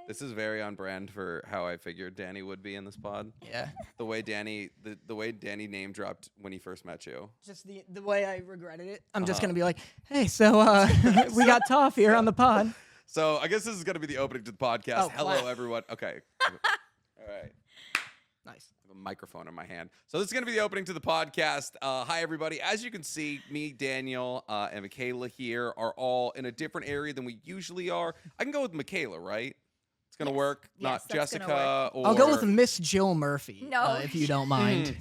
This is very on brand for how I figured Danny would be in this pod. Yeah. The way Danny name dropped when he first met you. Just the way I regretted it. I'm just gonna be like, hey, so we got Toph here on the pod. So I guess this is gonna be the opening to the podcast. Oh, Hello, wow. everyone. Okay. All right. Nice. I have a microphone in my hand. So this is going to be the opening to the podcast. Hi, everybody. As you can see, me, Daniel, and Michaela here are all in a different area than we usually are. I can go with Michaela, right? It's going to work. Yes, Not that's Jessica gonna or... I'll go with Miss Jill Murphy, No. if you don't mind.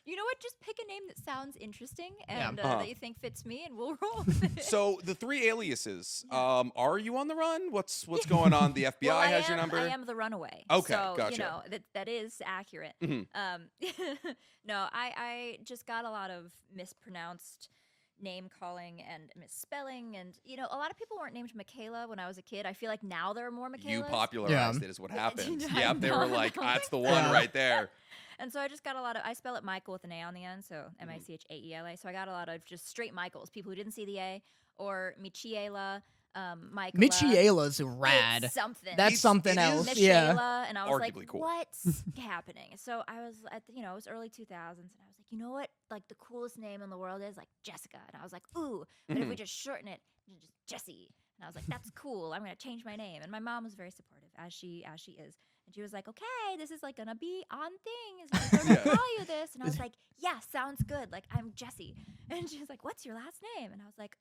You know what? Just pick a name that sounds interesting Yeah. and that you think fits me, and we'll roll with it. So the three aliases, are you on the run? What's going on? The FBI Well, has your number? I am the runaway. Okay, so, gotcha. You know, that is accurate. Mhm. No, I just got a lot of mispronounced name calling and misspelling, and you know, a lot of people weren't named Michaela when I was a kid. I feel like now there are more Michaelas. You popularized it is what happened. I Yep, they know, were I like, know. that's the one right there. And so I just got a lot of, I spell it Michael with an A on the end, so Michaela. So I got a lot of just straight Michaels, people who didn't see the A, or Michaela, Michaela. Michaela's rad. It's something. That's something it is else. Michaela, Yeah. and I was Arguably like, cool. what's happening? So I was at, it was early 2000s, and I was like, you know what, like the coolest name in the world is like Jessica, and I was like, ooh, but if we just shorten it, just Jessie, and I was like, that's cool. I'm gonna change my name, and my mom was very supportive, as she is. And she was like, okay, this is like gonna be on thing. They're gonna call you this. And I was like, yeah, sounds good. Like, I'm Jessie. And she was like, what's your last name? And I was like,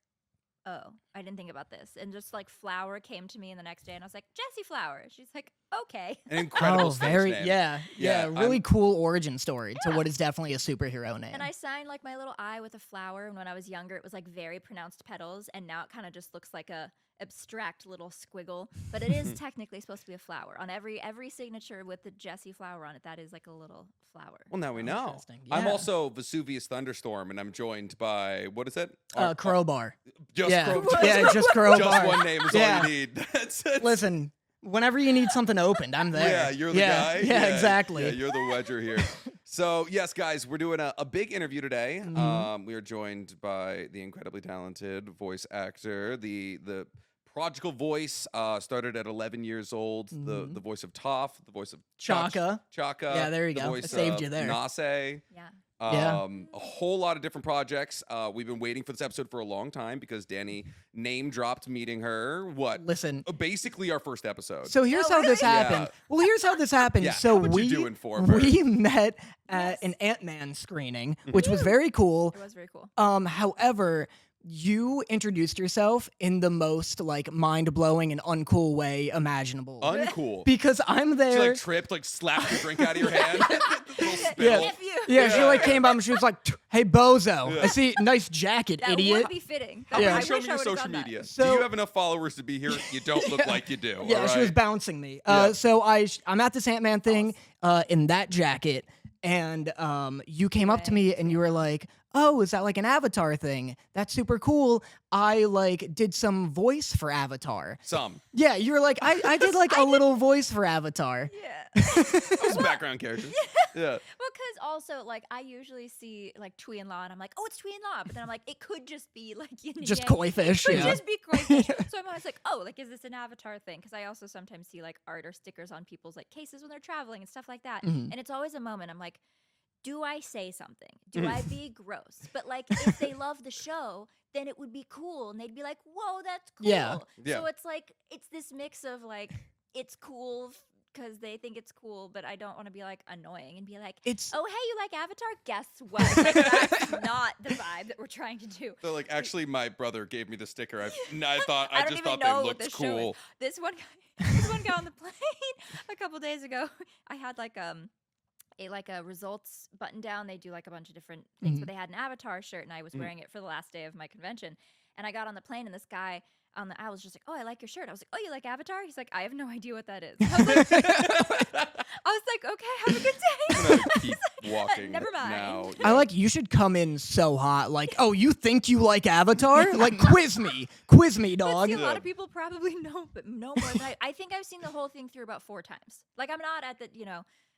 oh, I didn't think about this. And just like Flower came to me in the next day, and I was like, Jessie Flower. She's like, okay. An incredible Oh, stage very, name. yeah. Really I'm- cool origin story to what is definitely a superhero name. And I signed like my little I with a flower. And when I was younger, it was like very pronounced petals. And now it kind of just looks like a abstract little squiggle. But it is technically supposed to be a flower. On every signature with the Jessie flower on it, that is like a little flower. Well, now we know. Interesting. I'm Yeah. also Vesuvius Thunderstorm, and I'm joined by, what is it? Crowbar. Just Yeah, Crowbar. yeah, just Crowbar. Just one name is all Yeah. you need. That's it. Listen, whenever you need something opened, I'm there. Yeah, you're the guy. Yeah, exactly. Yeah, you're the wedger here. So, yes, guys, we're doing a big interview today. We are joined by the incredibly talented voice actor, the prodigal voice, started at 11 years old, the voice of Toph, the voice of Chaka. Chaka. Yeah, there you the go. I voice saved of you there. Nase. Yeah. Yeah. A whole lot of different projects. We've been waiting for this episode for a long time because Danny name dropped meeting her. What? Listen. Basically our first episode. So here's how this happened. Yeah. Well, here's how this happened. Yeah, So what you we doing for we met at an Ant-Man screening, which was very cool. It was very cool. However, you introduced yourself in the most like mind-blowing and uncool way imaginable. Uncool. Because I'm there. She like tripped, like slapped your drink out of your hand. Little spill. Yeah. If you. Yeah, she like came up and she was like, "Hey, bozo, I see, nice jacket, That idiot." would be fitting. How Yeah. about I you show wish me I your would've social done that. media? Do So- you have enough followers to be here? You don't look like you do. Yeah, all she was right? bouncing me. Yeah. So I'm at this Ant-Man thing in that jacket, and you came up to me and you were like, "Oh, is that like an Avatar thing? That's super cool. I like did some voice for Avatar." Some. Yeah, you were like, I did like a little voice for Avatar. Yeah. That was background characters. Yeah. Well, because also, like, I usually see, like, Twee and Law, and I'm like, oh, it's Twee and Law. But then I'm like, it could just be, like, yin and Just yang. koi fish, It could yeah. just be koi fish. So I'm always like, oh, like, is this an Avatar thing? Because I also sometimes see, like, art or stickers on people's, like, cases when they're traveling and stuff like that. Mm-hmm. And it's always a moment. I'm like, do I say something? Do I be gross? But, like, if they love the show, then it would be cool. And they'd be like, whoa, that's cool. Yeah. Yeah. So it's, like, it's this mix of, like, it's cool because they think it's cool, but I don't want to be like annoying and be like, It's oh, hey, you like Avatar? Guess what? Like, that's not the vibe that we're trying to do. So like, actually, my brother gave me the sticker. I I don't just even thought know they what looked this show is. cool. This one guy on the plane a couple days ago, I had like a results button down. They do like a bunch of different things, but they had an Avatar shirt, and I was wearing it for the last day of my convention. And I got on the plane, and this guy on the aisle was just like, "Oh, I like your shirt." I was like, "Oh, you like Avatar?" He's like, "I have no idea what that is." I was like, "Okay, have a good day." I'm gonna keep walking. Never mind. Now. I like you should come in so hot, like, "Oh, you think you like Avatar? Like, quiz me, dog." See, a lot of people probably know, but no more than I think I've seen the whole thing through about 4 times. Like, I'm not at the,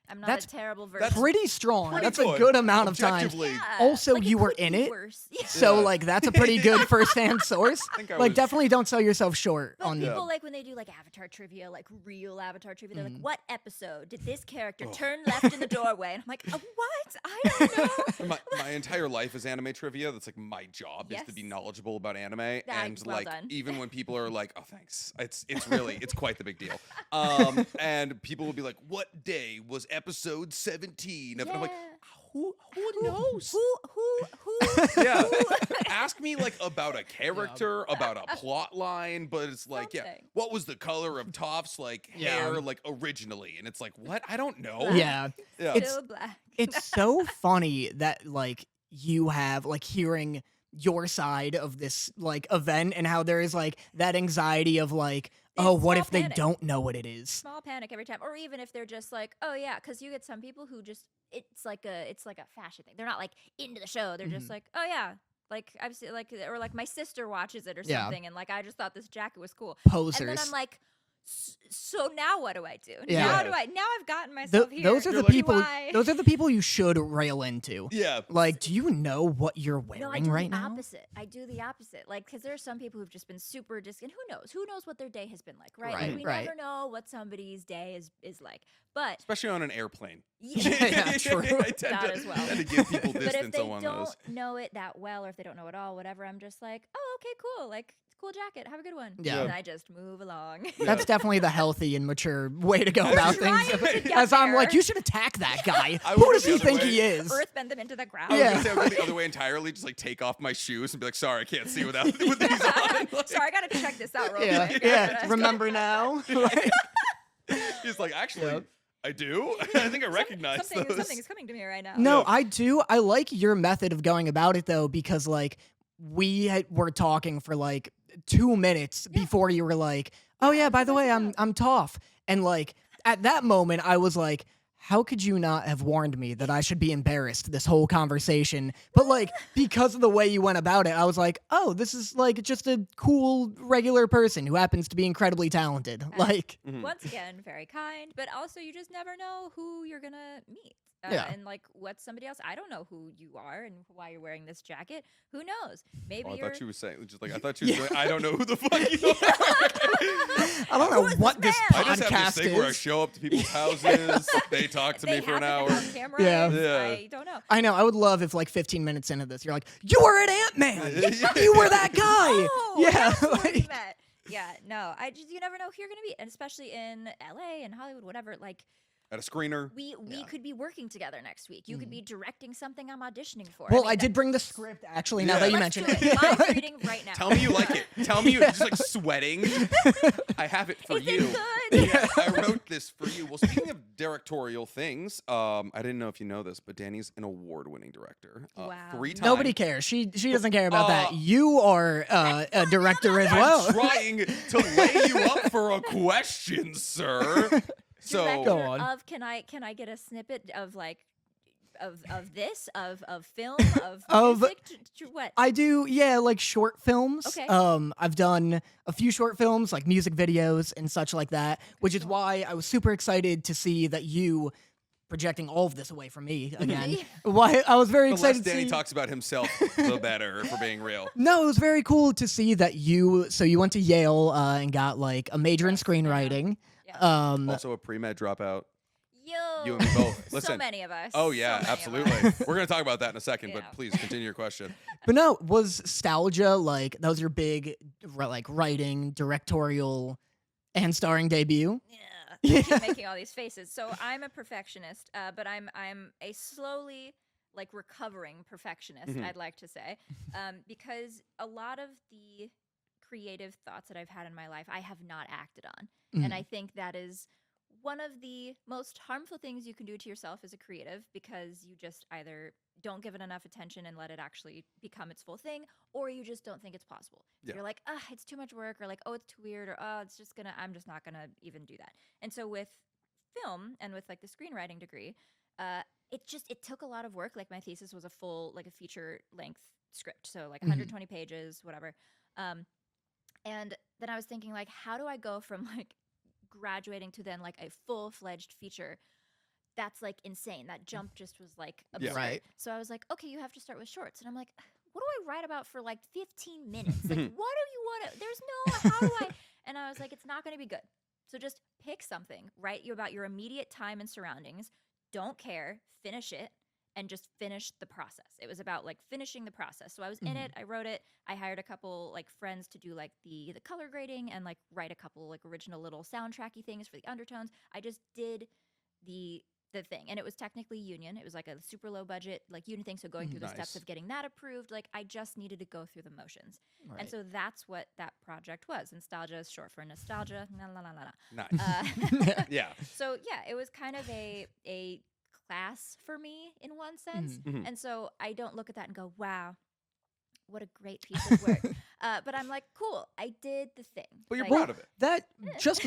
I'm not That's- a terrible version. that's Pretty strong. pretty That's good. a good amount of time. Objectively. Yeah, Also, like, you were could in be it. worse. So Yeah. like that's a pretty good first-hand source. I think I Like was- definitely don't sell yourself short But on people Yeah. like when they do like Avatar trivia, like real Avatar trivia, they're like, Mm. "What episode did this character Oh. turn left in the doorway?" And I'm like, "What? I don't know." my entire life is anime trivia. That's like my job is to be Yes. knowledgeable about anime. And well like done. even when people are like, "Oh, thanks," it's really it's quite the big deal. And people will be like, "What day was episode 17?" And I'm like, Yeah. who knows? Who? Yeah. Ask me like about a character, about a plot line, but it's like, yeah, Something. what was the color of Toph's like Yeah. hair like originally? And it's like, what? I don't know. Yeah. Yeah. It's- Still black. It's so funny that like you have like hearing your side of this like event and how there is like that anxiety of like, There's oh, what small if they panic. don't know what it is? Small panic every time, or even if they're just like, "Oh yeah," because you get some people who just it's like a fashion thing. They're not like into the show. They're just Mhm. like, "Oh yeah." Like I've seen like or like my sister watches it or Yeah. something, and like I just thought this jacket was cool. And then Posers. I'm like, so now what do I do? Yeah. Now I've gotten myself here. Those are You're the like- people. Do I- Those are the people you should rail into. Yeah. Like, do you know what you're No, I wearing do right the now? opposite. I do the opposite. Like, because there are some people who've just been super and who knows? Who knows what their day has been like, right? Right, Like, we right. never know what somebody's day is like. But Especially on an airplane. Yeah, true. I tend That to, as well. tend to give people But if distance they on one don't of those. know it that well, or if they don't know at all, whatever, I'm just like, oh, okay, cool. Like, cool jacket. Have a good one. Yeah. And I just move along. That's definitely the healthy and mature way to go I'm about trying things. to get As I'm like, there. you should attack that guy. I Who would does go he the other think way. he is? Earthbend them into the ground. I was Yeah. gonna say I would go the other way entirely, just like take off my shoes and be like, sorry, I can't see without with these on. Like, Sorry, I gotta check this out real Yeah, quick. yeah. Remember now? Like, he's like, actually, Yep. I do. I think I recognize those. Something is coming to me right now. no, Yeah. I do. I like your method of going about it though, because like were talking for like 2 minutes before you were like, oh yeah, by the way, I'm Toph, and like at that moment I was like, how could you not have warned me that I should be embarrassed this whole conversation? But like because of the way you went about it, I was like, oh, this is like just a cool regular person who happens to be incredibly talented. Like, Mhm. Once again, very kind, but also you just never know who you're gonna meet. Yeah. And like what's somebody else. I don't know who you are and why you're wearing this jacket. Who knows? Maybe Oh, I you're. thought she was saying just like I thought she was Yeah. going, I don't know who the fuck you are. I don't know Who is what this this man? I just have podcast this thing where I is. show up to people's houses, they talk to they me for an happen to hour. have camera. Yeah. Yeah. I don't know. I know. I would love if, like, 15 minutes into this, you're like, "You were an Ant-Man. You were that guy." Oh, yeah, that's where we like, met. Yeah, no, I just you never know who you're gonna meet, and especially in LA and Hollywood, whatever. Like At a screener. we Yeah. could be working together next week. You could be directing something I'm auditioning for. well, mean, I that- did bring the script actually. Now Yeah. that you Let's mentioned do it. it, Mind reading right now. Tell me you like it. Tell me you're just like sweating. I have it for Is you. it good? Yeah, I wrote this for you. Well, speaking of directorial things, I didn't know if you know this, but Danny's an award-winning director. Wow. 3 times. nobody cares. She doesn't care about that. Uh, You are a director as well. I'm trying to lay you up for a question, sir. So Director Go on. of can I get a snippet of like of this of film of Of- music what I do, yeah, like short films. Okay. I've done a few short films, like music videos and such like that, which is why I was super excited to see that you projecting all of this away from me again. Why I was very the less excited to Danny see. talks about himself, the better, for being real. No, it was very cool to see that you. So you went to Yale and got like a major in screenwriting. Yeah. Also a pre-med dropout. Yo, You and me both. so Listen. many of us. Oh so yeah, many of absolutely. us. We're gonna talk about that in a second, Yeah. but please continue your question. But no, was Nostalgia like that was your big like writing, directorial, and starring debut? Yeah, I keep making all these faces. So I'm a perfectionist, but I'm a slowly like recovering perfectionist. Mhm. I'd like to say, because a lot of the creative thoughts that I've had in my life, I have not acted on, Mhm. and I think that is one of the most harmful things you can do to yourself as a creative, because you just either don't give it enough attention and let it actually become its full thing, or you just don't think it's possible. Yeah. You're like, it's too much work, or like, oh, it's too weird, or oh, I'm just not gonna even do that. And so with film and with like the screenwriting degree, it took a lot of work. Like my thesis was a full, like a feature length script. So like 120 pages, whatever. And then I was thinking like, how do I go from like graduating to then like a full-fledged feature that's like insane. That jump just was like Yeah. absurd. Right. So I was like, okay, you have to start with shorts. And I'm like, what do I write about for like 15 minutes? Like, what do you want to, there's no, how do I, and I was like, it's not going to be good. So just pick something, write you about your immediate time and surroundings. Don't care, finish it, and just finish the process. It was about like finishing the process. So I was in it, I wrote it, I hired a couple like friends to do like the color grading and like write a couple like original little soundtracky things for the undertones. I just did the thing, and it was technically union. It was like a super low budget like union thing, so going through the steps Nice. of getting that approved, like I just needed to go through the motions. Right. And so that's what that project was. Nostalgia is short for nostalgia. La, la, la, la, la. Nice. Yeah. So yeah, it was kind of a class for me in one sense. Mhm. And so I don't look at that and go, wow, what a great piece of work. But I'm like, cool, I did the thing. But you're Like, proud of it. That just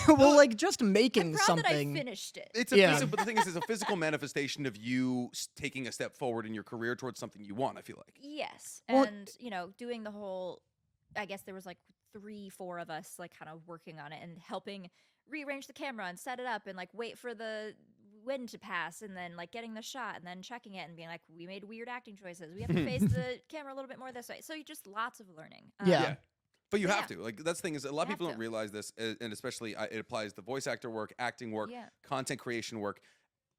well, like just I'm making proud something. that I finished it. It's a Yeah. physical, but the thing is, it's a physical manifestation of you taking a step forward in your career towards something you want, I feel like. Yes. Well- And, doing the whole, I guess there was like 3-4 of us like kind of working on it and helping rearrange the camera and set it up and like wait for the wind to pass and then like getting the shot and then checking it and being like, we made weird acting choices. We have to face the camera a little bit more this way. So you just lots of learning. Yeah. Yeah. But you But have to. Like, that's the thing is, a lot of You have people don't to. realize this, and especially it applies to voice actor work, acting work, Yeah. content creation work,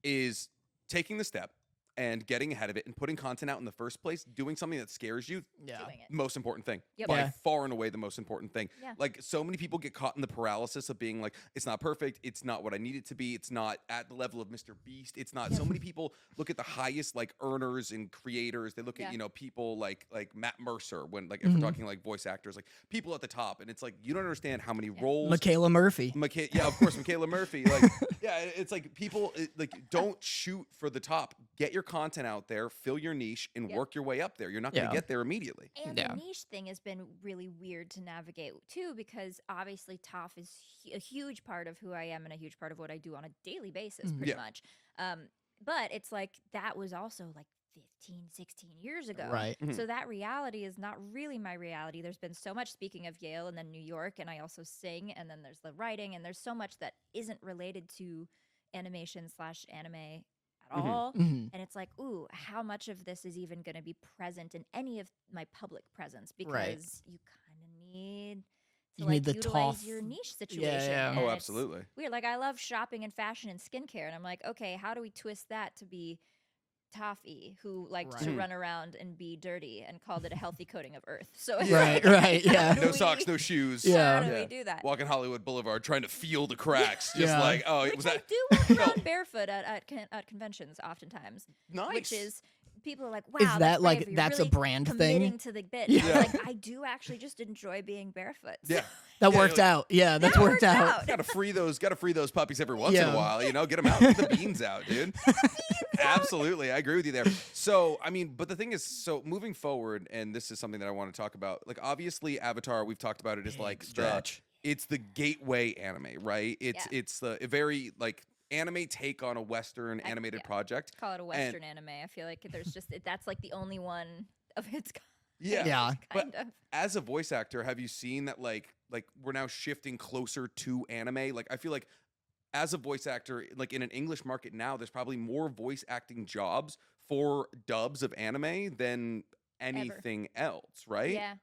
is taking the step and getting ahead of it and putting content out in the first place, doing something that scares you. Yeah. Doing it. Most important thing. Yep. By Yeah. far and away the most important thing. Yeah. Like, so many people get caught in the paralysis of being like, it's not perfect, it's not what I need it to be, it's not at the level of Mr. Beast, it's not. So many people look at the highest like earners and creators. They look at, Yeah. people like Matt Mercer, when like if Mhm. we're talking like voice actors, like people at the top, and it's like you don't understand how many roles. Michaela Murphy. Yeah, of course, Michaela Murphy. Like, yeah, it's like people like don't shoot for the top. Get your content out there, fill your niche, and Yep. work your way up there. You're not going to Yeah. get there immediately. And Yeah. the niche thing has been really weird to navigate too, because obviously Toph is a huge part of who I am and a huge part of what I do on a daily basis, Mhm. pretty Yeah. much. But it's like that was also like 15, 16 years ago. Right. Mhm. So that reality is not really my reality. There's been so much, speaking of Yale and then New York, and I also sing, and then there's the writing, and there's so much that isn't related to animation/anime at Mhm. all. Mhm. And it's like, ooh, how much of this is even going to be present in any of my public presence? Because Right. you kind of need to You like need the utilize Toph- your niche Yeah, situation. yeah. and Oh, it's absolutely. weird. Like I love shopping and fashion and skincare, and I'm like, okay, how do we twist that to be Toffee, who liked to Right. run around and be dirty and called it a healthy coating of earth? So it's Right, like, right, yeah. how do No we- socks, no shoes. Yeah. How do Yeah. we do that? Walking Hollywood Boulevard, trying to feel the cracks. Just Yeah. like, oh, Which was I that do walk No. around barefoot at conventions oftentimes. nice? Which is people are like, wow, Is that's that like brave. You're that's a really brand committing thing? to the bit. Yeah. And I was like, I do actually just enjoy being barefoot. So Yeah. That Yeah, worked like- out. Yeah, that's That worked worked out. out. Gotta free those puppies every once in a Yeah. while, get them out, get the beans out, dude. Absolutely, I agree with you there. So, I mean, but the thing is, so moving forward, and this is something that I want to talk about. Like, obviously, Avatar, we've talked about it, is like it's the gateway anime, right? It's the a very like anime take on a Western animated yeah. project. Call it a Western anime. I feel like there's just that's like the only one of its kind. Yeah. Yeah. Kind of. As a voice actor, have you seen that like we're now shifting closer to anime? Like I feel like as a voice actor, like in an English market now, there's probably more voice acting jobs for dubs of anime than anything else, right? Yeah.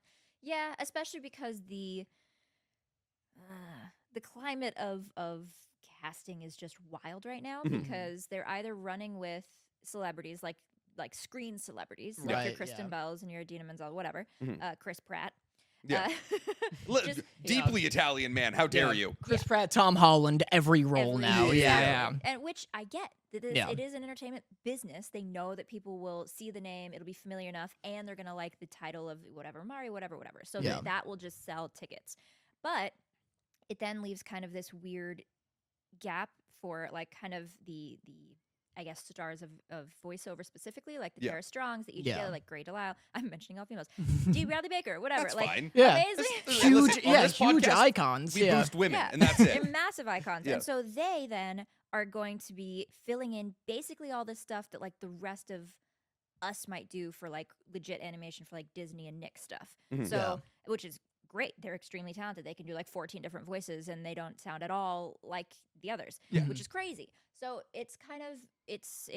Yeah, especially because the climate of casting is just wild right now Mhm. because they're either running with celebrities like screen celebrities, like Right, your Kristen yeah. Bells and your Idina Menzel, whatever, Mhm. Chris Pratt. Yeah. Uh, just Deeply Italian man. How dare Yeah. you? Chris Pratt, Tom Holland, every role every now. role. Yeah, Yeah. yeah. And which I get. Yeah. It is an entertainment business. They know that people will see the name, it'll be familiar enough, and they're gonna like the title of whatever, Mario, whatever. So Yeah. that will just sell tickets. But it then leaves kind of this weird gap for like kind of the I guess stars of voiceover specifically, like the Yeah. Tara Strongs, the Yeah. Gale, like Grey Delisle. I'm mentioning all females. Dee Bradley Baker, whatever. That's like fine. Yeah. amazing. Listen, Huge, on yeah, this huge podcast, icons. We Yeah. boost women, Yeah. and that's They're it. massive icons. Yeah. And so they then are going to be filling in basically all this stuff that like the rest of us might do for like legit animation for like Disney and Nick stuff. Mhm. So, which is great. They're extremely talented. They can do like 14 different voices and they don't sound at all like the others, Yeah. which is crazy. So it's kind of it's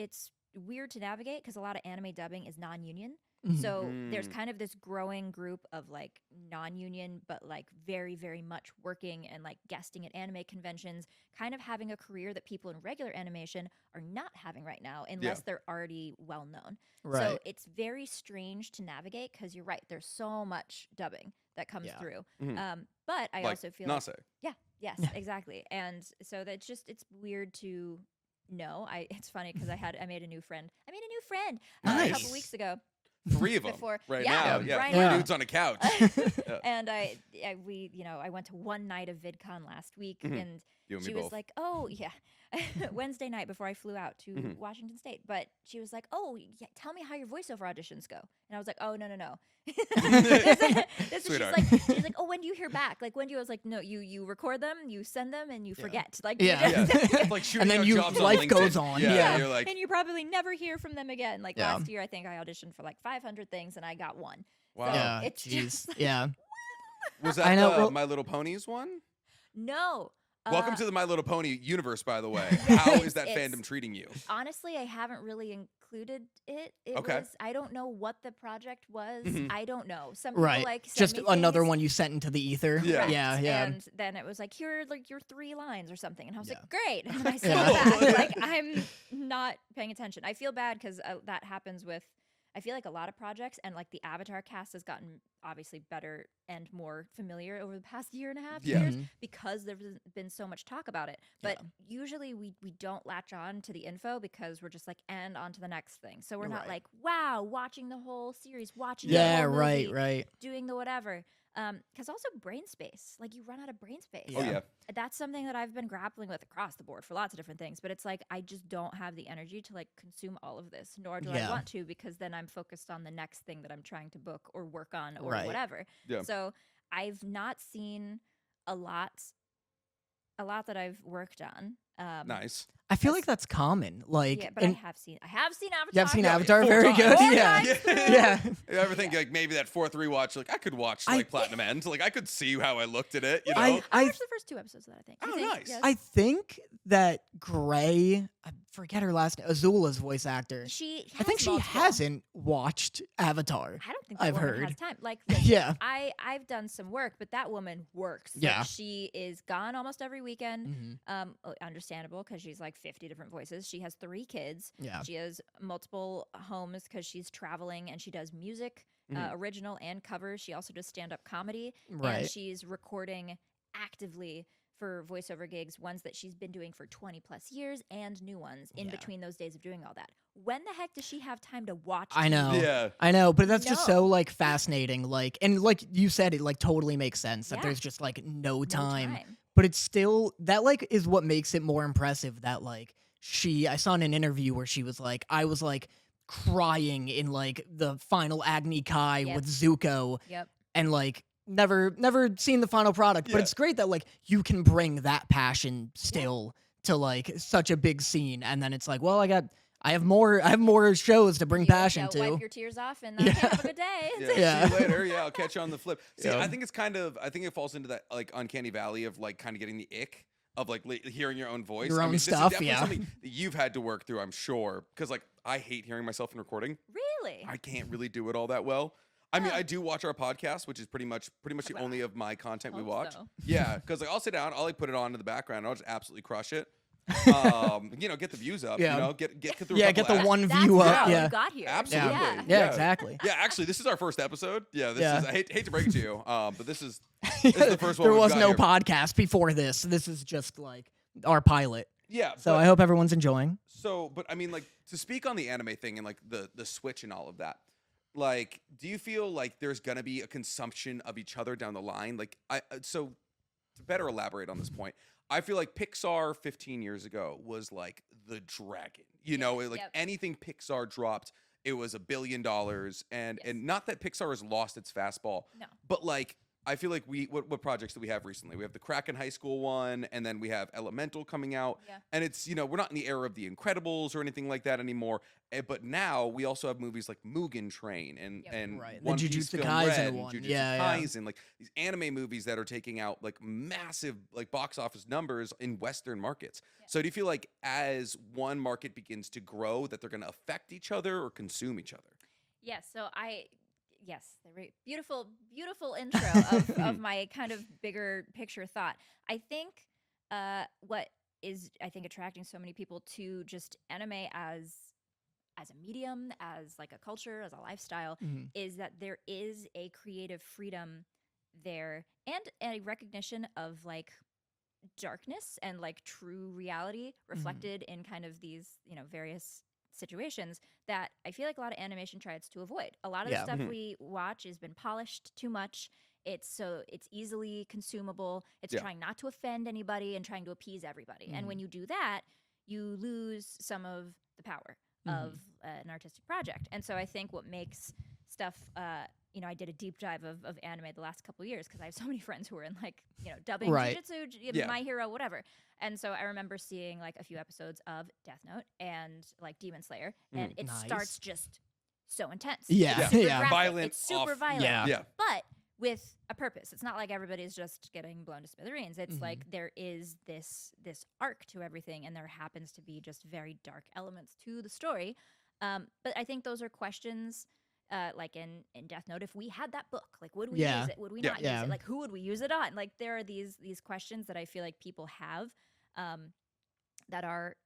weird to navigate because a lot of anime dubbing is non-union. So there's kind of this growing group of like non-union, but like very, very much working and like guesting at anime conventions, kind of having a career that people in regular animation are not having right now, unless they're already well known. Right. So it's very strange to navigate because you're right. There's so much dubbing that comes through. But I Like also feel like, Nase. yes, exactly. And so that's just, it's weird to know. It's funny because I made a new friend. I made a new friend a Nice. couple weeks ago. 3 of them Before- right yeah, now. Yeah, right 3 now. dudes on a couch. And I went to one night of VidCon last week, and You and me she was both. like, "Oh yeah," Wednesday night before I flew out to Washington State. But she was like, "Oh yeah, tell me how your voiceover auditions go." And I was like, "Oh no." She's Sweetheart. like, "Oh, when do you hear back? Like when do you?" I was like, "No, you record them, you send them, and you forget. Like you Yeah. just- Yeah. Like shooting then out you- jobs on life LinkedIn. goes on. Yeah. You're like, and you probably never hear from them again. Like Yeah. last year, I think I auditioned for like 500 things, and I got one. wow. Yeah. it's Jeez. just- Yeah. Was that I know, the well- My Little Ponies one? No. Welcome to the My Little Pony universe, by the way. How is that It's- fandom treating you? Honestly, I haven't really included it. Okay. I don't know what the project was. Mhm. I don't know. Some people Right. like send Just me another things. one you sent into the ether. Yeah. Correct. Yeah. Yeah. And then it was like, here are like your 3 lines or something. And I was Yeah. like, great. And I sent Yeah. it back. Like, I'm not paying attention. I feel bad because that happens with, I feel like a lot of projects, and like the Avatar cast has gotten obviously better and more familiar over the past year and a half, Yeah. years, Mhm. because there's been so much talk about it. But usually we don't latch on to the info because we're just like, and on to the next thing. So we're not Right. like, wow, watching the whole series, watching Yeah. the whole Right. movie, Right. doing the whatever. Because also brain space, like you run out of brain space. Oh, yeah. That's something that I've been grappling with across the board for lots of different things. But it's like I just don't have the energy to like consume all of this, nor do I Yeah. want to, because then I'm focused on the next thing that I'm trying to book or work on or Right. whatever. Yeah. So I've not seen a lot that I've worked on. Nice. I feel like that's common. Like, Yeah, but and I have seen Avatar. you have seen Yeah, Avatar. 4 Very times. good. 4 Yeah. times through. Yeah. You ever think like maybe that 4th rewatch, like I could watch like Platinum End, like I could see how I looked at it, you know? I watched the first 2 episodes of that, I think. Oh, You think? nice. Yes. I think that Gray, I forget her last name, Azula's voice actor. I think she multiple. hasn't watched Avatar. I don't think that I've woman heard. has time. Like, Yeah. I've done some work, but that woman works. Like, Yeah. she is gone almost every weekend. Mhm. Understandable because she's like 50 different voices. She has 3 kids. Yeah. She has multiple homes because she's traveling, and she does music, original and covers. She also does stand-up comedy, Right. and she's recording actively for voiceover gigs, ones that she's been doing for 20 plus years and new ones in Yeah. between those days of doing all that. When the heck does she have time to watch? I TV? know. Yeah. I know, but that's just No. so like fascinating. Like, and like you said, it like totally makes sense that Yeah. there's just like no No time. But it's still that like is what makes it more impressive that like I saw in an interview where she was like, I was like crying in like the final Agni Kai Yep. with Zuko Yep. and like never seen the final product. But Yeah. it's great that like you can bring that passion still to like such a big scene, and then it's like, well, I have more shows to bring You passion go Wipe to. your tears off and Yeah. have a good day. Yeah, Yeah. see you later. Yeah, I'll catch you on the flip. See, Yeah. I think it's I think it falls into that like uncanny valley of like kind of getting the ick of like hearing your own voice. Your I own mean, this is stuff, definitely yeah. something that you've had to work through, I'm sure, because like I hate hearing myself in recording. Really? I can't really do it all that well. I mean, Huh. I do watch our podcast, which is pretty much the only of my content we Hope watch. so. Yeah, because like I'll sit down, I'll like put it on in the background, and I'll just absolutely crush it. Get the views up. Yeah. You know, get through. Yeah, a couple get the acts. one That's view how up. you Yeah. got here. Absolutely. Yeah. Yeah, Yeah. exactly. Yeah, actually, this is our first episode. Yeah, this Yeah. is. I hate to break it to you, but this is the first one There we've was got no here. podcast before this. This is just like our pilot. Yeah. So I hope everyone's enjoying. But I mean, like to speak on the anime thing and like the switch and all of that. Like, do you feel like there's gonna be a consumption of each other down the line? Like, so to better elaborate on this point, I feel like Pixar 15 years ago was like the dragon. You know, like Yep. anything Pixar dropped, it was $1 billion. And Yes. and not that Pixar has lost its fastball, No. but like I feel like what projects do we have recently? We have the Kraken High School one, and then we have Elemental coming out. Yeah. And it's, we're not in the era of the Incredibles or anything like that anymore. But now we also have movies like Mugen Train and Yep. and Right. The One Piece Jujutsu Film Kaisen Red and one. Jujutsu Yeah. Kaisen, like these anime movies that are taking out like massive like box office numbers in Western markets. Yeah. So do you feel like as one market begins to grow that they're going to affect each other or consume each other? Yes. So yes, the beautiful, beautiful intro of my kind of bigger picture thought. I think what is attracting so many people to just anime as a medium, as like a culture, as a lifestyle, is that there is a creative freedom there and a recognition of like darkness and like true reality reflected in kind of these, various situations that I feel like a lot of animation tries to avoid. A lot of the stuff we watch has been polished too much. It's easily consumable. It's trying not to offend anybody and trying to appease everybody. And when you do that, you lose some of the power of an artistic project. And so I think what makes stuff, I did a deep dive of anime the last couple of years because I have so many friends who are in like, dubbing, Right. jujitsu, My Hero, whatever. And so I remember seeing like a few episodes of Death Note and like Demon Slayer, and it Nice. starts just so intense. Yeah. It's super Yeah. graphic, Violent, it's super off- violent. Yeah. But with a purpose. It's not like everybody's just getting blown to smithereens. It's like there is this arc to everything, and there happens to be just very dark elements to the story. But I think those are questions, like in Death Note, if we had that book, like would we use it? Would we not use it? Like who would we use it on? Like there are these questions that I feel like people have that are,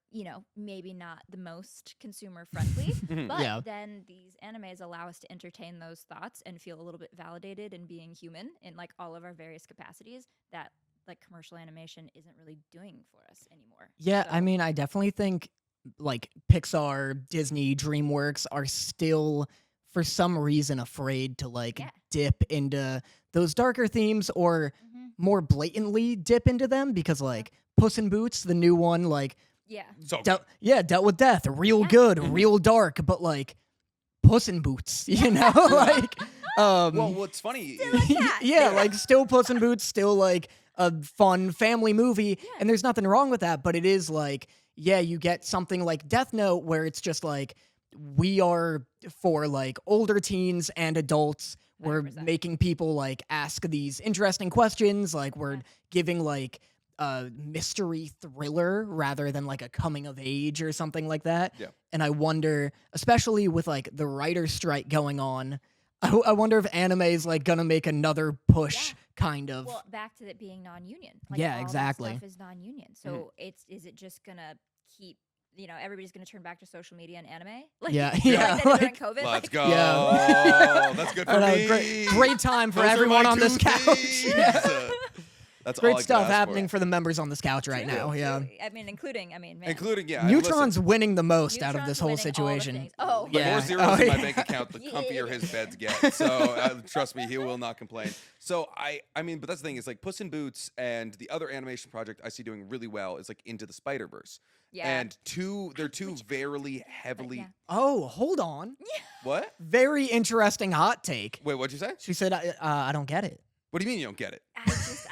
maybe not the most consumer friendly, but then these animes allow us to entertain those thoughts and feel a little bit validated in being human in like all of our various capacities that like commercial animation isn't really doing for us anymore. Yeah, So- I mean, I definitely think like Pixar, Disney, DreamWorks are still for some reason afraid to like dip into those darker themes or more blatantly dip into them because like Puss in Boots, the new one, like So dealt with death, real good, real dark, but like Puss in Boots, like well, what's funny? like still Puss in Boots, still like a fun family movie, and there's nothing wrong with that, but it is like, you get something like Death Note where it's just like, we are for like older teens and adults. We're 100%. making people like ask these interesting questions, like we're giving like a mystery thriller rather than like a coming of age or something like that. Yeah. And I wonder, especially with like the writer's strike going on, I wonder if anime is like gonna make another push, kind of. Well, back to it being non-union. Like Yeah, all exactly. That stuff is non-union. So is it just gonna keep? Everybody's gonna turn back to social media and anime. Like, Yeah, like yeah, they did during like- COVID. Let's like, go. Yeah. That's good for I know, me. great time for Those are everyone my on this two couch. things. Yeah. That's all I Great could stuff ask happening for. for the members on this couch right now. Yeah. Truly. I mean, including man. Including, Neutron's winning the most out of Neutron's this whole winning all the situation. things. Oh, The Yeah. more zeros Oh, in my yeah. bank account, the Yeah. comfier his beds get. So trust me, he will not complain. So I mean, but that's the thing is like Puss in Boots and the other animation project I see doing really well is like Into the Spider-Verse. Yeah. And they're two very heavily. yeah. Oh, hold on. What? Very interesting hot take. Wait, what'd you say? She said, I don't get it. What do you mean you don't get it?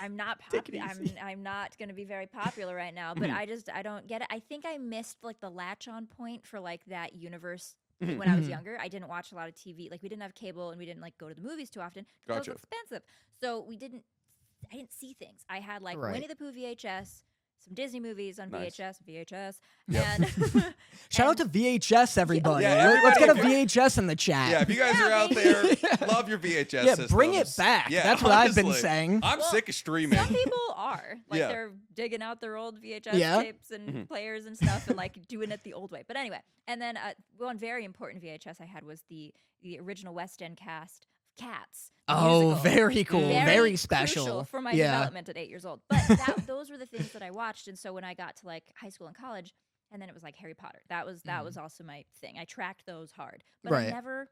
I'm not Take it popular. easy. I'm not going to be very popular right now, but I don't get it. I think I missed like the latch on point for like that universe when I was younger. I didn't watch a lot of TV. Like we didn't have cable and we didn't like go to the movies too often. 'Cause Gotcha. It was expensive. So I didn't see things. I had like Right. Winnie the Pooh VHS, some Disney movies on Nice. VHS, Yep. and Shout out to VHS, everybody. Yeah, Let's get a everybody, VHS in the chat. Yeah, if you guys are out there, love your VHS Yeah, systems. bring it back. Yeah, That's what I've been honestly. saying. I'm Well, sick of streaming. some people are like Yeah. they're digging out their old VHS Yeah. tapes and players and stuff and like doing it the old way. But anyway, and then one very important VHS I had was the original West End cast of Cats. the Oh, musical. very cool. Very special. Crucial for my Yeah. development at 8 years old. But those were the things that I watched. And so when I got to like high school and college, and then it was like Harry Potter. That was also my thing. I tracked those hard, but I Right. never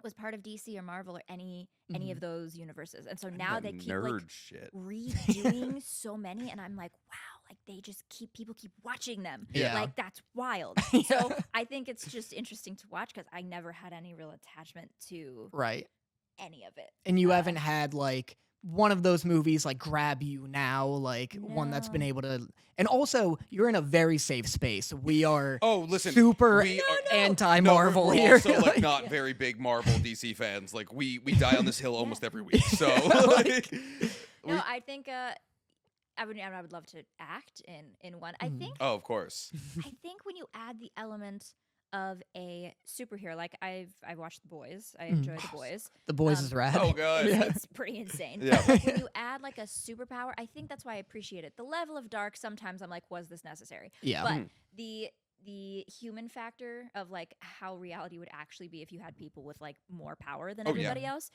was part of DC or Marvel or any of those universes. And so now That they keep nerd like shit. redoing so many, and I'm like, wow, like they just people keep watching them. Yeah. Like that's wild. So I think it's just interesting to watch because I never had any real attachment to Right. any of it. And you haven't had like one of those movies like grab you now, like one that's been No. able to, and also you're in a very safe space. We are Oh, listen, super we are- anti-Marvel no, we're here. also like not very big Marvel DC fans. Like we die on this hill almost every week. So like, No, I think I would love to act in one. I think oh, of course. I think when you add the element of a superhero, like I watched The Boys. I enjoy The Boys. The Boys is rad. Oh god. It's pretty insane. Yeah. But, like, when you add like a superpower, I think that's why I appreciate it. The level of dark, sometimes I'm like, was this necessary? Yeah. But the human factor of like how reality would actually be if you had people with like more power than Oh, yeah. everybody else.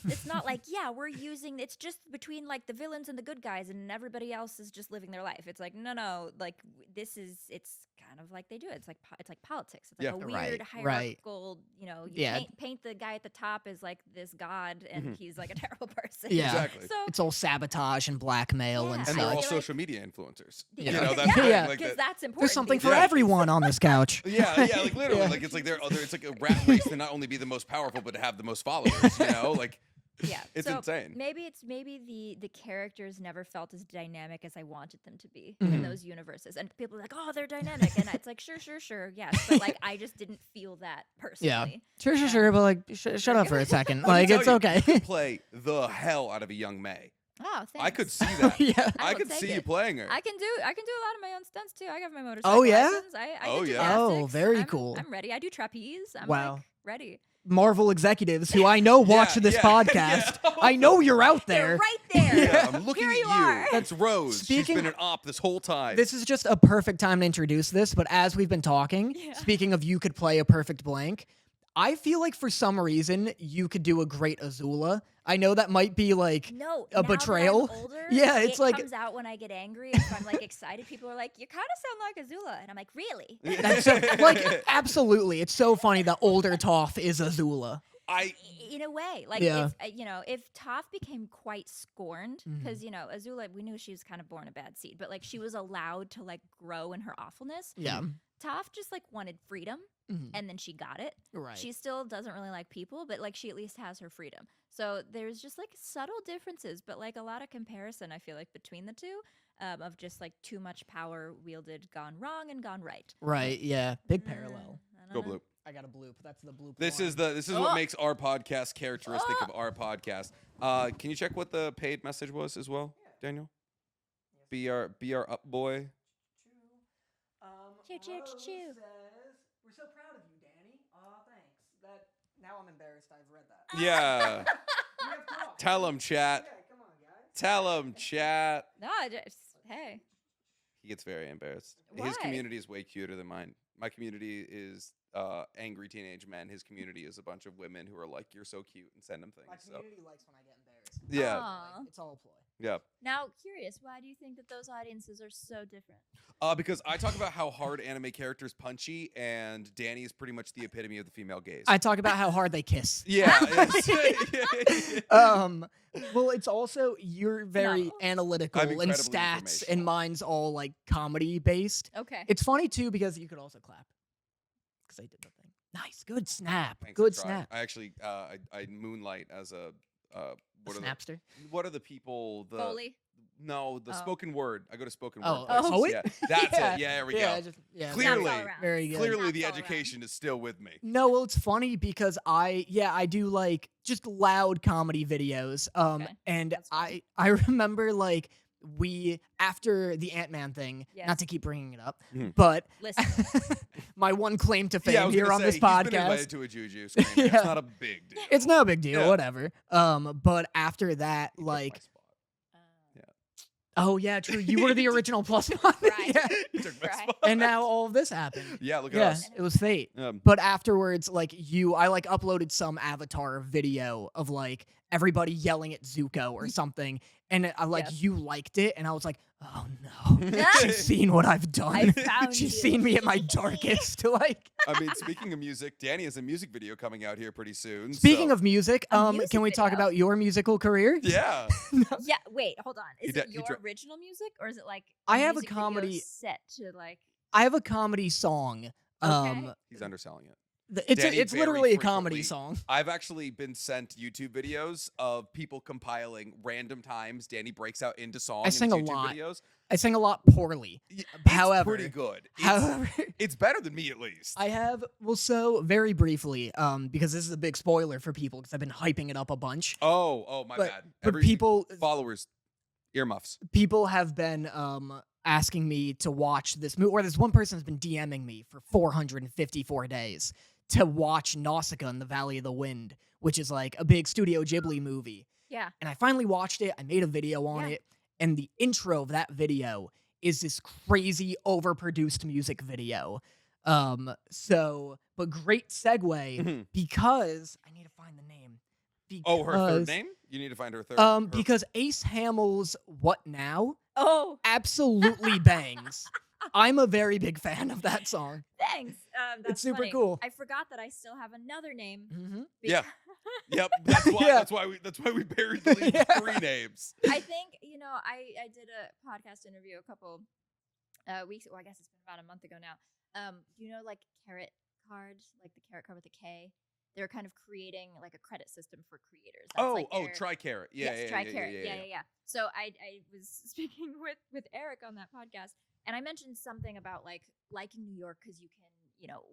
It's not like, yeah, we're using, it's just between like the villains and the good guys and everybody else is just living their life. It's like, no, like it's kind of like they do it. It's like politics. It's like Yeah. a Right, weird right. hierarchical, you Yeah. paint the guy at the top as like this god and he's like a terrible person. Yeah. Exactly. So It's all sabatage and blackmail Yeah. and And such. they're all feel like- social media influencers. Yeah. You know, that's yeah, the thing, Yeah. like because that- that's important. There's something these for days. everyone on this couch. Yeah, like literally, Yeah. like it's like it's like a rat race to not only be the most powerful but to have the most followers. You know, like Yeah, it's so insane. Maybe the characters never felt as dynamic as I wanted them to be Mhm. in those universes, and people are like, "Oh, they're dynamic," and it's like, sure, yes, but like I just didn't feel that personally. Sure, but like, shut up for a second. Let me Like, tell it's you, okay. you could play the hell out of a young May. Oh, thanks. I could see that. Yeah. I I will could take see you it. playing her. I can do a lot of my own stunts too. I got my motorcycle Oh, yeah? license. I Oh, do yeah. gymnastics. Oh, very I'm- cool. I'm ready. I do trapeze. I'm Wow. like ready. Marvel executives who I know watch Yeah, this yeah, podcast. yeah. I know you're out They're there. right there. Yeah, I'm looking Here at you you. are. That's Rose. She's Speaking- been an op this whole time. This is just a perfect time to introduce this, but as we've been talking, Yeah. speaking of you could play a perfect blank, I feel like for some reason you could do a great Azula. I know that might be like No, a now that I'm betrayal. older, Yeah, it's it like- comes out when I get angry. If I'm like excited, people are like, "You kind of sound like Azula," and I'm like, "Really?" that's so, like absolutely. It's so funny that older Toph is Azula. In a way, like Yeah. if Toph became quite scorned, Mhm. because Azula, we knew she was kind of born a bad seed, but like she was allowed to like grow in her awfulness. Yeah. Toph just like wanted freedom, Mhm. and then she got it. Right. She still doesn't really like people, but like she at least has her freedom. So there's just like subtle differences, but like a lot of comparison, I feel like, between the two, of just like too much power wielded gone wrong and gone right. Right. Yeah. Big parallel. I don't Go know. blue. I got a bloop. That's the bloop. This line. is Oh. what makes our podcast characteristic of our podcast. Can you check what the paid message was as well, Daniel? Be our up boy. Choo, choo, choo, choo. We're so proud of you, Danny. Thanks. Now I'm embarrassed. I've read that. Yeah. We have talked. Tell him, chat. Yeah, come on, guys. Tell him, chat. No, hey. He gets very embarrassed. Why? His community is way cuter than mine. My community is angry teenage men. His community is a bunch of women who are like, "You're so cute," and send him things. My So community likes when I get embarrassed. yeah, Aw. It's all a ploy. yeah. Now, curious, why do you think that those audiences are so different? Because I talk about how hard anime characters punchy, and Danny is pretty much the epitome of the female gaze. I talk about how hard they kiss. yeah. it's- Well, it's also you're very No. analytical I'm and incredibly stats, informational. and mine's all like comedy based. Okay. It's funny too because you could also clap because I did the thing. Nice, good snap, Thanks for good trying. snap. I actually I moonlight as a A what are snapster. what are the people the Foley. no the Oh. spoken word. I go to spoken Oh, word. oh, places. it? Yeah, that's Yeah. it. Yeah, there we Yeah, go. yeah. Clearly. Snaps all around. Very good. Clearly, Snaps the all around. education is still with me. No, well, it's funny because I do like just loud comedy videos. Okay. And That's fun. I remember like we after the Ant-Man thing, Yes. not to keep bringing it up, Mhm. but Listen. my one claim to Yeah, I fame was here gonna on say, this he's been podcast. invited to a juju screen. Yeah. It's not a big deal. It's no big deal, Yeah. whatever. But after that, He took my like, spot. oh yeah, true. You were the original plus one. Right. Yeah. He took my Right. spot. And now all of this happened. Yeah, look at Yeah, us. it was fate. But afterwards, like I like uploaded some Avatar video of like everybody yelling at Zuko or something, and I like Yes. you liked it, and I was like, oh no, Yeah. she's seen what I've done. I found She's you. seen me at my darkest. Like I mean, speaking of music, Danny has a music video coming out here pretty soon. speaking so- of music, A can music we talk video? about your musical career? yeah, Yeah, wait, hold on. Is He it he your dro- original music or is it like I have a music video comedy- set to like I have a comedy song. Okay. he's underselling it. Danny It's very literally a frequently- comedy song. I've actually been sent YouTube videos of people compiling random times Danny breaks out into songs. I sing in a his YouTube lot. videos. I sing a lot poorly. It's However, pretty good. However, It's better than me at least. I have so very briefly, because this is a big spoiler for people because I've been hyping it up a bunch. Oh, my But- bad. But people Followers, earmuffs. have been asking me to watch this movie, or this one person has been DMing me for 454 days to watch Nausicaa in the Valley of the Wind, which is like a big Studio Ghibli movie. Yeah. And I finally watched it. I made a video on Yeah. it. And the intro of that video is this crazy overproduced music video. But great segue Mhm. because I need to find the name. Oh, her third Because- name? You need to find her third. her- Because Ace Hamill's What Now Oh, absolutely bangs. I'm a very big fan of that song. thanks. That's super funny. cool. I forgot that I still have another name. Mm-hmm. Yeah. because- Yep. That's why. Yeah. That's why we buried the lead with Yeah. 3 names. I think, I did a podcast interview a couple weeks, well, I guess it's been about a month ago now. Like carrot cards, like the carrot card with a K? They're kind of creating like a credit system for creators. That's like their- Tricarrot. Yeah, yes, yeah, try yeah, carrot. yeah, Yeah. So I was speaking with Eric on that podcast, and I mentioned something about like liking New York because you can,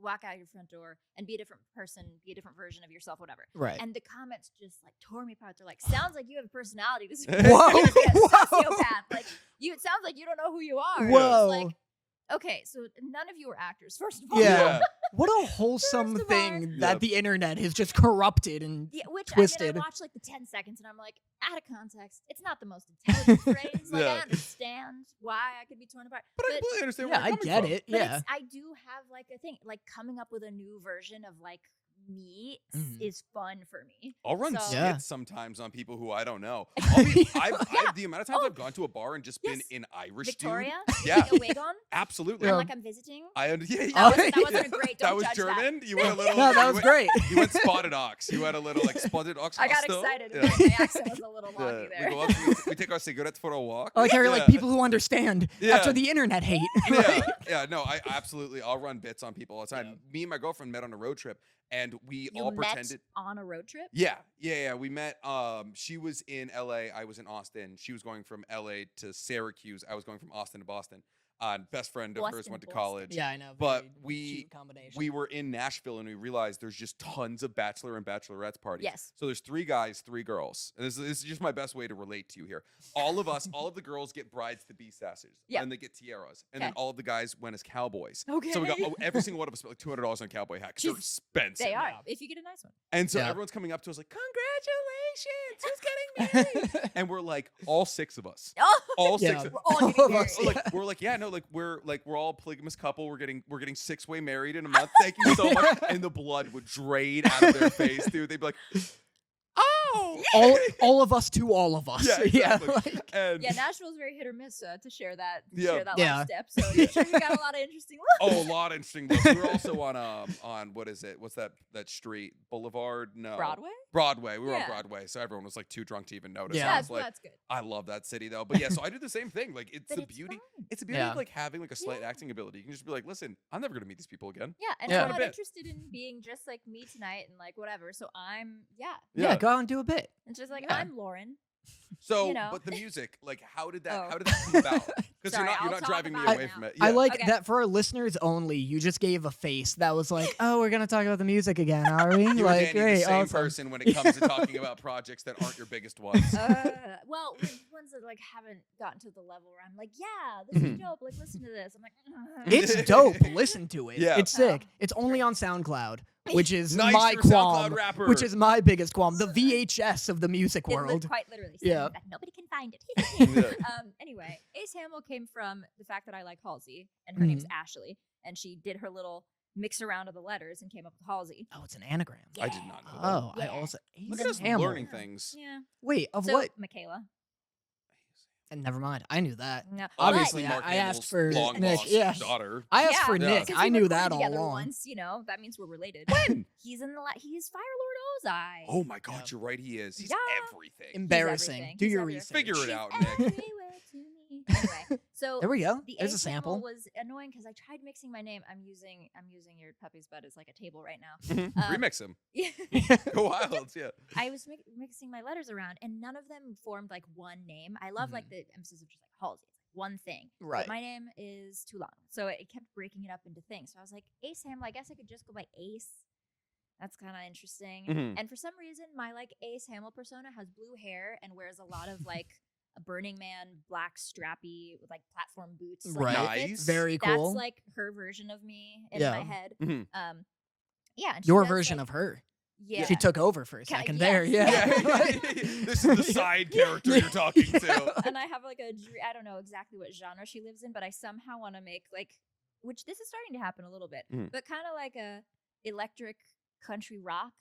walk out your front door and be a different person, be a different version of yourself, whatever. Right. And the comments just like tore me apart. They're like, "Sounds like you have a personality disorder. Whoa. You're a Whoa. sociopath. Like it sounds like you don't know who you are." And it's Whoa. like, okay, so none of you are actors, first of all. Yeah. What a wholesome First of thing all- that Yep. the internet has just corrupted and Yeah, which Twisted. I watched like the 10 seconds and I'm like, out of context, it's not the most intelligent phrase. Like Yeah. I understand why I could be torn apart. But I completely understand yeah, where I you're coming get from. it. But Yeah. I do have like a thing, like coming up with a new version of like me Mhm. is fun for me. I'll run So- Yeah. skits sometimes on people who I don't know. Yeah. The amount of times Oh. I've gone to a bar and just been Yes. in Irish, Victoria, dude. Yeah, with a wig on, absolutely. Yeah. and like I'm visiting. Yeah, That, yeah. wasn't, that wasn't a great. That Don't was judge German. You went a little. No, that you was went- great. You went spotted ox. You had a little like spotted ox. I got hostel. excited. Yeah. My accent was a little Yeah. wonky there. We go out, we take our cigarettes for a walk. I like how you're like Yeah. people who understand Yeah. after the internet hate. Yeah, Like, yeah, no, I absolutely. I'll run bits on people all the time. Yeah. Me and my girlfriend met on a road trip, and we You all met pretended. on a road trip. Yeah. We met. She was in L.A. I was in Austin. She was going from L.A. to Syracuse. I was going from Austin to Boston. Best friend of hers Boston, went to Boston. college. yeah, I know. But very we- cute combination. We were in Nashville and we realized there's just tons of bachelor and bachelorettes parties. Yes. So there's 3 guys, 3 girls. And this is just my best way to relate to you here. All of us, all of the girls get brides to be sassers. Yep. And they get tiaras. And then Okay. all of the guys went as cowboys. Okay. So we got every single one of us spent like $200 on cowboy hat 'cause they're Jeez. expensive. They are. Yeah. If you get a nice one. And so Yeah. everyone's coming up to us like, congratulations, who's getting married? And we're like, all 6 of us. Oh, All Yeah. 6 of we're all All getting of married. us, like Yeah. we're like, yeah, no, like we're all a polygamous couple. We're getting 6-way married in a month. Thank you so much. And the blood would drain out of their face, dude. They'd be like, oh, all of us to all of us. Yeah, exactly. like- And Yeah, Nashville's very hit or miss to share that. Yeah. Share that Yeah. last step. So I'm sure you got a lot of interesting looks. oh, a lot of interesting looks. We were also on what is it? What's that street? Boulevard? No, Broadway. Broadway. We were on Yeah. Broadway, so everyone was like too drunk to even notice. Yeah. I That's was like, that's good. I love that city though. But yeah, so I do the same thing. Like it's But the it's beauty. fun. It's the beauty Yeah. of like having like a slight Yeah. acting ability. You can just be like, listen, I'm never gonna meet these people again. Yeah, and Yeah. I'm A not bit. interested in being just like me tonight and like whatever. So I'm yeah, go out and do a bit. It's just like Yeah. I'm Lauren. So, You know. but the music, like, how did Oh. that come about? Because Sorry, you're I'll not talk driving me about away it from now. it. I Yeah. like Okay. that for our listeners only. You just gave a face that was like, "Oh, we're gonna talk about the music again, are we?" You like, and Danny, great, the same awesome. person when it comes to talking about projects that aren't your biggest ones. Well, with ones that like haven't gotten to the level where I'm like, yeah, this is Mhm. dope. Like, listen to this. I'm like, It's dope. Listen to it. Yeah. It's sick. Oh. It's only on Soundcloud, which is Nice, my you're a SoundCloud qualm. rapper. Which is my biggest qualm. The VHS of the music world. quite literally. Yeah. That nobody can find it. Yeah. Anyway, Ace Hamill came from the fact that I like Halsey, and her name's Mm-hmm. Ashley, and she did her little mix around of the letters and came up with Halsey. Oh, it's an anagram. I did not know that. Oh, Yeah. I also Look Ace at us Hamill. learning things. Yeah. Wait, of So, what? Michaela. And never mind. I knew that. No. Obviously, I- Mark I asked Hamill's for long Nick, lost yeah. daughter. I asked Yeah, for Yeah. Nick. Since I we knew recorded that all together along. Once, that means we're related. When? He's in the he's Fire Lord Ozai. Oh my God, Yeah. you're right. He is. He's Yeah. everything. Embarrassing. everything. Do He's your everything. research. Figure it He's out, Nick. everywhere to me. me. Anyway, so There we go. the There's a A sample. was annoying because I tried mixing my name. I'm using your puppy's butt as like a table right now. Remix him. Yeah. Go wild, yeah. I was mixing my letters around, and none of them formed like one name. I love like the emphasis of just like Halsey. It's like one thing. Right. But my name is too long, so it kept breaking it up into things. So I was like, Ace Hamill. I guess I could just go by Ace. That's kind of interesting. Mhm. And for some reason, my like Ace Hamill persona has blue hair and wears a lot of like a Burning Man black strappy with like platform boots. Like, Right. outfits. Nice. Very cool. That's like her version of me in Yeah. my head. Mhm. Yeah. And she Your does, version like, of her. Yeah. She took over for a Ki- second yes. there. Yeah. Yeah. This is the side character you're talking to. And I have like I don't know exactly what genre she lives in, but I somehow want to make like, which this is starting to happen a little bit, but kind of like a electric country rock,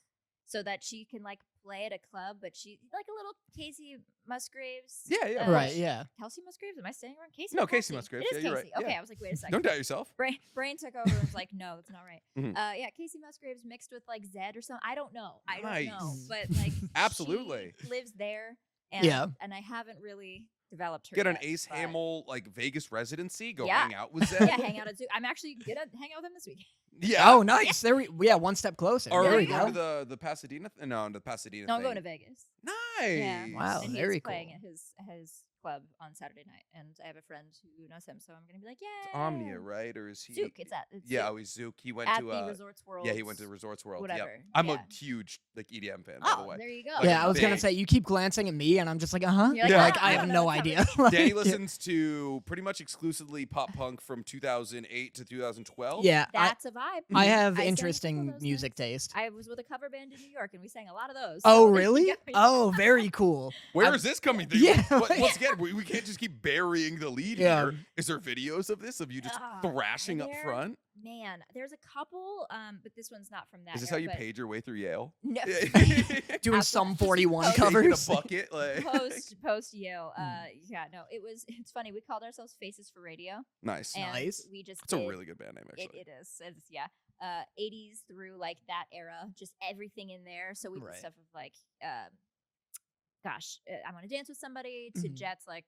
so that she can like play at a club, but she like a little Casey Musgraves. Yeah. Right. Yeah. Kelsey Musgraves? Am I saying it wrong? Casey? No, or Casey Kelsey? Musgraves. It is Yeah, you're Casey. right. Okay, Yeah. I was like, wait a second. Don't doubt yourself. Brain took over and was like, no, that's not right. Mhm. Yeah, Casey Musgraves mixed with like Zed or something. I don't know. I don't know. Nice. But like, Absolutely. she lives there. And, Yeah. and I haven't really developed her. Get an yet, Ace but- Hamill like Vegas residency. Go Yeah. hang out with Zed. Yeah, hang out at Zoo. I'm actually gonna hang out with him this week. Yeah. Oh, nice. There we. Yeah, one step closer. Or there are we you go. going to the Pasadena? No, the Pasadena. No, I'm thing. going to Vegas. Nice. Yeah. Wow, And very he's playing cool. at his club on Saturday night, and I have a friend who knows him, so I'm gonna be like, yeah. It's Omnia, right? Or is he? Zook. It's Yeah, Zook. oh, he's Zook. He went At to the Resorts World. Yeah, he went to Resorts World. Whatever. Yep. I'm Yeah. a huge like EDM fan, by the Oh, way. there you go. Like, Yeah, I was gonna big. say you keep glancing at me, and I'm just like, huh. You're like, Like "Ah, I I have don't know no what's idea. Danny listens to pretty much exclusively pop punk from 2008 to 2012. Yeah, That's a vibe. I have sang a couple of interesting those music things. taste. I was with a cover band in New York, and we sang a lot of those. Oh, so there you really? go. Oh, very cool. Where is this coming through? Yeah, Once again, we can't just keep burying the lead Yeah. here. Is there videos of this of you just Ah, thrashing up there- front? Man, there's a couple, but this one's not from that. Is this era, how you but paid your way through Yale? No. Doing some 41 Taking covers. a bucket, like post Yale. Yeah, no, it's funny. We called ourselves Faces for Radio, nice. and Nice. we just That's a did- really good band name, actually. It is. It's, yeah. 80s through like that era, just everything in there. So we did Right. stuff of like, I want to dance with somebody. To Mhm. Jets, like,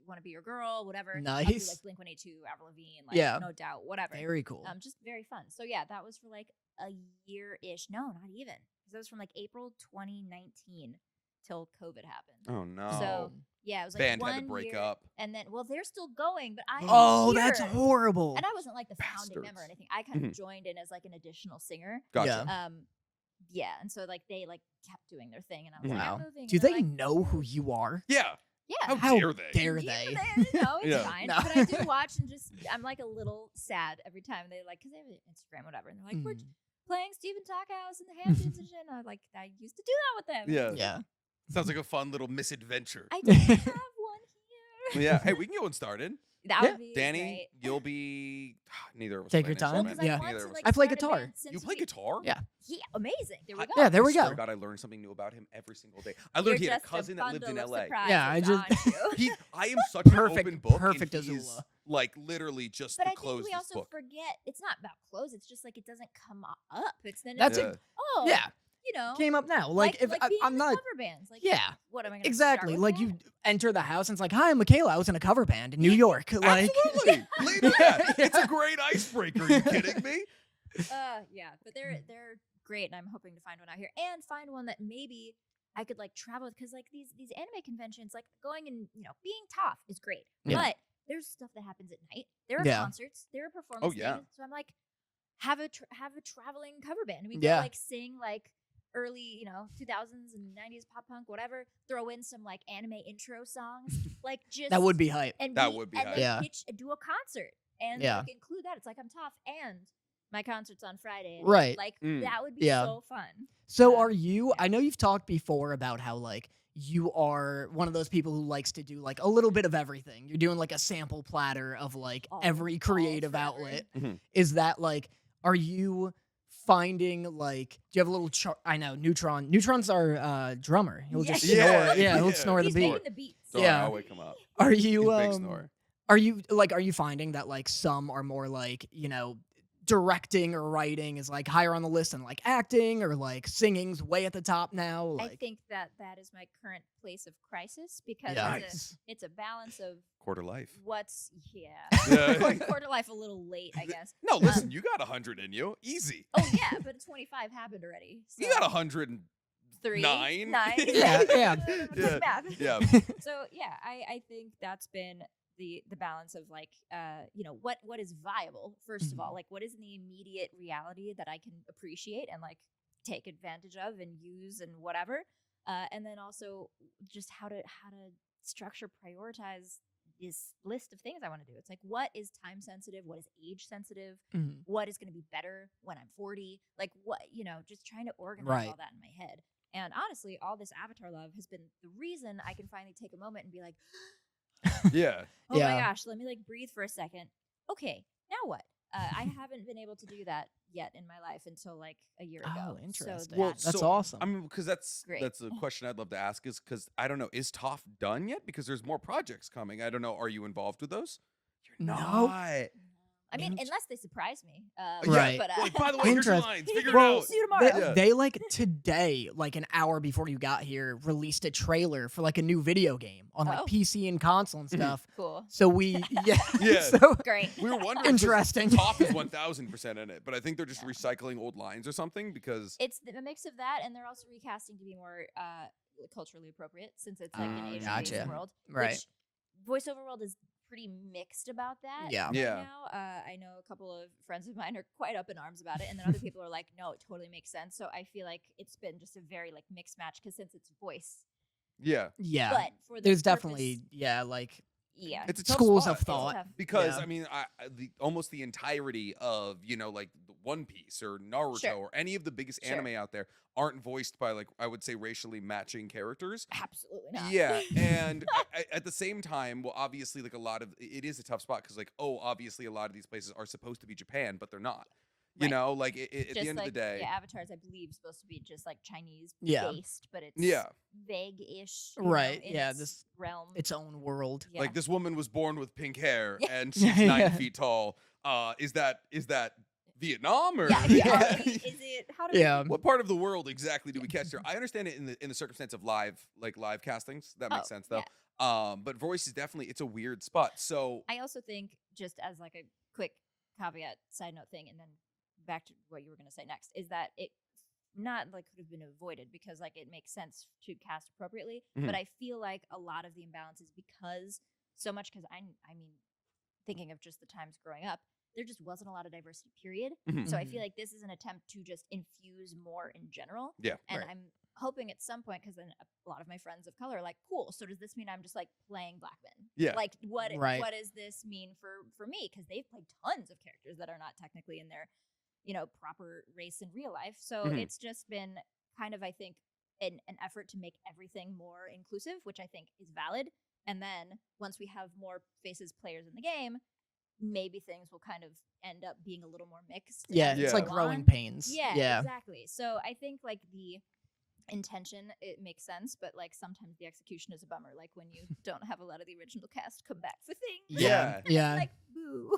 want to be your girl, whatever. Up to, Nice. like Blink 182, Avril Lavigne, like Yeah. No Doubt, whatever. Very cool. Just very fun. So yeah, that was for like a year-ish. No, not even. 'Cause that was from like April 2019 till COVID happened. Oh no. So yeah, it was like Band one had to break year, up. and then they're still going, but I Oh, here. that's horrible. And I wasn't like the founding member or Bastards. anything. I kind of Mhm. joined in as like an additional singer. Gotcha. Yeah. Yeah, and so like they like kept doing their thing, and I was like, Wow. I'm moving. Do and they're they like, know who you are? Yeah. Yeah. How dare they? dare Yeah, they? No, it's Yeah. fine. No. But I do watch and just I'm like a little sad every time they like because they have an Instagram whatever, and they're like we're Mm. playing Stephen Talkhouse in the Hamptons and shit. And I'm like I used to do that with them. Yeah. Yeah. Sounds like a fun little misadventure. I don't have one here. Yeah. Hey, we can get one started. That Yeah. would be Danny, great. you'll be neither of us. Take play your an time. Well, instrument. 'cause Yeah. I want Neither to, of us like, I play start a guitar. band since You play we- guitar? Yeah. Yeah, amazing. There we I- go. Yeah, there we I swear go. to God, I learn something new about him every single day. I You're learned he had a just cousin that lived in bundle of LA. surprises, Yeah, I just- aren't you? I am such an Perfect- open book. perfect and he's, Azula. like literally just But the I think closest we also book. forget it's not about clothes. It's just like it doesn't come up. It's then That's it's Yeah. it. oh Yeah. you know Came up now. Like if being I'm in not. cover bands. Like Yeah. what am I gonna Exactly. start with Like that? you enter the house and it's like, "Hi, I'm Michaela. I was in a cover band in New York." Like, Absolutely. Lead with that. It's Yeah. a great icebreaker. Are you kidding me? Yeah, but they're great, and I'm hoping to find one out here and find one that maybe I could like travel with because like these anime conventions, like going and being tough is great, Yeah. but there's stuff that happens at night. There are Yeah. concerts, there are performances. yeah. So I'm like, have a traveling cover band. We Yeah. can like sing like early 2000s and 90s pop punk, whatever. Throw in some like anime intro songs, like just that would be hype. and That we- would be and hype. then Yeah. do a concert and Yeah. like include that. It's like I'm tough and my concert's on Friday. And Right. Like Mm. that would be Yeah. so fun. So Uh, are you? I know you've talked before about how like you are one of those people who likes to do like a little bit of everything. You're doing like a sample platter of like every all creative forever. outlet. Mhm. Is that like? Are you finding like? Do you have a little? I know Neutron. Neutron's our drummer. He'll just Yeah. snore. Yeah, Yeah, he'll yeah. snore the He's beat. making the beats. Sorry, Yeah. I'll wake him up. Are He's you? a big snorer. Are you finding that like some are more like directing or writing is like higher on the list than like acting, or like singing's way at the top now? Like, I think that is my current place of crisis because Yeah. it's a balance of Quarter life. what's Yeah. quarter life a little late, I guess. No, listen, you got 100 in you. Easy. Oh yeah, but 25 happened already. So You got 109. 9. Yeah, yeah. Quick math. Yeah. So yeah, I think that's been the balance of like what is viable first of all, like what is in the immediate reality that I can appreciate and like take advantage of and use and whatever, and then also just how to structure, prioritize this list of things I want to do. It's like, what is time sensitive, what is age sensitive, what is going to be better when I'm 40, like what, just trying to organize all that in my head. And honestly, all this Avatar love has been the reason I can finally take a moment and be like, Yeah. oh my gosh, let me like breathe for a second. Okay, now what? I haven't been able to do that yet in my life until like a year ago. Oh, interesting. So That's awesome. I mean, because that's Great. a question I'd love to ask is because I don't know, is Toph done yet? Because there's more projects coming. I don't know. Are you involved with those? You're No. not. I mean, unless they surprise me. Right. But, Like, by the way, here's your Interest- lines. Figure Well, it out. see you tomorrow. Yeah. They like today, like an hour before you got here, released a trailer for like a new video game on like Oh. PC and console and stuff. Cool. So we, yeah, Yeah. so Great. We were wondering. 'cause Interesting. Toph is 1,000% in it, but I think they're just recycling old lines or something because. It's a mix of that, and they're also recasting to be more culturally appropriate since it's like an Asian-based Gotcha. world. Right. Which voiceover world is pretty mixed about that. Yeah. Right Yeah. now, I know a couple of friends of mine are quite up in arms about it, and then other people are like, "No, it totally makes sense." So I feel like it's been just a very like mixed match because since it's voice, Yeah. yeah, but for the there's purpose- definitely like yeah, It's a tough schools spot. of thought. tough. Because Yeah. I mean, almost the entirety of like the One Piece or Naruto Sure. or any of the biggest Sure. anime out there aren't voiced by like I would say racially matching characters. Absolutely not. Yeah, and at the same time, well, obviously, like a lot of it is a tough spot because like obviously a lot of these places are supposed to be Japan, but they're not. You Right. know, like at Just the end like, of the day, yeah, Avatar's I believe supposed to be just like Chinese Yeah. based, but it's Yeah. vague-ish, Right, in yeah, its this- realm. its own world. Yeah. like this woman was born with pink hair Yeah. and she's Yeah, 9 yeah. feet tall. Is that Vietnam or yeah, Yeah. is it how do Yeah. what part of the world exactly do we catch her? I understand it in the circumstance of live castings. That makes sense though. But voice is definitely it's a weird spot. So I also think, just as like a quick caveat side note thing, and then back to what you were going to say next, is that it not like could have been avoided because like it makes sense to cast appropriately, Mhm. but I feel like a lot of the imbalance is because so much because I mean thinking of just the times growing up, there just wasn't a lot of diversity, period. Mhm. So I feel like this is an attempt to just infuse more in general. Yeah. And Right. I'm hoping at some point, because then a lot of my friends of color are like, cool, so does this mean I'm just like playing black men? Yeah. Like what Right. what does this mean for me? Because they've played tons of characters that are not technically in their, proper race in real life. So Mhm. it's just been kind of, I think, an effort to make everything more inclusive, which I think is valid. And then once we have more faces players in the game, maybe things will kind of end up being a little more mixed. Yeah, as we it's like go growing on. pains. Yeah, exactly. So I think like the intention, it makes sense, but like sometimes the execution is a bummer. Like when you don't have a lot of the original cast come back for things. Yeah. Yeah. Like boo.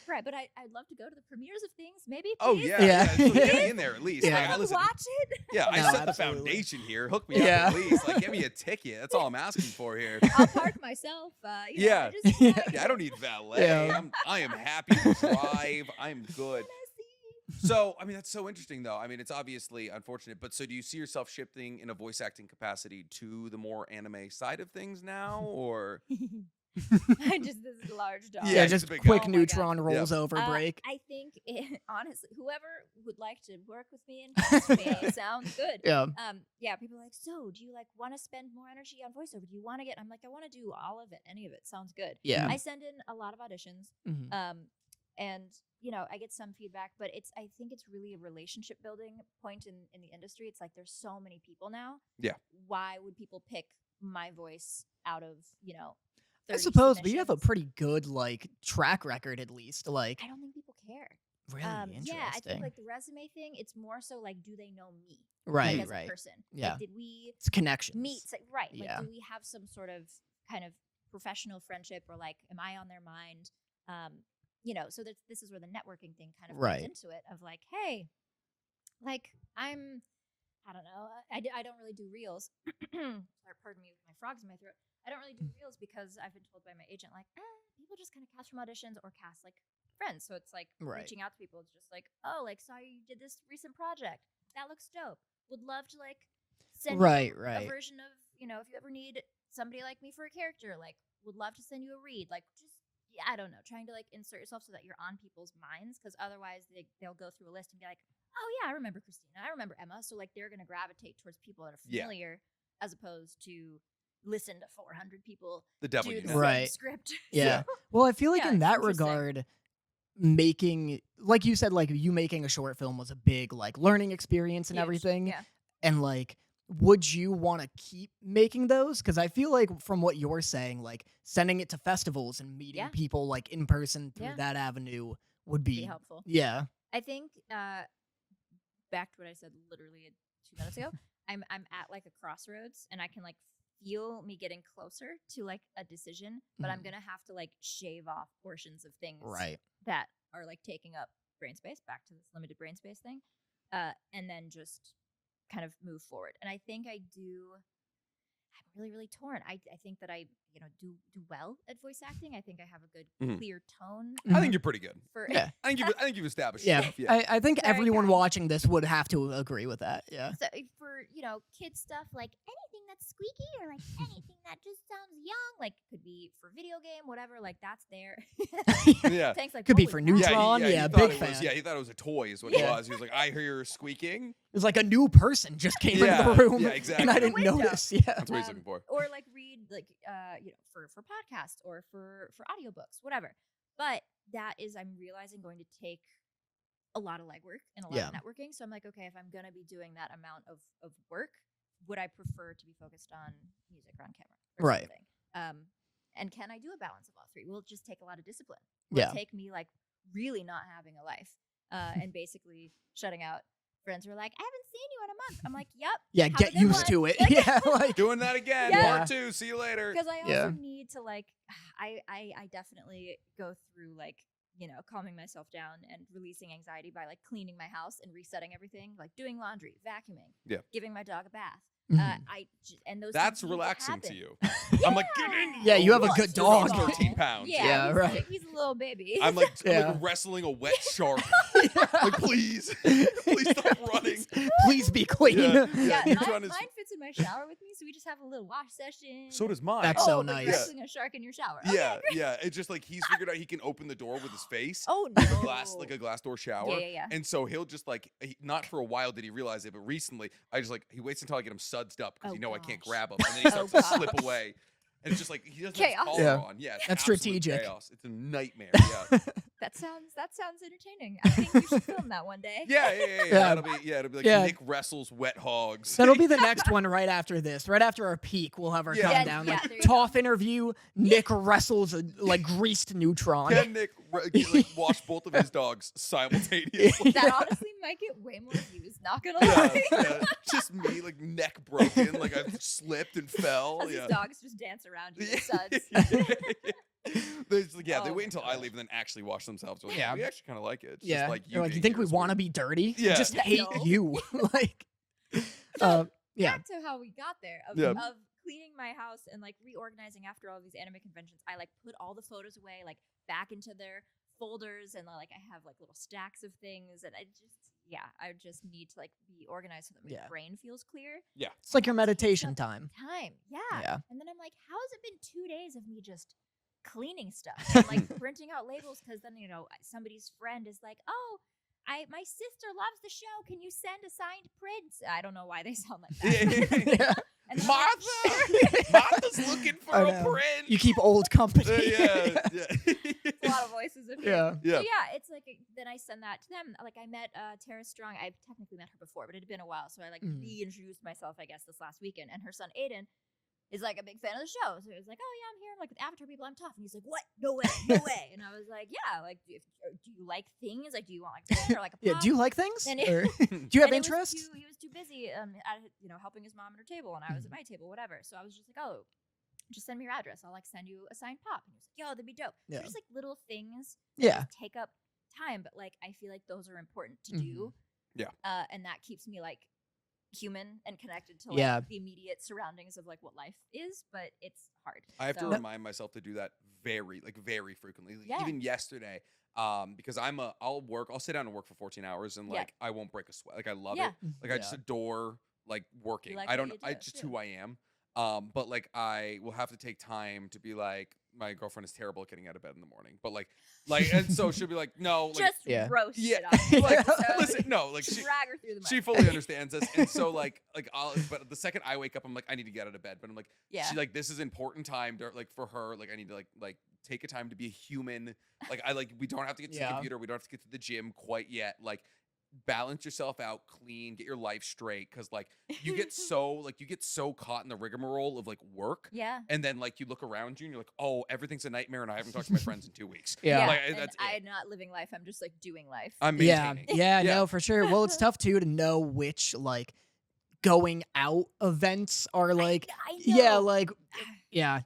Right, but I'd love to go to the premieres of things. Maybe. Oh please? yeah, Yeah. So get me in there at least. Yeah. Like, I'll listen, watch it. yeah, I No, set the absolutely. foundation here. Hook me Yeah. up at least. Like, give me a ticket. That's all I'm asking for here. I'll park myself. Yeah. Just, Yeah, I don't need valet. Yeah. I am happy to drive. I'm good. So, I mean, that's so interesting, though. I mean, it's obviously unfortunate, but so do you see yourself shifting in a voice acting capacity to the more anime side of things now, or? This is a large dog. Yeah, Yeah, it's just a big quick guy. Oh my neutron rolls over Uh, break. I think, honestly, whoever would like to work with me and cast me sounds good. Yeah. Yeah, people are like, so do you like want to spend more energy on voiceover? Do you want to get? I'm like, I want to do all of it. Any of it sounds good. Yeah. I send in a lot of auditions, Mhm. and I get some feedback, but I think it's really a relationship building point in the industry. It's like there's so many people now. Yeah. Why would people pick my voice out of 30 I suppose, but you have a submissions? pretty good like track record at least. Like I don't think people care. really interesting. Yeah, I think like the resume thing, it's more so like, do they know me? Right, Like, as right. a person. Yeah. Like, did we It's connections. meet? Right. Yeah. Like, do we have some sort of kind of professional friendship, or like, am I on their mind? so this is where the networking thing kind of Right. comes into it of like, hey, like I don't know, I don't really do reels. Sorry, pardon me with my frogs in my throat. I don't really do reels because I've been told by my agent, like, people just kind of cast from auditions or cast like friends. So it's like reaching out to people. It's just like, oh, like, saw you did this recent project. That looks dope. Would love to like send you a version of, if you ever need somebody like me for a character, like, would love to send you a read. Like, just, I don't know, trying to like insert yourself so that you're on people's minds. Because otherwise they'll go through a list and be like, oh yeah, I remember Christina. I remember Emma. So like they're going to gravitate towards people that are familiar as opposed to listen to 400 people the devil do you the know. same script. Yeah. Well, I feel like in it's that interesting. regard, making, like you said, like you making a short film was a big like learning experience and Huge. everything. Yeah. And like, would you want to keep making those? Because I feel like from what you're saying, like sending it to festivals and meeting people like in person through that avenue would be helpful. Yeah. I think back to what I said literally 2 minutes ago, I'm at like a crossroads and I can like feel me getting closer to like a decision, but I'm gonna have to like shave off portions of things that are like taking up brain space, back to this limited brain space thing, and then just kind of move forward. And I think I'm really, really torn. I think that I, do well at voice acting. I think I have a good, clear tone. I think you're pretty good. Yeah. I think you've established Yeah. yourself. Yeah. I think Very everyone kind. watching this would have to agree with that. Yeah. So for, kid stuff, like anything that's squeaky or like anything that just sounds young, like could be for video game, whatever, like that's there. Yeah. Thanks, like, Could be what for was that? Neutron. he Yeah, thought big it fan. was- he thought it was a toy is what it was. He was like, I hear squeaking. It was like a new person just came into the room. Yeah, exactly. And I Open didn't the window. notice. Yeah. That's what he's looking for. Or like read like for podcasts or for audiobooks, whatever. But that is, I'm realizing, going to take a lot of legwork and a lot of networking. So I'm like, okay, if I'm gonna be doing that amount of work, would I prefer to be focused on music or on camera or something? And can I do a balance of all three? Will it just take a lot of discipline? Will it take me like really not having a life and basically shutting out friends who are like, I haven't seen you in a month. I'm like, yep. Yeah, have a get good used one. to it. Like, Yeah, like Doing that again. Yeah. Part 2. See you later. because I also need to like, I definitely go through like, calming myself down and releasing anxiety by like cleaning my house and resetting everything, like doing laundry, vacuuming, giving my dog a bath. And those That's things need to relaxing happen. to you. I'm like, get in. Yeah, you have a Well, good he's dog. small. 13 pounds. Yeah, he's right. like, he's a little baby. I'm like, Yeah. wrestling a wet shark. Like, please stop running. Please be clean. Yeah. yeah, Neutron mine is- fits in my shower with me, so we just have a little wash session. So does mine. That's oh, so but nice. you're wrestling a shark in your shower. Yeah, Okay, great. yeah. It's just like he's figured out he can open the door with his face. Oh Like no. a glass door shower. Yeah. And so he'll just like, not for a while did he realize it, but recently I just like, he waits until I get him sudsed up because Oh, I can't gosh. grab him. And then he starts to God. slip away. And it's just like, he doesn't have his Chaos. collar Yeah. on. Yeah. It's That's absolute strategic. Chaos. It's a nightmare. Yeah. That sounds entertaining. I think you should film that one day. Yeah. Yeah. It'll be like Yeah. Nick wrestles wet hogs. That'll be the next one right after this. Right after our peak, we'll have our Yeah. countdown. Yeah, Like there you go. Toph interview, Nick wrestles a like greased Neutron. Can Nick like, wash both of his dogs simultaneously? That honestly might get way more views. Not gonna Yeah, lie. yeah. Just me, like neck broken, like I slipped and fell. As Yeah. these dogs just dance around you, with suds. There's, they Oh wait my until I gosh. leave and then actually wash themselves. Like, Yeah. we actually kind of like it. It's Yeah. just like You're like, you being think we here is want to weird." be dirty? We Yeah. just Yeah, hate no. you. Like, So, yeah. back to how we got there of, Yeah. of cleaning my house and like reorganizing after all these anime conventions. I like put all the photos away, like back into their folders, and like I have like little stacks of things, and I just need to like be organized so that my Yeah. brain feels clear. It's like your meditation time. Yeah. Yeah. And then I'm like, how has it been 2 days of me just cleaning stuff and like printing out labels? Because then somebody's friend is like, oh, my sister loves the show. Can you send a signed print? I don't know why they sound like that. Yeah. And then I'm Martha, like, Martha's looking for I a know. print. You keep old company. Yeah. a lot of voices of Yeah. Yeah. So yeah, it's like then I send that to them. Like I met Tara Strong. I've technically met her before, but it had been a while, so I like reintroduced myself, I guess, this last weekend. And her son Aiden is like a big fan of the show, so he was like, "Oh yeah, I'm here. I'm like with Avatar people. I'm Toph." And he's like, "What? No way, no way." And I was like, "Yeah. Like, do you like things? Like, do you want like print or like a Yeah. pop?" Do you like things? And Or do you have and interests? He was too busy, at helping his mom at her table, and I was at my table, whatever. So I was just like, "Oh, just send me your address. I'll like send you a signed pop. And he was like, yo, that'd be dope. Yeah. So just like little things that Yeah. just take up time, but like I feel like those are important to do. Yeah. And that keeps me like human and connected to like Yeah. the immediate surroundings of like what life is, but it's hard. I have to So- remind myself to do that very frequently. Like, Yeah. even yesterday, because I'll sit down and work for 14 hours and Yeah. like I won't break a sweat. Like I love Yeah. it. Like I just adore like working. like I what don't you I do, just too. who I am. But like I will have to take time to be like, my girlfriend is terrible at getting out of bed in the morning. But like and so she'll be like, no, like Just Yeah. roast Yeah. it on like, so listen, no, like she drag her through the mud. she fully understands this. And so like but the second I wake up, I'm like, I need to get out of bed. But I'm like, Yeah. she like, this is important time to like for her. Like I need to like take a time to be a human. Like we don't have to get to the Yeah. computer. We don't have to get to the gym quite yet. Like balance yourself out, clean, get your life straight. Cause like you get so caught in the rigmarole of like work. Yeah. And then like you look around you and you're like, oh, everything's a nightmare and I haven't talked to my friends in 2 weeks. Yeah. Like and that's I'm it. not living life. I'm just like doing life. I'm Yeah, maintaining. yeah, Yeah. no, for sure. Well, it's tough too to know which like going out events are like, I yeah, know. like, yeah,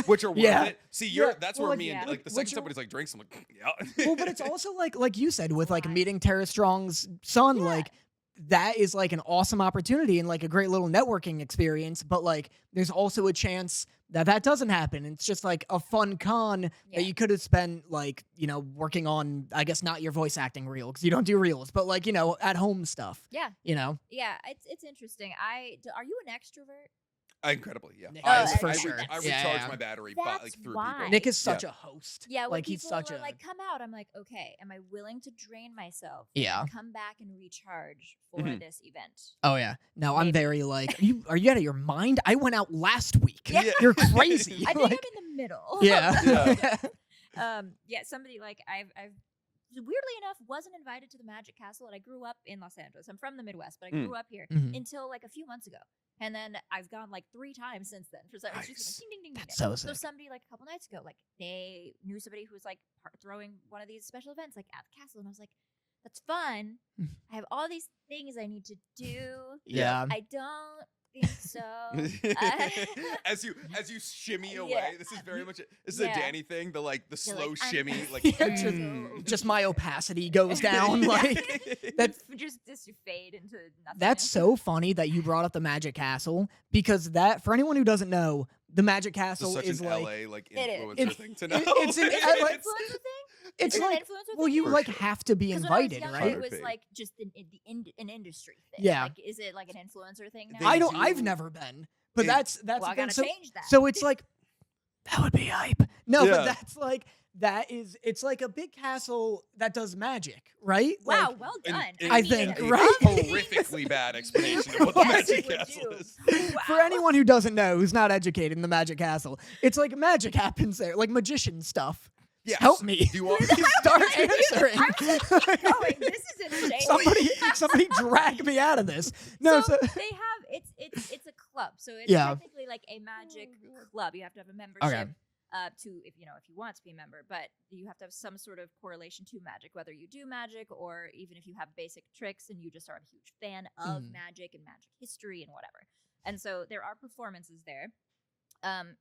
Which are worth Yeah. it. See, Yeah. that's Well, where like, me yeah. and like the Which second are- somebody's like drinks, I'm like, yeah. well, but it's also like you said with like meeting Tara Strong's son, Yeah. like that is like an awesome opportunity and like a great little networking experience. But like, there's also a chance that doesn't happen. It's just like a fun con Yeah. that you could have spent like working on. I guess not your voice acting reel because you don't do reels, but like at home stuff. Yeah. Yeah, It's interesting. Are you an extrovert? Incredibly, yeah. Nick is I, for I, sure. I Yeah, recharge yeah. my battery That's like through why. people. Nick is Yeah. such a host. Yeah, when like he's people such are a like, come out, I'm like, okay, am I willing to drain myself? Yeah. And come back and recharge for Mhm. this event. Oh yeah. No, I'm Maybe. very like, are you out of your mind? I went out last week. Yeah. You're crazy. I think Like, I'm in the middle. yeah. Yeah, somebody like I've weirdly enough wasn't invited to the Magic Castle, and I grew up in Los Angeles. I'm from the Midwest, but I grew up here Mhm. until like a few months ago. And then I've gone like 3 times since then. For it's just Nice. like, ding, ding, ding, ding, That's ding. so So sick. somebody like a couple nights ago, like they knew somebody who was like throwing one of these special events like at the castle, and I was like, that's fun. I have all these things I need to do. Yeah. I don't think so. as you shimmy away, Yeah. this is very much this is Yeah. a Danny thing. The like the You're slow like, I'm shimmy, like Yeah, mm. Just my opacity goes down. Like that. just fade into nothing. That's so funny that you brought up the Magic Castle because that for anyone who doesn't know, the Magic This Castle is such is an like LA like It is. influencer It's- thing to know. it's an- Is it I an like- influencer thing? it's Is it an like influencer well, thing? you For like sure. have to be 'Cause when I was invited, younger, right? It was Big. like just an industry thing. Yeah. Like, is it like an influencer thing now? They I don't. do- I've never been, but They- that's well, the I thing. gotta So, change that. so it's like that would be hype. No, Yeah. but that's like it's like a big castle that does magic, right? wow, Like, well An- done. an- I mean, think, a right? horrifically bad explanation of what the Yes, Magic it would Castle do. is. For Wow. anyone who doesn't know, who's not educated in the Magic Castle, it's like magic happens there, like magician stuff. Yes. Help me. Do you want Start answering. Going, this is insane. somebody drag me out of this. No, so so, they have it's a club, so it's Yeah. technically like a magic club. You have to have a membership to if you want to be a member, but you have to have some sort of correlation to magic, whether you do magic or even if you have basic tricks and you just are a huge fan of Mhm. magic and magic history and whatever. And so there are performances there, and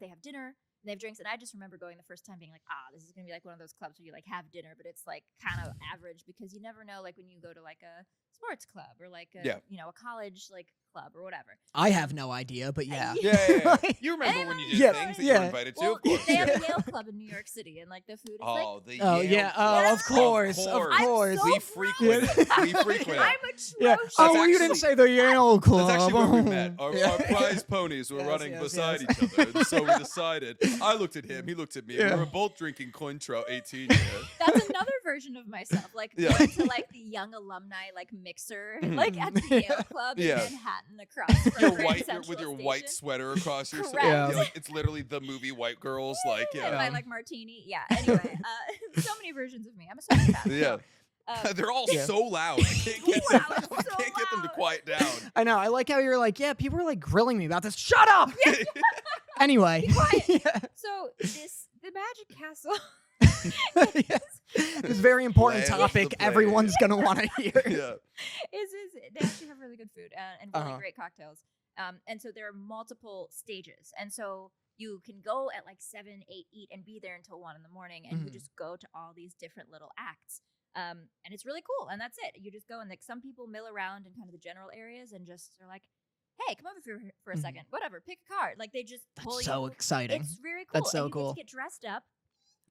they have dinner. They have drinks, and I just remember going the first time being like, this is gonna be like one of those clubs where you like have dinner, but it's like kind of average because you never know, like when you go to like a sports club or like a a college like club or whatever. I have no idea, but yeah. Yeah. You remember when you did Yeah, things that you yeah. were invited to? Well, Of course. they have yeah. a Yale club in New York City, and like the food is like. Oh, the Oh Yale yeah. Club. Oh, of course, of course. course. I'm so We frequent it. We frequent it. I'm atrocious. Yeah. That's Oh, you didn't actually- say the Yale Club. That's actually where we met. Our, Yeah. our prize ponies were Yes, running yes, beside yes. each other, and so we decided. I looked at him, he looked at me. Yeah. We were both drinking Cointreau 18 year. That's another version of myself, like Yeah. going to like the young alumni like mixer, like at the Yale Club in Yeah. Manhattan across from Your Grand white Central with your Station. white sweater across your Correct. Yeah. like it's literally the movie White Girls. Like Yeah, yeah, my like martini. Yeah. Anyway, so many versions of me. I'm a sociopath. yeah. So, They're all Yeah. so loud. I can't get Wow, them. it's I so can't get them to loud. quiet down. I know. I like how you're like, yeah, people are like grilling me about this. Shut up. Anyway. Be quiet. Yeah. So the Magic Castle. It's a very important Land topic. the plane. Everyone's gonna want to hear. Yeah. is they actually have really good food and really Uh-huh. great cocktails. And so there are multiple stages. And so you can go at like 7, 8, eat, and be there until 1 in the morning. And you just go to all these different little acts. And it's really cool. And that's it. You just go, and like some people mill around in kind of the general areas and just are like, hey, come over for a second. Whatever, pick a card. Like they just pull That's you. so exciting. It's very cool. That's so and you cool. get to get dressed up.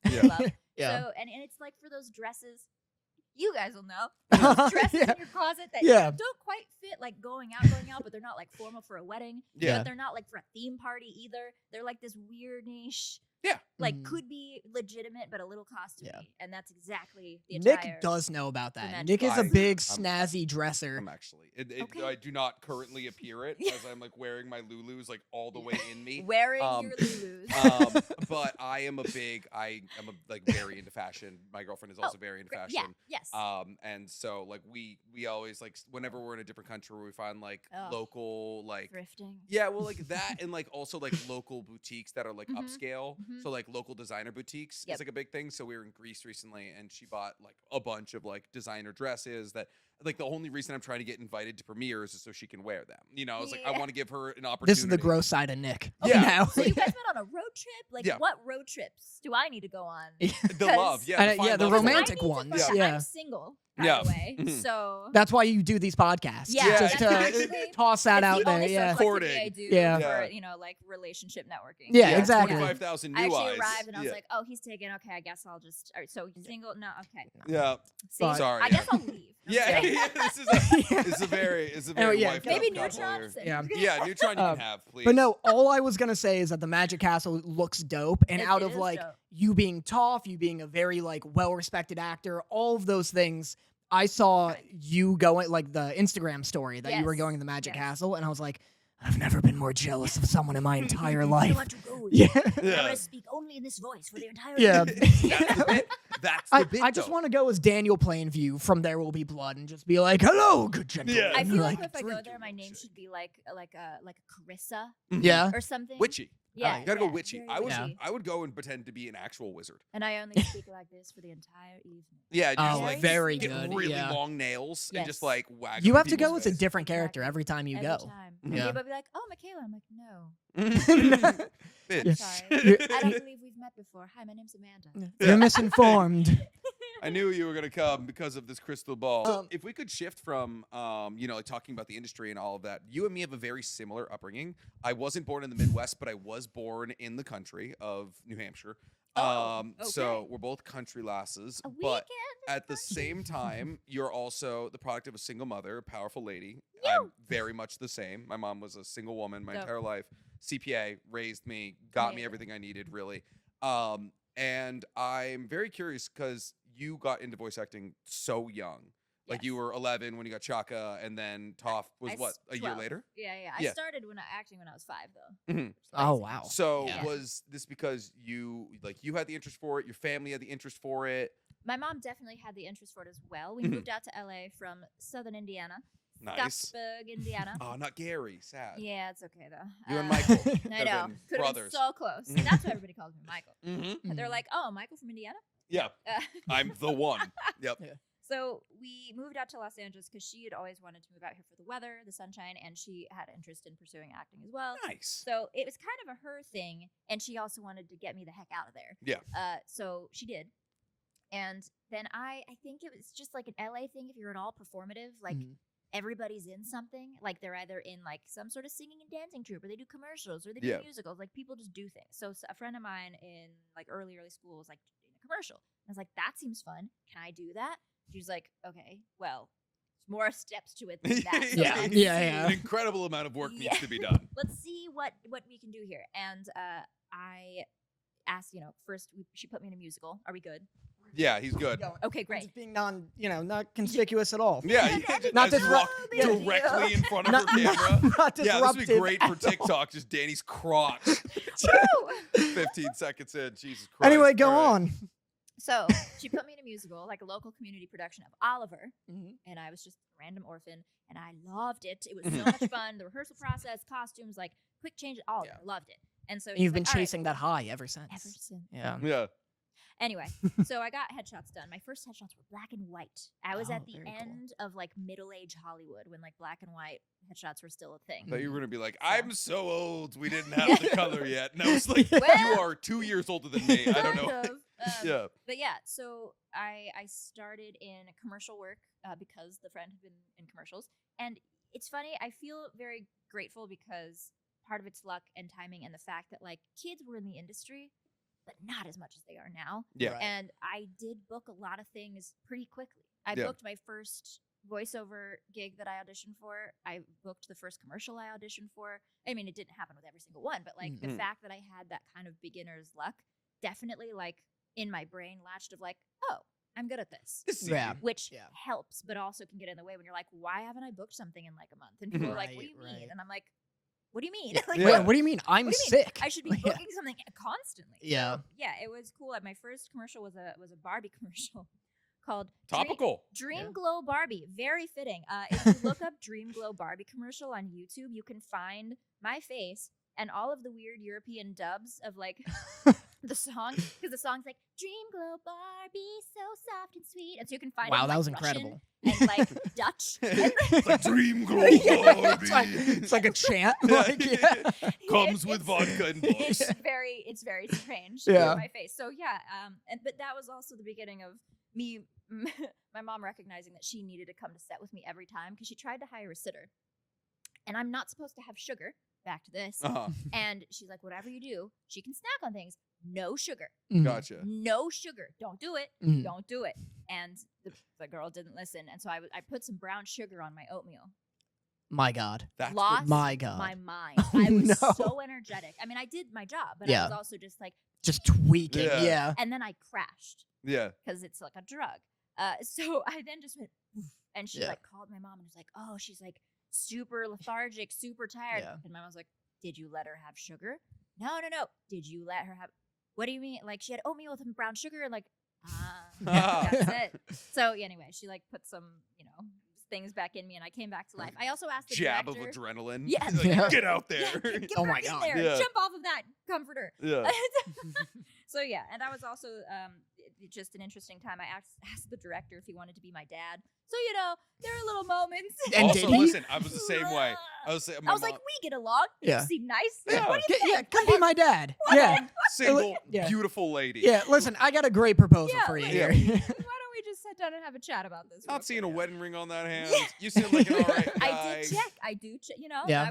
Yeah. Yeah. So, and it's like for those dresses, you guys will know. Those dresses in your closet that don't quite fit like going out, but they're not like formal for a wedding. Yeah. But they're not like for a theme party either. They're like this weird niche. Yeah. Like could be legitimate, but a little costumey. Yeah. And that's exactly the entire. Nick does know about that. dimension. Nick is a I'm- big I'm- snazzy dresser. I'm actually. Okay. I do not currently appear it as I'm like wearing my Lulus like all the way in me. Wearing Um, your Lulus. But I am like very into fashion. My girlfriend is also very into Great. Yeah. fashion. Yes. And so like we always like whenever we're in a different country where we find like Oh. local like Thrifting. yeah, well like that and like also like local boutiques that are like Mhm. upscale. Mhm. So like local designer boutiques Yep. is like a big thing. So we were in Greece recently and she bought like a bunch of like designer dresses that like the only reason I'm trying to get invited to premieres is so she can wear them. You know, I was like I Yeah. want to give her an opportunity. This is the gross side of Nick. Yeah. You know? So you guys went on a road trip? Like Yeah. what road trips do I need to go on? The love, yeah, And, the yeah, fine the love story. romantic I need to ones, find- yeah. I'm single, by Yeah. the way. Mhm. So That's why you do these podcasts. Yeah, Just that's to actually- toss that it's out the there. only Yeah. sort of Courting. activity I do Yeah. Yeah. for, like relationship networking. Yeah, Yeah, exactly. 25,000 I new actually eyes. arrived and I was Yeah. like, oh, he's taken. Okay, I guess I'll just. All right, so single? No, okay. Yeah. See, But- Sorry, I yeah. guess I'll leave. I'm Yeah, kidding. this is a very Anyway, yeah, wife Maybe couple Neutron. here. Yeah. Yeah, Neutron you Um, can have, please. But no, all I was gonna say is that the Magic Castle looks dope, and out It of is like dope. you being Toph, you being a very like well-respected actor, all of those things, I saw Right. you going like the Instagram story that you were Yes, going to the Magic yes. Castle, and I was like, I've never been more jealous of someone in my entire I life. want to go. Yeah, I'm Yeah. gonna speak only in this voice for the entire. yeah. That's the bit. That's the I, bit, I just though. want to go as Daniel Plainview from There Will Be Blood and just be like, "Hello, good gentlemen." Yeah. I feel like Like, if I go drink there, your my name milkshake. should be like a Carissa yeah. or something. Witchy. Yeah, You gotta go yeah, witchy. very I would witchy. I would go and pretend to be an actual wizard. And I only speak like this for the entire evening. Yeah, just Oh, like very get good. really Yeah. long nails and just Yes. like wag You them in have to go people's as a face. different character Exactly. every time you Every go. time. Mhm. And Yeah. people be like, "Oh, Michaela." I'm like, "No, Bitch. sorry. I don't believe we've met before. Hi, my name's Amanda." You're misinformed. I knew you were gonna come because of this crystal ball. So Um, if we could shift from, like talking about the industry and all of that, you and me have a very similar upbringing. I wasn't born in the Midwest, but I was born in the country of New Hampshire. Oh, So okay. we're both country lasses, A but weekend. at the same time, you're also the product of a single mother, a powerful lady. You. I'm very much the same. My mom was a single woman my Dope. entire life. CPA, raised me, got me Amazing. everything I needed, really. And I'm very curious because you got into voice acting so young. Like you Yes. were 11 when you got Chaka, and then Toph was I what, s- a year 12. later? Yeah. Yeah. I started acting when I was 5, though. Mhm. Oh wow. So Yeah. was this because you had the interest for it, your family had the interest for it? My mom definitely had the interest for it as well. We Mhm. moved out to LA from southern Indiana, Nice. Scottsburg, Indiana. Oh, not Gary. Sad. Yeah, it's okay though. You and Uh, Michael. I could've know. been Could have been brothers. so close. Mhm. That's why everybody calls me Michael. Mm-hmm. And they're like, "Oh, Michael from Indiana." Yeah, Uh, I'm the one. Yep. So we moved out to Los Angeles because she had always wanted to move out here for the weather, the sunshine, and she had interest in pursuing acting as well. Nice. So it was kind of a her thing, and she also wanted to get me the heck out of there. Yeah. So she did, and then I think it was just like an LA thing. If you're at all performative, like Mhm. everybody's in something. Like they're either in like some sort of singing and dancing troupe, or they do commercials, or they do Yeah. musicals. Like people just do things. So a friend of mine in like early school was like in a commercial. I was like, that seems fun. Can I do that? She was like, okay, well, there's more steps to it than that. So Yeah, let's yeah. An incredible amount of work Yeah. needs to be done. Let's see what we can do here. And I asked, first she put me in a musical. Are we good? Yeah, he's good. Okay, I'm great. just being not conspicuous at all. Yeah, Yeah, you that's just not walk disrupt- big deal. directly in front of Not, her camera. not Yeah, this disruptive. would be great for at all. TikTok. Just Danny's crotch. Woo! 15 seconds in. Jesus Christ. Anyway, go All right. on. So she put me in a musical, like a local community production of Oliver, and I was just a random orphan, and I loved it. It was so much fun. The rehearsal process, costumes, like quick change, all of it. I loved it. And so And you've he's been like, "All right, chasing that high ever since. ever since. Yeah. Yeah. Anyway, so I got headshots done. My first headshots were black and white. I was at the very cool. end of like middle-age Hollywood when like black and white headshots were still a thing. I thought you were gonna be like, So- I'm so old, we didn't have the color yet. And I was like, you Well- are 2 years older than me. I don't know. Kind of. Yeah. But yeah, so I started in commercial work because the friend had been in commercials. And it's funny, I feel very grateful because part of it's luck and timing and the fact that like kids were in the industry, but not as much as they are now. Yeah. Right. And I did book a lot of things pretty quickly. I Yeah. booked my first voiceover gig that I auditioned for. I booked the first commercial I auditioned for. I mean, it didn't happen with every single one, but like the fact that I had that kind of beginner's luck definitely like in my brain latched of like, oh, I'm good at this. This is Yeah. easy. Which Yeah. helps, but also can get in the way when you're like, why haven't I booked something in like a month? And people are like, what do you Right, mean? right. And I'm like, what do you mean? Yeah. Like, Wait, what do you mean? I'm what do you mean? sick. I should be Yeah. booking something constantly. Yeah. So, yeah, it was cool. My first commercial was a Barbie commercial called Topical. Dream Yeah. Glow Barbie. Very fitting. If you look up Dream Glow Barbie commercial on YouTube, you can find my face and all of the weird European dubs of like the song, because the song's like Dream Glow Barbie, so soft and sweet, and so you can find it Wow, in, that like, was Russian incredible. and like Dutch. And, It's like Dream Glow it's, like, Barbie. it's like a chant. Like, yeah. Comes with it's- vodka and books. It's very strange. Yeah. My face. So yeah, but that was also the beginning of me. My mom recognizing that she needed to come to set with me every time because she tried to hire a sitter, and I'm not supposed to have sugar. Back to this, Uh-huh. and she's like, whatever you do, she can snack on things. No sugar. Mm. Gotcha. No sugar. Don't do it. Mm. Don't do it. And the girl didn't listen, and so I put some brown sugar on my oatmeal. My God. That's Lost My God. my mind. I was No. so energetic. I mean, I did my job, but I Yeah. was also just like, Just tweaking. Yeah. Yeah. and then I crashed yeah. because it's like a drug. So I then just went, "Oof," and she Yeah. like called my mom and was like, oh, she's like super lethargic, super tired. Yeah. And my mom was like, did you let her have sugar? No. Did you let her have? What do you mean? Like she had oatmeal with brown sugar and like, that's it. So anyway, she like put some, things back in me, and I came back to life. I also asked the Jab director, of adrenaline. Yes. Like, Yeah. get out Yeah, there. get Oh back my in God. there, Yeah. jump off of that comforter. Yeah. So yeah, and that was also just an interesting time. I asked the director if he wanted to be my dad. So there are little moments. And also, did he? listen, I was the same way. I was I was like, we get along. Yeah. You seem nice. Yeah. What do you think? Yeah, come be my dad. Yeah. single, Yeah. beautiful lady. Yeah, listen, I got a great proposal Yeah, for you like- here. Why don't we just sit down and have a chat about this? real Not seeing a quick? wedding ring on that hand. Yeah. You seem like an all right guy. I do check. Yeah.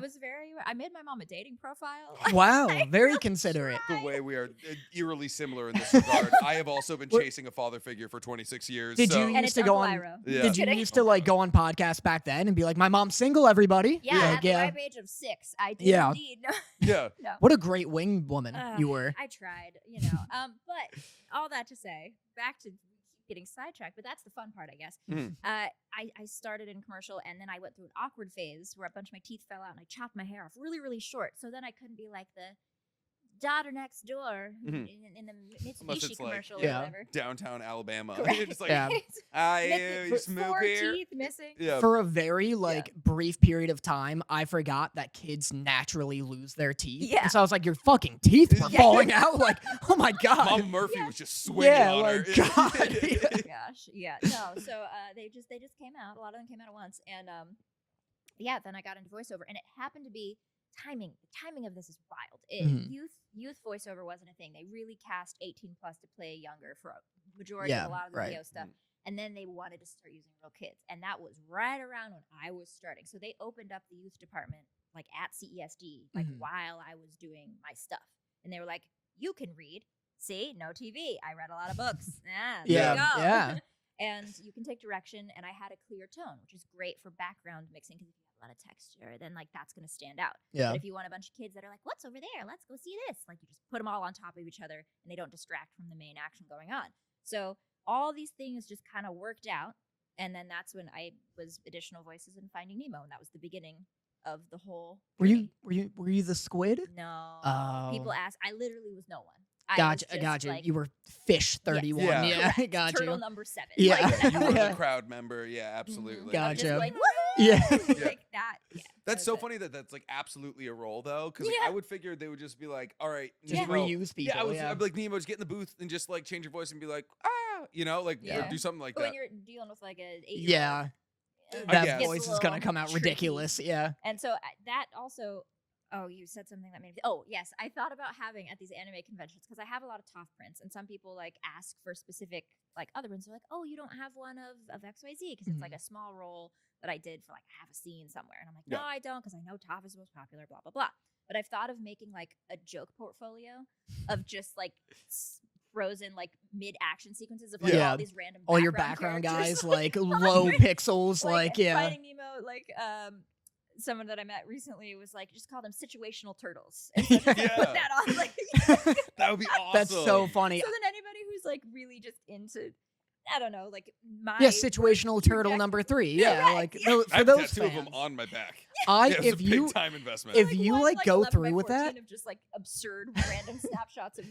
I made my mom a dating profile. Wow, I very really considerate. The way we are eerily similar in this regard. I have also been What- chasing a father figure for 26 years. Did so. you And used it's to go Uncle on? Iro. Yeah. Did you Kidding. used to like go on podcasts back then and be like, "My mom's single, everybody"? Yeah, Like, at the ripe age of 6, I did Yeah. indeed. No, Yeah. no. What a great wing woman you were. I tried, But all that to say, back to getting sidetracked, but that's the fun part, I guess. Mhm. I started in commercial, and then I went through an awkward phase where a bunch of my teeth fell out, and I chopped my hair off really, really short. So then I couldn't be like the daughter next door Mhm. in the Unless Mitsubishi it's like- commercial Yeah. or whatever. Downtown Alabama. Correct. You're just like, Yeah. I Missing just move 4 here. teeth missing. Yeah. For a very brief period of time, I forgot that kids naturally lose their teeth. Yeah. And so I was like, your fucking teeth were Yeah. falling out. Like, oh my God. Mama Murphy was just swinging Yeah, on like, her. God. Yeah. Gosh, yeah, no. So they just came out. A lot of them came out at once, and then I got into voiceover, and it happened to be timing. The timing of this is wild. Mhm. Youth voiceover wasn't a thing. They really cast 18 plus to play younger for a majority Yeah, of a lot of the right. video stuff, and then they wanted to start using real kids, and that was right around when I was starting. So they opened up the youth department like at CESD, like Mhm. while I was doing my stuff, and they were like, "You can read." See, no TV. I read a lot of books. There Yeah, you go. yeah. And you can take direction, and I had a clear tone, which is great for background mixing because if you have a lot of texture, then like that's going to stand out. Yeah. But if you want a bunch of kids that are like, "What's over there? Let's go see this," like you just put them all on top of each other, and they don't distract from the main action going on. So all these things just kind of worked out, and then that's when I was additional voices in Finding Nemo, and that was the beginning of the whole. Were journey. you the squid? No. Oh. People ask. I literally was no one. was just, Gotcha. like, You were Fish 31. Yeah. Yeah, correct, got turtle you. number 7. Yeah. Like, You were Yeah. the crowd member. Yeah, absolutely. Gotcha. I'm just like, Yeah. woo! Yeah. Like that. Yeah, That's that so was it. funny that that's like absolutely a role though, because Yeah. I would figure they would just be like, all right, Just Nemo. reuse people. Yeah, I'd be like, Nemo, just get in the booth and just like change your voice and be like, like or Yeah. do something like But when that. you're dealing with like an 8-year-old, Yeah. I That guess. voice is gonna come out ridiculous. Yeah. And so that also, you said something that made me. Oh yes, I thought about having at these anime conventions because I have a lot of Toph prints, and some people like ask for specific like other ones. They're like, oh, you don't have one of XYZ because it's like a small role that I did for like half a scene somewhere, and I'm like, no, Yeah. I don't because I know Toph is the most popular. Blah blah blah. But I've thought of making like a joke portfolio of just like frozen like mid action sequences of like Yeah. all these random All your background characters, guys, like low pixels, like yeah. Finding Nemo, like someone that I met recently was like, just call them situational turtles. And so just, like, Yeah. put that on, like. That would be awesome. That's so funny. So then anybody who's like really just into, I don't know, like my Yeah, situational turtle trajectory. number 3. Yeah, Yeah, right, like yeah. tho- I for have those two of fans. them on my back. I Yeah, it's if a you big time investment. if Like, you one, like go 11 by through with 14 that, of just like absurd random snapshots of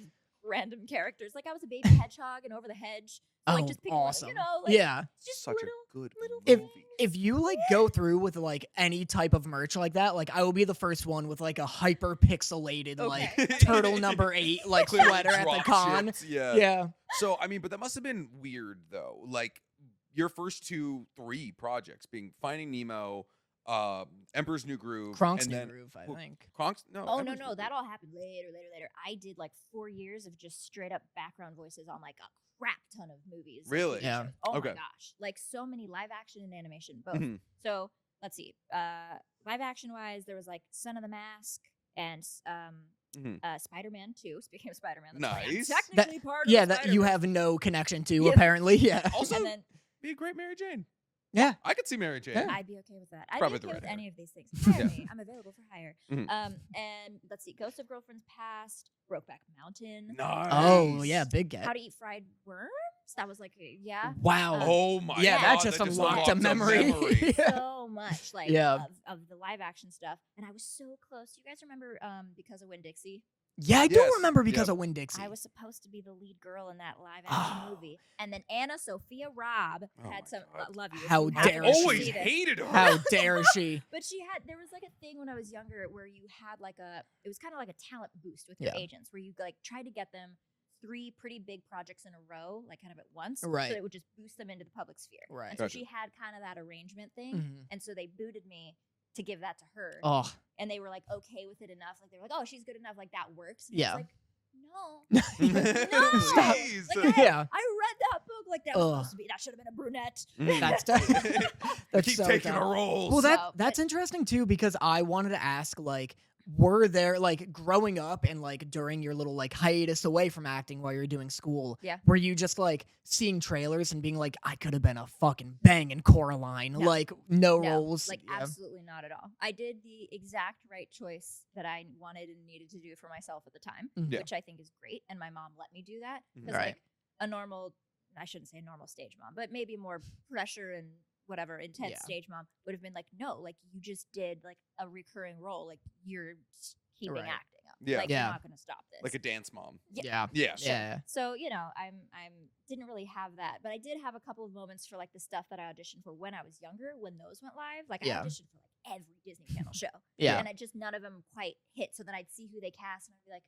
random characters. Like I was a baby hedgehog and Over the Hedge. So, like, oh, just pick one, awesome. you know, like, Yeah. just Such little, a good little If movie. if you like go through with like any type of merch like that, like I will be the first one with like a hyper pixelated like Okay. turtle number 8 like Clearly sweater at the drop con. shipped, Yeah. Yeah. So I mean, but that must have been weird though. Like your first 3 projects being Finding Nemo, Emperor's New Groove, Kronk's and New then Groove, I who- think. Kronk's no. Oh Emperor's no, New that Groove. all happened later. I did like 4 years of just straight up background voices on like a crap ton of movies. and Really? TV Yeah. shows. Oh Okay. my gosh, like so many live action and animation both. Mhm. So let's see, live action wise, there was like Son of the Mask and Mhm. Spider-Man 2. Speaking of Spider-Man, that's Nice. technically part of Yeah, the that you Spider-Verse. have no connection to Yeah. apparently. Yeah. Also, And then be a great Mary Jane. Yeah. I could see Mary Jane. Yeah. I'd be okay with that. I'd Probably be the okay with red any of these things. Hire Yeah. me. I'm available for hire. Mhm. And let's see, Ghost of Girlfriends Past, Brokeback Mountain. Nice. Oh, yeah, big get. How to Eat Fried Worms? That was like, yeah. Wow. Oh my yeah, god. that just unlocked a memory. Yeah. So much like Yeah. of the live action stuff. And I was so close. You guys remember Because of Winn-Dixie? Yeah, I do Yes, remember because yep. of Winn-Dixie. I was supposed to be the lead girl in that live action Oh. movie. And then Anna Sophia Robb Oh had my some God. love you. if How you happen dare to she. Always see this. hated her. How dare she? But there was like a thing when I was younger where you had like it was kind of like a talent boost with your Yeah. agents where you like try to get them 3 pretty big projects in a row, like kind of at once. Right. So it would just boost them into the public sphere. Right. And so Gotcha. she had kind of that arrangement thing. Mhm. And so they booted me to give that to her. Oh, And they were like okay with it enough. Like they were like, oh, she's good enough. Like that works. And Yeah. I was like, no. Stop. Jeez. Like, yeah. I read that book like that was Ugh. supposed to be. That should have been a brunette. Mm. That's that's Keep so taking dumb. our roles. Well, So, that's but- interesting too because I wanted to ask like, were there like growing up and like during your little like hiatus away from acting while you're doing school? Yeah. Were you just like seeing trailers and being like, I could have been a fucking banging Coraline? No. Like no No, roles. like Yeah. absolutely not at all. I did the exact right choice that I wanted and needed to do for myself at the time, Mhm. Yeah. which I think is great. And my mom let me do that Mhm. because Right. like a normal, I shouldn't say normal stage mom, but maybe more pressure and whatever intense Yeah. stage mom would have been like, no, like you just did like a recurring role, like you're keeping Right. acting up. Yeah. Like Yeah. you're not going to stop this. Like a dance mom. Yeah. Yeah. Yeah. So I'm didn't really have that, but I did have a couple of moments for like the stuff that I auditioned for when I was younger, when those went live. Like Yeah. I auditioned for like every Disney Channel show, Yeah. and none of them quite hit. So then I'd see who they cast, and I'd be like,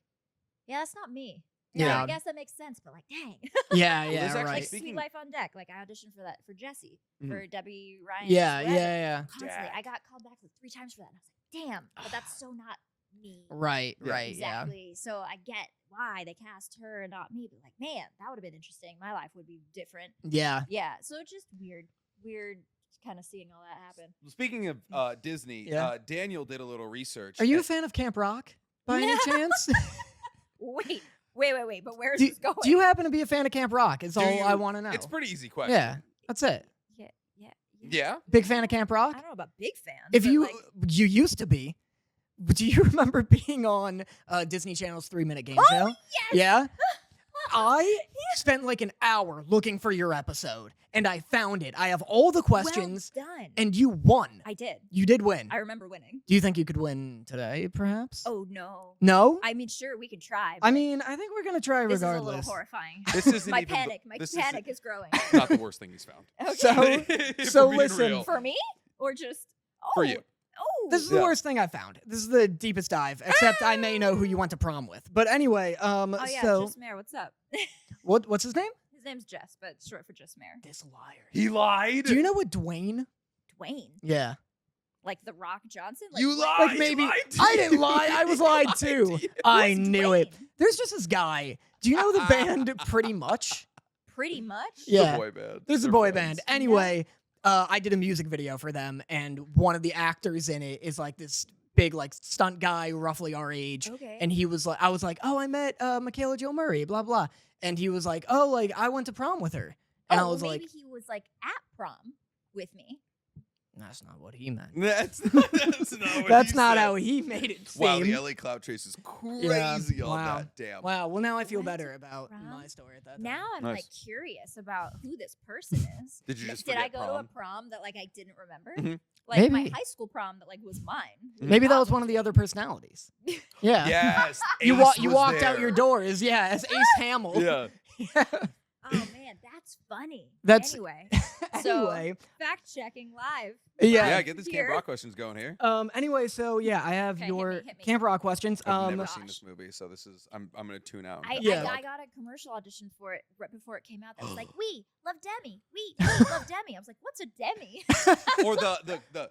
yeah, that's not me. Yeah. I guess that makes sense, but like, dang, Yeah. there's Yeah. actually Right. like speaking- Sweet Life on Deck. Like I auditioned for that for Jessie for Debbie Ryan. Yeah. Yeah. Yeah. Constantly, Jack. I got called back like 3 times for that, and I was like, damn, but that's so not me. Right. Yeah. Right. Yeah. Exactly. So I get why they cast her and not me, but like, man, that would have been interesting. My life would be different. Yeah. Yeah. So it's just weird kind of seeing all that happen. Speaking of Disney, Yeah. Daniel did a little research. Are you a and- fan of Camp Rock by any chance? Wait. But where's do, this going? do you happen to be a fan of Camp Rock? Is Do all you- I want to know. It's a pretty easy question. Yeah. That's it. Yeah. Yeah. Big fan of Camp I Rock? don't know about big fan. If but, you like, you used to be, do you remember being on Disney Channel's 3-minute game show? yes! Yeah. I spent like an hour looking for your episode, and I found it. I have all the questions, Well done. and you won. I did. You did win. I remember winning. Do you think you could win today, perhaps? Oh, no. No? I mean, sure, we can try. I but mean, I think we're going to try this regardless. is a little horrifying. This isn't my even panic. My this panic is growing. Not the worst thing he's found. Okay. So, If so we're being listen. real. For me? Or just... Oh, For you. Oh. This is the worst thing I found. This is the deepest dive, except I may know who you went to prom with. But anyway, Oh, yeah, so Just Mayor, what's up? what's his name? His name's Jess, but it's short for Just Mayor. This liar. He lied. Do you know what Dwayne? Dwayne. Yeah. Like The Rock Johnson? You Dwayne? lied. Like maybe lied to I didn't you. lie. I was He lied lied too. to you. I Who's knew it. Dwayne? There's just this guy. Do you know the band Pretty Much? Pretty much? Yeah. The boy band. There's a They're boy friends. band. Anyway, I did a music video for them, and one of the actors in it is like this big like stunt guy, roughly our age. Okay. And he was like, I was like, oh, I met Michaela Jill Murray, blah blah. And he was like, oh, like I went to prom with her. And I was maybe like, he was like at prom with me. that's not what he meant. That's not what That's he not said. how he made it seem. Wow, the LA Cloud Chase is crazy on wow. that. Damn. Wow. Well, now I feel Went better to about prom? my story at that time. Now I'm Nice. like curious about who this person is. Did you just Did I forget go to a prom? prom that like I didn't remember? Mhm. Like my Maybe. high school prom that like was mine. Maybe that was one of the other personalities. Yeah. Yes. You Ace you was walked out there. your doors, yeah, as Ace Hamill. Yeah. Yeah. Oh man, that's funny. That's- anyway. So Anyway, fact checking live. Yeah. Yeah, get these Camp Here. Rock questions going here. Anyway, so yeah, I have Okay, your hit me. Camp Rock questions. I've never gosh. seen this movie, so this is I'm gonna tune out. Yeah. I got a commercial audition for it right before it came out. That was like, "We love Demi. We love Demi." I was like, "What's a Demi?" Or the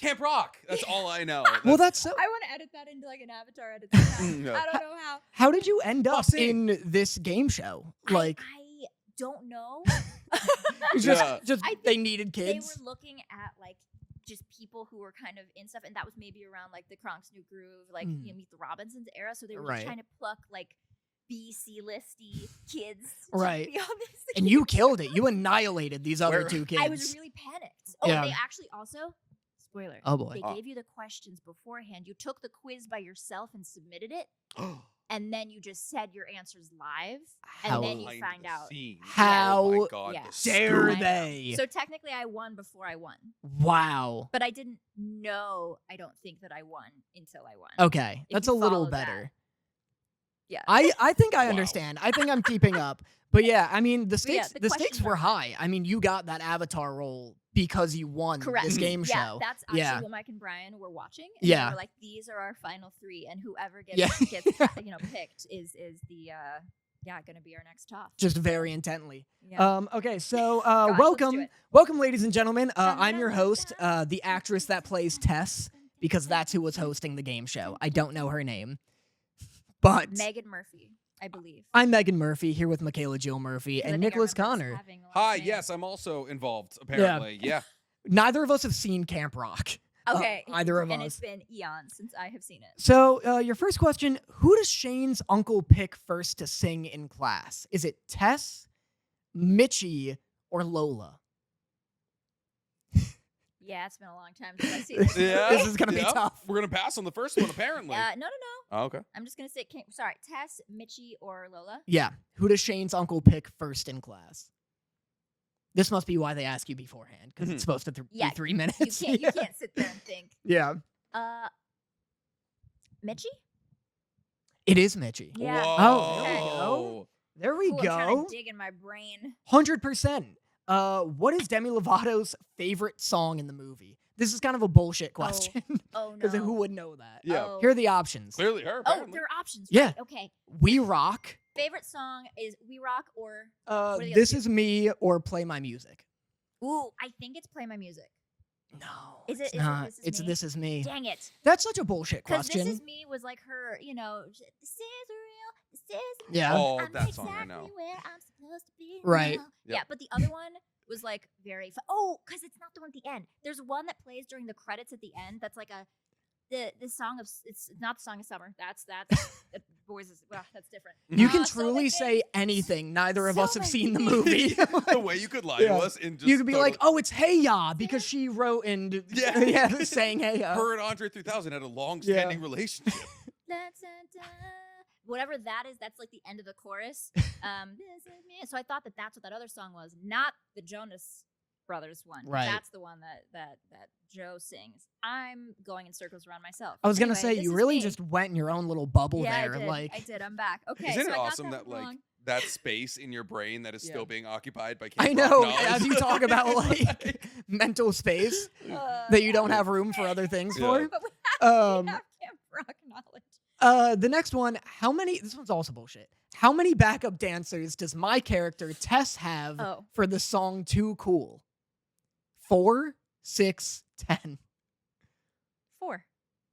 Camp Rock. That's all I know. Well, that's so. I want to edit that into like an avatar edit. somehow. No. I don't know how. How did you end up see. in this game show? Like, I don't know. it's Yeah. just I they think needed They kids. were looking at like just people who were kind of in stuff, and that was maybe around like the Kronk's New Groove, like Meet the Robinsons era. So they were Right. trying to pluck like B-C listy kids, Right. To be on this And you killed it. You annihilated these other Where- two kids. I was really panicked. Oh, Yeah. they actually also, spoiler. Oh, boy. They Oh. gave you the questions beforehand. You took the quiz by yourself and submitted it, and then you just said your answers live, How- and then you Behind find the out. scenes. How Oh my God, Yeah. the dare scoop. they? So technically, I won before I won, Wow. but I didn't know. I don't think that I won until I won. Okay, If that's you a little follow that. better. Yeah. I think I Wow. understand. I think I'm keeping up. But yeah, I mean the yeah, stakes the the stakes questions were are high. I mean, you got that Avatar role because you won Correct. this game Yeah, show. that's actually Yeah. what Mike and Brian were watching. And Yeah. they were like, these are our final three, and whoever gets Yeah. gets picked is the gonna be our next top. Just very intently. Yeah. Okay, so Gosh, let's do welcome, it. welcome, ladies and gentlemen. Dun, I'm dun, your dun, host, dun. the actress that plays Tess, because that's who was hosting the game show. I don't know her name, but Megan Murphy, I believe. I'm Megan Murphy here with Michaela Jill Murphy 'Cause I and think I Nicholas remember us Connor. having a last Hi, name. yes, I'm also involved, apparently. Yeah. Neither of us have seen Camp Rock. Okay. either of and us. it's been eons since I have seen it. So, your first question, who does Shane's uncle pick first to sing in class? Is it Tess, Mitchie, or Lola? Yeah, it's been a long time since I've seen it. Yeah. This is gonna be yeah. tough. We're gonna pass on the first one, apparently. No. Oh, okay. I'm just gonna say, sorry, Tess, Mitchie, or Lola. Yeah, who does Shane's uncle pick first in class? This must be why they ask you beforehand, because it's supposed to Yeah, be 3 You minutes. can't. You can't sit there and think. Yeah, Mitchie. it is Mitchie. Yeah. Oh, there we Okay. go. There we Ooh, I'm trying go. to dig in my brain. 100%. What is Demi Lovato's favorite song in the movie? This is kind of a bullshit question, Oh no. because who would know that? Yeah. Oh. Here are the options. Clearly her, Oh, apparently. there are options. Yeah. Right. Okay. We Rock, Favorite song is We Rock or are the other This two? Is Me, or Play My Music. Ooh, I think it's Play My Music. No, Is it's it not. This Is It's Me? This Is Me. Dang it. That's such a bullshit Because question. This Is Me was like her, this is real. This is Yeah. Oh, I'm that song I exactly know. where I'm supposed to be. Right. now. Yep. Yeah, but the other one was like very because it's not the one at the end. There's one that plays during the credits at the end that's like the song of it's not the song of summer. That's that boys is that's different. You can So truly many say things. anything. Neither of So us have many seen the things. movie. The way you could lie Yeah. to us and just You could be like, totally- "Oh, it's Hey Ya," because she wrote and Yeah. saying Hey Ya. her and Andre 3000 had a long-standing relationship. whatever that is, that's like the end of the chorus. This is me. So I thought that that's what that other song was, not the Jonas Brothers one. Right. That's the one that Joe sings. I'm going in circles around myself. I was gonna Anyway, say this you is really me. just went in your own little bubble Yeah, there. I did. I'm back. Okay. Isn't so it I got awesome that like wrong. that space in your brain that is Yeah. still being occupied by I Camp know, Rock knowledge? as you talk about like mental space that you don't have room for other things Yeah. for. But we have Um, Camp Rock knowledge. The next one, this one's also bullshit. How many backup dancers does my character Tess have Oh. for the song Too Cool? 4, 6, 10. 4.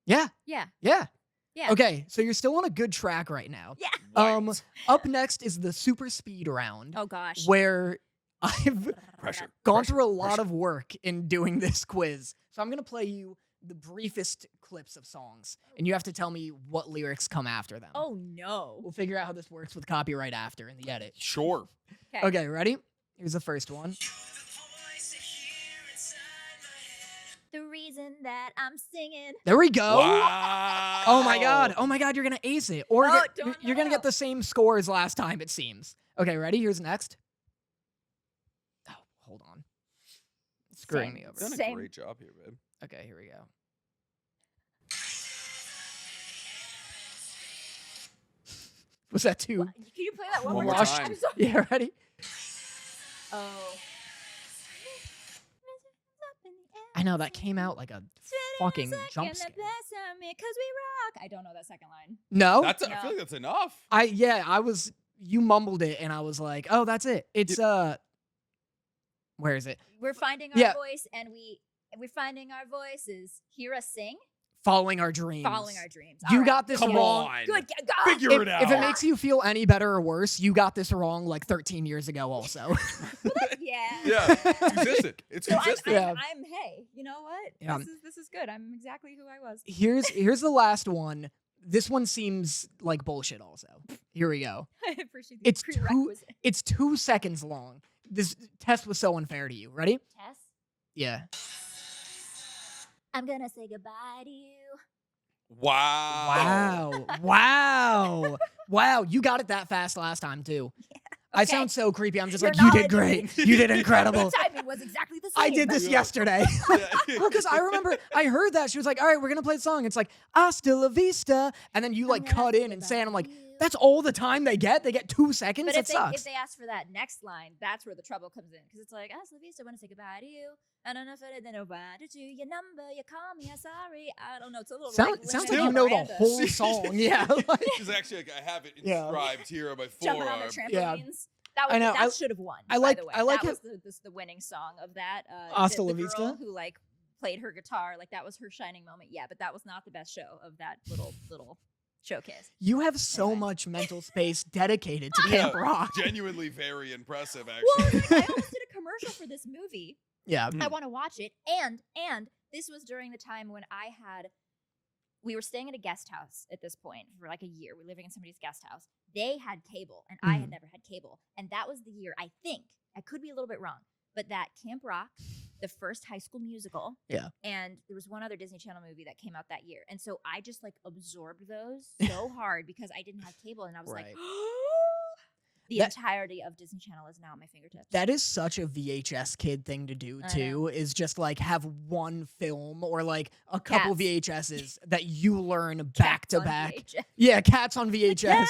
Yeah, Yeah. yeah. Yeah. Okay, so you're still on a good track right now. Yeah. Right. Up next is the super speed round, Oh gosh. where I've Pressure. gone Pressure, through a lot pressure. of work in doing this quiz. So I'm going to play you the briefest clips of songs, and you have to tell me what lyrics come after them. Oh no. We'll figure out how this works with copyright after in the edit. Sure. Okay, ready? Here's the first one. The reason that I'm singing. There we go. Wow. Oh my god. Oh my god, you're going to ace it. Or Oh, get- don't you're going to know. get the same score as last time, it seems. Okay, ready? Here's next. Oh, hold on. It's screwing me over. Done a Same. great job here, babe. Okay, here we go. Was that too? What? Can you play that one, One more more time? time. I'm sorry. Yeah, ready? Oh. I know that came out like a fucking jump scare. Cause we rock. I don't know that second line. No? I feel No. like that's enough. You mumbled it and I was like, "Oh, that's it." It's where is it? We're finding our Yeah. voice, and we're finding our voices. Hear us sing. Following our dreams. Following our dreams. You All got right. this Come wrong. on. Good. Figure If, it out. if it makes you feel any better or worse, you got this wrong like 13 years ago also. Yeah. Yeah, it's consistent. It's So consistent. Yeah. I'm hey, you know what? Yeah. This is good. I'm exactly who I was. Here's the last one. This one seems like bullshit also. Here we go. I appreciate the It's too prerequisite. it's 2 seconds long. This test was so unfair to you. Ready? Tess, Yeah. I'm gonna say goodbye to you. Wow. Wow. Wow. You got it that fast last time too. I Okay. sound so creepy. I'm just Your like, you did knowledge- great. You did incredible. The timing was exactly the same. I did this Yeah. yesterday. Yeah. Well, because I remember I heard that. She was like, all right, we're going to play the song. It's like, hasta la vista. And then you I'm like gonna cut say in and goodbye say, and I'm to like, you. that's all the time they get? They get 2 seconds? But That if sucks. they ask for that next line, that's where the trouble comes in. Because it's like, hasta la vista, I want to say goodbye to you. I don't know if I didn't know about it to your number. You call me, I'm sorry. I don't know. It's a little Sounds like you know the whole song. Yeah. Like, She's actually like, I have it Yeah. inscribed here on my Jumping on the forearm. trampolines. That was, I know, that should have won. I like- By the way. I like that it- was the winning song of that. Hasta the la girl vista? who like played her guitar, like that was her shining moment. Yeah, but that was not the best show of that little showcase. you have so Anyway. much mental space dedicated to Yeah, Camp Rock. Genuinely very impressive, Well, actually. like, I almost did a commercial for this movie. Yeah. I want to watch it. And this was during the time when we were staying at a guest house at this point for like a year. We were living in somebody's guest house. They had cable and I had never had cable. And that was the year, I think, I could be a little bit wrong, but that Camp Rock, the first High School Musical. Yeah. And there was one other Disney Channel movie that came out that year. And so I just like absorbed those so hard because I didn't have cable. And I was like, Right. the That- entirety of Disney Channel is now at my fingertips. That is such a VHS kid thing to do I too, is just like have one film or like a couple Cats. VHSs that you learn back Cats to on back. VHS. Yeah, Cats on VHS.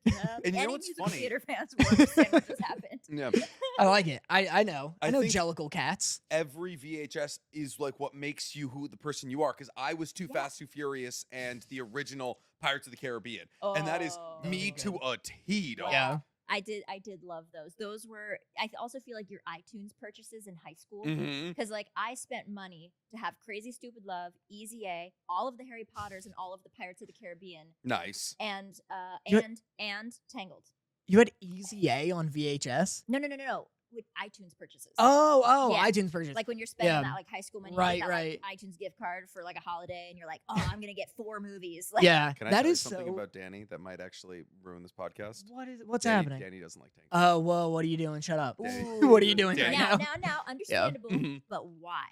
And you know Any what's musical funny? theater fans will understand what just happened. Yeah. I like it. I know. I know think- Jellicle Cats. Every VHS is like what makes you who the person you are. Because I was Too Fast, Too Furious and the original Pirates of the Caribbean. And that is Oh. me Those to a T, dog. Yeah. I did love those. Those were, I also feel like your iTunes purchases in high school. Mm-hmm. Because like I spent money to have Crazy Stupid Love, Easy A, all of the Harry Potters and all of the Pirates of the Caribbean, Nice. and You- and Tangled. You had Easy A on VHS? No. With iTunes purchases. Oh, Yeah. iTunes purchase. Like when you're spending Yeah. that like high school money, Right, you get that, right. like, iTunes gift card for like a holiday, and you're like, oh, I'm gonna get 4 movies. Like, yeah, Can I that tell you is something so. about Danny that might actually ruin this podcast? What's Danny, happening? Danny doesn't like Tank. Oh, whoa, what are you doing? Shut up. Ooh. What are you doing Danny. right now? now, understandable, Mhm. but why?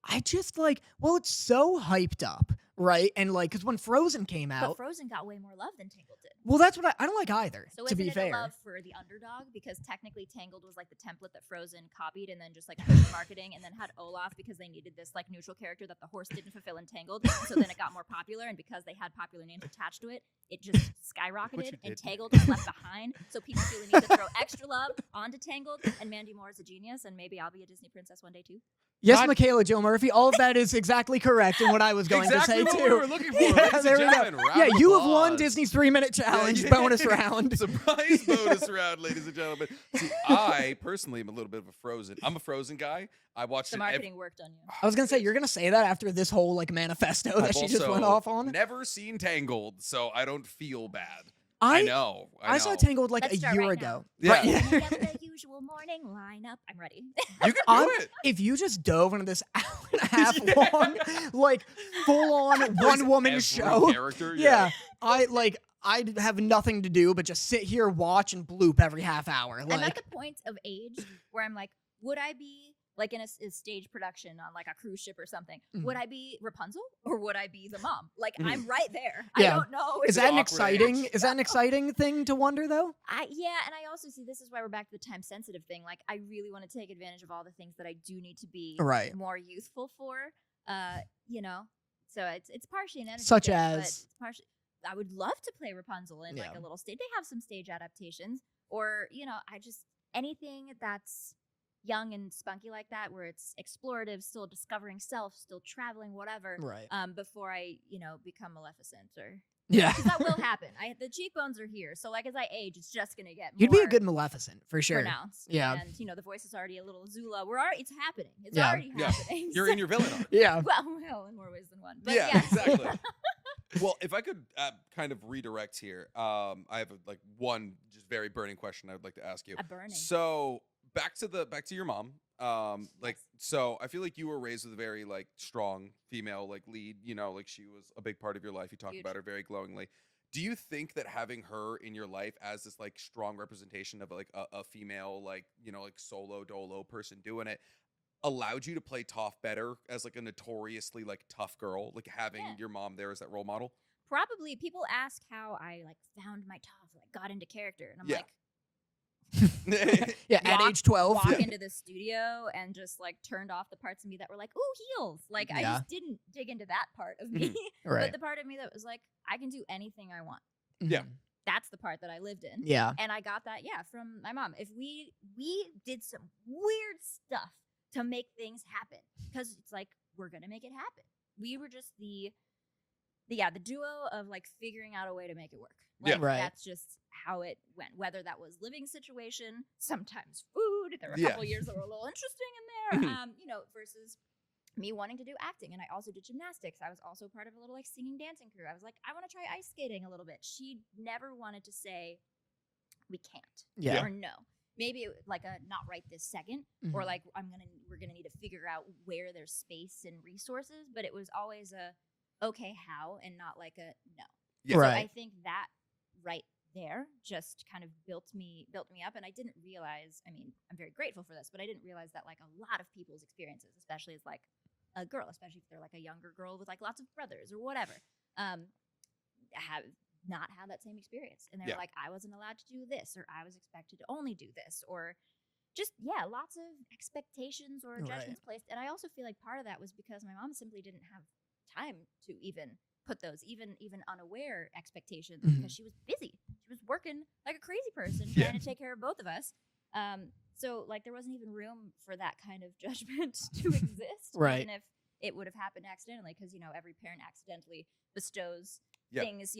I just like, well, it's so hyped up, right? And like, because when Frozen came But out, Frozen got way more love than Tangled did. well, that's what I don't like either. So to isn't be it fair, a love for the underdog? Because technically Tangled was like the template that Frozen copied and then just like pushed marketing and then had Olaf because they needed this like neutral character that the horse didn't fulfill in Tangled. So then it got more popular, and because they had popular names attached to it, it just skyrocketed, and Tangled was left behind. So people feel the need to throw extra love onto Tangled, and Mandy Moore is a genius, and maybe I'll be a Disney princess one day too. yes, Michaela, Joe Murphy, all of that is exactly correct in what I was going exactly to say what too. we were looking for. Yeah, Ladies and there we go. gentlemen, round Yeah, of you have won applause. Disney's 3-minute challenge Yeah. bonus round. Surprise bonus round, ladies and gentlemen. See, I personally am a little bit of a Frozen. I'm a Frozen guy. I watched The it marketing worked on you. I was gonna say you're gonna say that after this whole like manifesto that I've she just went also off on. Never seen Tangled, so I don't feel bad. I know. I saw know. Tangled like Let's a start year right ago. Yeah. Right. Getting up the usual morning lineup. I'm ready. You can do I'm- it. If you just dove into this hour and a half Yeah. long, like full on one woman Every show, character, yeah, I'd have nothing to do but just sit here, watch, and bloop every half hour. I'm at Like, the point of age where I'm like, would I be like in a stage production on like a cruise ship or something? Mhm. Would I be Rapunzel or would I be the mom? Like Mhm. I'm right there. Yeah. I don't know. is that an awkward exciting? age. Is that an exciting thing to wonder though? Yeah, and I also see this is why we're back to the time sensitive thing. Like I really want to take advantage of all the things that I do need to be Right. more youthful for. You know, so it's partially an energy Such thing, but as? it's partially. I would love to play Rapunzel in like Yeah. a little stage. They have some stage adaptations, or you know, I just anything that's young and spunky like that, where it's explorative, still discovering self, still traveling, whatever. Right. Before I, become Maleficent or Yeah. 'cause that will happen. The cheekbones are here, so like as I age, it's just gonna get You'd be a more good Maleficent for sure. pronounced. Yeah. and the voice is already a little Zula. It's happening. It's Yeah. already Yeah. happening. You're in your villain arc. Yeah. well, in more ways than one. But Yeah, yeah, exactly. Well, if I could kind of redirect here, I have one just very burning question I would like to ask you. A burning. So back to your mom. Yes. So I feel like you were raised with a very strong female lead. She was a big part of your life. You talked Huge. about her very glowingly. Do you think that having her in your life as this strong representation of a female solo dolo person doing it allowed you to play Toph better as a notoriously tough girl, having Yeah. your mom there as that role model? Probably people ask how I found my Toph, got into character, and I'm Yeah. like, Yeah. At Walk- age 12. walk Yeah. into the studio and just turned off the parts of me that were like, ooh, heels. I Yeah. just didn't dig into that part of me. Right. But the part of me that was like, I can do anything I want. Yeah. Mhm. That's the part that I lived in. Yeah. And I got that, from my mom. If we did some weird stuff to make things happen, because it's we're gonna make it happen. We were just the duo of figuring out a way to make it work. Yeah. Right. That's just how it went. Whether that was living situation, sometimes food. There were a Yeah. couple years that were a little interesting in there. Mhm. Versus me wanting to do acting, and I also did gymnastics. I was also part of a little singing dancing crew. I was like, I want to try ice skating a little bit. She never wanted to say we can't Yeah. or no. Maybe a not right this second, or Mhm. we're gonna need to figure out where there's space and resources. But it was always a okay how, and not a no. Yeah. So Right. I think that right there just kind of built me up, and I didn't realize. I mean, I'm very grateful for this, but I didn't realize that a lot of people's experiences, especially as a girl, especially if they're a younger girl with lots of brothers or whatever, have not had that same experience, and they're Yeah. I wasn't allowed to do this, or I was expected to only do this, or just lots of expectations or Right. judgments placed. And I also feel part of that was because my mom simply didn't have time to even put those even unaware expectations, Mhm. because she was busy. She was working like a crazy person Yeah. trying to take care of both of us. So there wasn't even room for that kind of judgment to exist, Right. even if it would have happened accidentally, because every parent accidentally bestows Yep. things,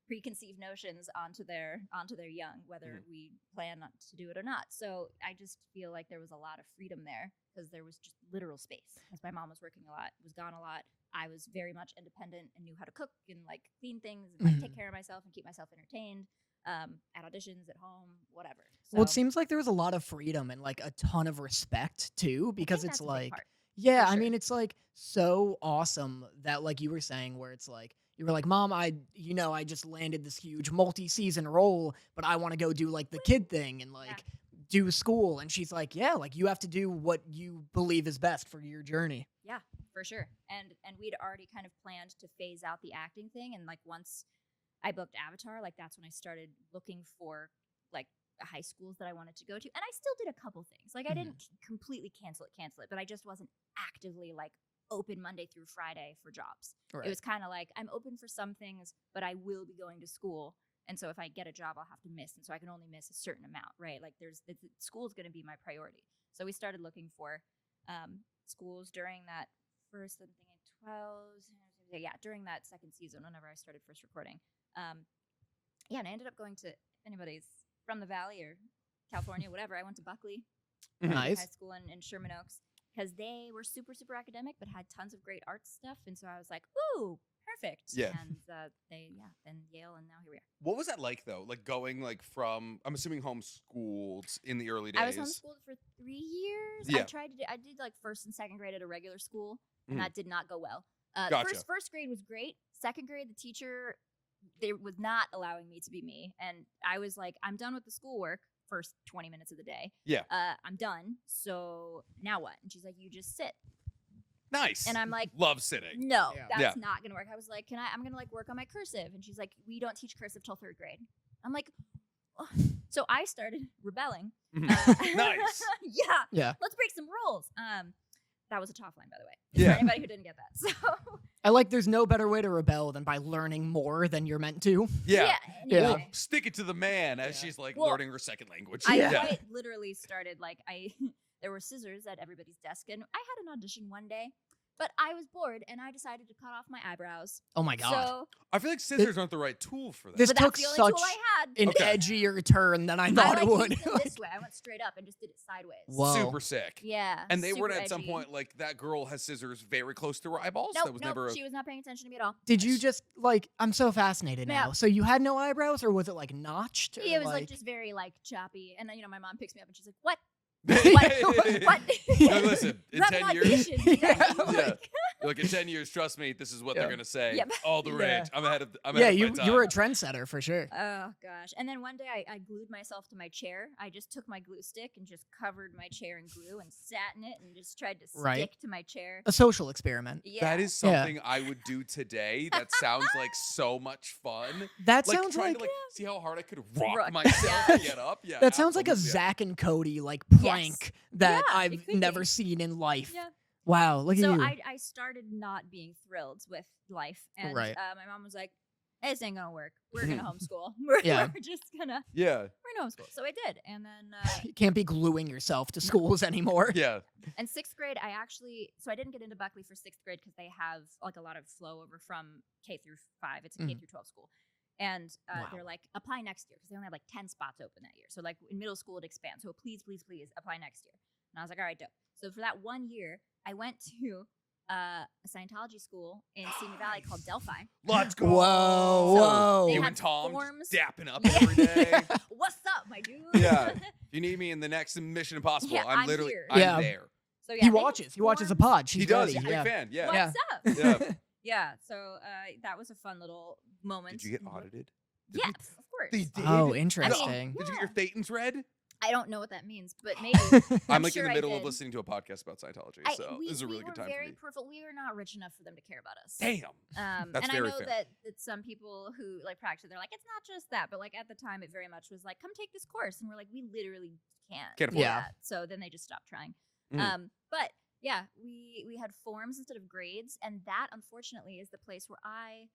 preconceived notions onto their young, whether we plan not to do it or not. So I just feel there was a lot of freedom there, because there was just literal space. As my mom was working a lot, was gone a lot, I was very much independent and knew how to cook and clean things and take care of myself and keep myself entertained at auditions, at home, whatever. So Well, it seems like there was a lot of freedom and a ton of respect too, because think it's that's a big part, yeah, for I sure. mean, it's so awesome that you were saying, where it's you were Mom, I just landed this huge multi-season role, but I want to go do the kid thing and Yeah. do school. And she's yeah, you have to do what you believe is best for your journey. Yeah. for sure. And we'd already kind of planned to phase out the acting thing. And like once I booked Avatar, like that's when I started looking for like high schools that I wanted to go to. And I still did a couple things. Like I didn't completely cancel it, but I just wasn't actively like open Monday through Friday for jobs. Right. It was kind of like I'm open for some things, but I will be going to school. And so if I get a job, I'll have to miss. And so I can only miss a certain amount, right? Like school's going to be my priority. So we started looking for schools during that first, I'm thinking 12, during that second season, whenever I started first recording. And I ended up going to, if anybody's from the Valley or California, whatever, I went to Buckley Nice. High School in Sherman Oaks because they were super, super academic, but had tons of great art stuff. And so I was like, ooh, perfect. Yeah. And then Yale, and now here we are. What was that like though? Like going like from, I'm assuming homeschooled in the early days. I was homeschooled for 3 years. Yeah. I did like first and second grade at a regular school, and that did not go well. Gotcha. First grade was great. Second grade, the teacher, they was not allowing me to be me. And I was like, I'm done with the schoolwork first 20 minutes of the day. Yeah. I'm done. So now what? And she's like, you just sit. Nice. And I'm like, love sitting. no, Yeah. that's not gonna work. I was like, I'm gonna like work on my cursive. And she's like, we don't teach cursive till third grade. I'm like, oh. So I started rebelling. Nice. Yeah. Let's break some rules. That was a Toph line, by the way. Yeah. For anybody who didn't get that. So I like there's no better way to rebel than by learning more than you're meant to. Yeah. Yeah. Well, anyway. stick it to the man as Yeah. she's like Well, learning her second language. I Yeah. quite literally started like there were scissors at everybody's desk, and I had an audition one day, but I was bored and I decided to cut off my eyebrows. Oh my god. So I feel like scissors aren't the right tool for that. This but took that's the only such tool I had. an Okay. edgier turn than I thought I it would. used it this way. I went straight up and just did it sideways. Whoa. Super sick. Yeah. And they weren't super at some edgy. point like that girl has scissors very close to her eyeballs. Nope, that was nope, never. she was not paying attention to me at all. Did you just like? I'm so fascinated Yeah. now. So you had no eyebrows, or was it like notched? Or, It was like just very like choppy, and then my mom picks me up and she's like, "What? What? What? No, listen. In You have an 10 years, audition, you know? Yeah. Like, look, in 10 years, trust me, this is what Yeah. they're gonna say. Yep. All the Yeah. rage. I'm ahead of. I'm yeah, ahead you of my you were a time. trendsetter for sure. Oh gosh! And then one day I glued myself to my chair. I just took my glue stick and just covered my chair in glue and sat in it and just tried to Right. stick to my chair. A social experiment. Yeah. That is Yeah. something I would do today. That sounds like so much fun. That Like sounds trying like to see how hard I could rock Rock. myself Yeah. to get up. Yeah, that sounds like a absolutely. Zach and Cody like Yes. prank that Yeah, it I've could never be. seen in life. Yeah. Wow, look So at you. I started not being thrilled with life, and Right. my mom was like, "Hey, this ain't gonna work. We're gonna homeschool. We're Yeah. just gonna Yeah, we're gonna homeschool." So I did, and then You can't be gluing yourself to schools anymore. yeah. in sixth grade, I didn't get into Buckley for sixth grade because they have like a lot of flow over from K through 5. It's a K through 12 school. And Wow. they're like, apply next year because they only have like 10 spots open that year. So like in middle school, it expands. So please, please, please apply next year. And I was like, all right, dope. So for that 1 year, I went to a Scientology school in Simi Valley called Delphi. Let's go. Whoa, So whoa. they You had and Tom forms. just dapping up Yeah. every day. What's up, my dude? Yeah. If you need me in the next Mission Impossible, Yeah, I'm I'm literally here. I'm Yeah. there. So yeah, he they had watches. He watches a forms. pod. She's He does. ready. He's a big Yeah. fan. Yeah. What's Yeah. up? Yeah. Yeah. So that was a fun little moment. Did you get audited? Did you- Yes, of course. They did. Oh, I interesting. mean, Did you get your Thetans read? I don't know what that means, but maybe. I'm like sure in the I middle of did. listening to a podcast about Scientology, so we, this is a we really were good time very for me. peripheral. We were not rich enough for them to care about us. Damn. That's and very I know fair. that some people who like practice, they're like, it's not just that, but like at the time, it very much was like, come take this course, and we're like, we literally can't Can't do afford it. Yeah. that. So then they just stopped trying. Mhm. But yeah, we had forms instead of grades, and that unfortunately is the place where I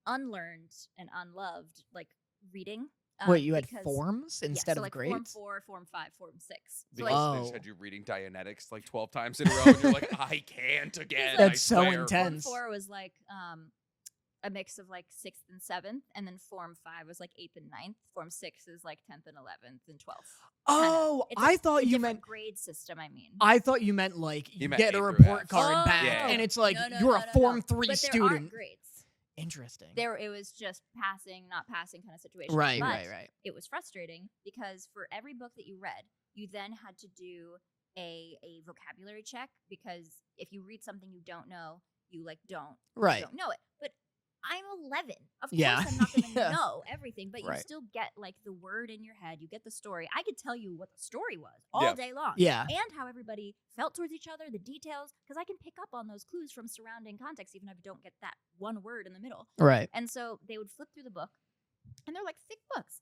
unlearned and unloved like reading. Wait, you had because- forms yeah, instead so of like grades? Form 4, Form 5, Form 6. So Because like they just Oh. had you reading Dianetics like 12 times in a row, and you're like, I can't again. I That's so swear. intense. Form 4 was like a mix of like 6th and 7th, and then Form 5 was like 8th and 9th. Form 6 is like 10th and 11th and 12th. Oh, It's I a thought you different meant. grade system. I mean, I thought you meant like you meant get A a through report F. card back, Yeah. and it's like No, no, you're no, a no, Form no. 3 but there student. aren't grades. Interesting. It was just passing, not passing kind of situation. Right, But right. it was frustrating because for every book that you read, you then had to do a vocabulary check, because if you read something you don't know, you like don't Right. know it. But I'm 11. Of Yeah. course I'm not going to Yeah. know everything, but you Right. still get like the word in your head. You get the story. I could tell you what the story was all Yeah. day long. Yeah. And how everybody felt towards each other, the details, because I can pick up on those clues from surrounding context, even if I don't get that one word in the middle. Right. And so they would flip through the book, and they're like thick books,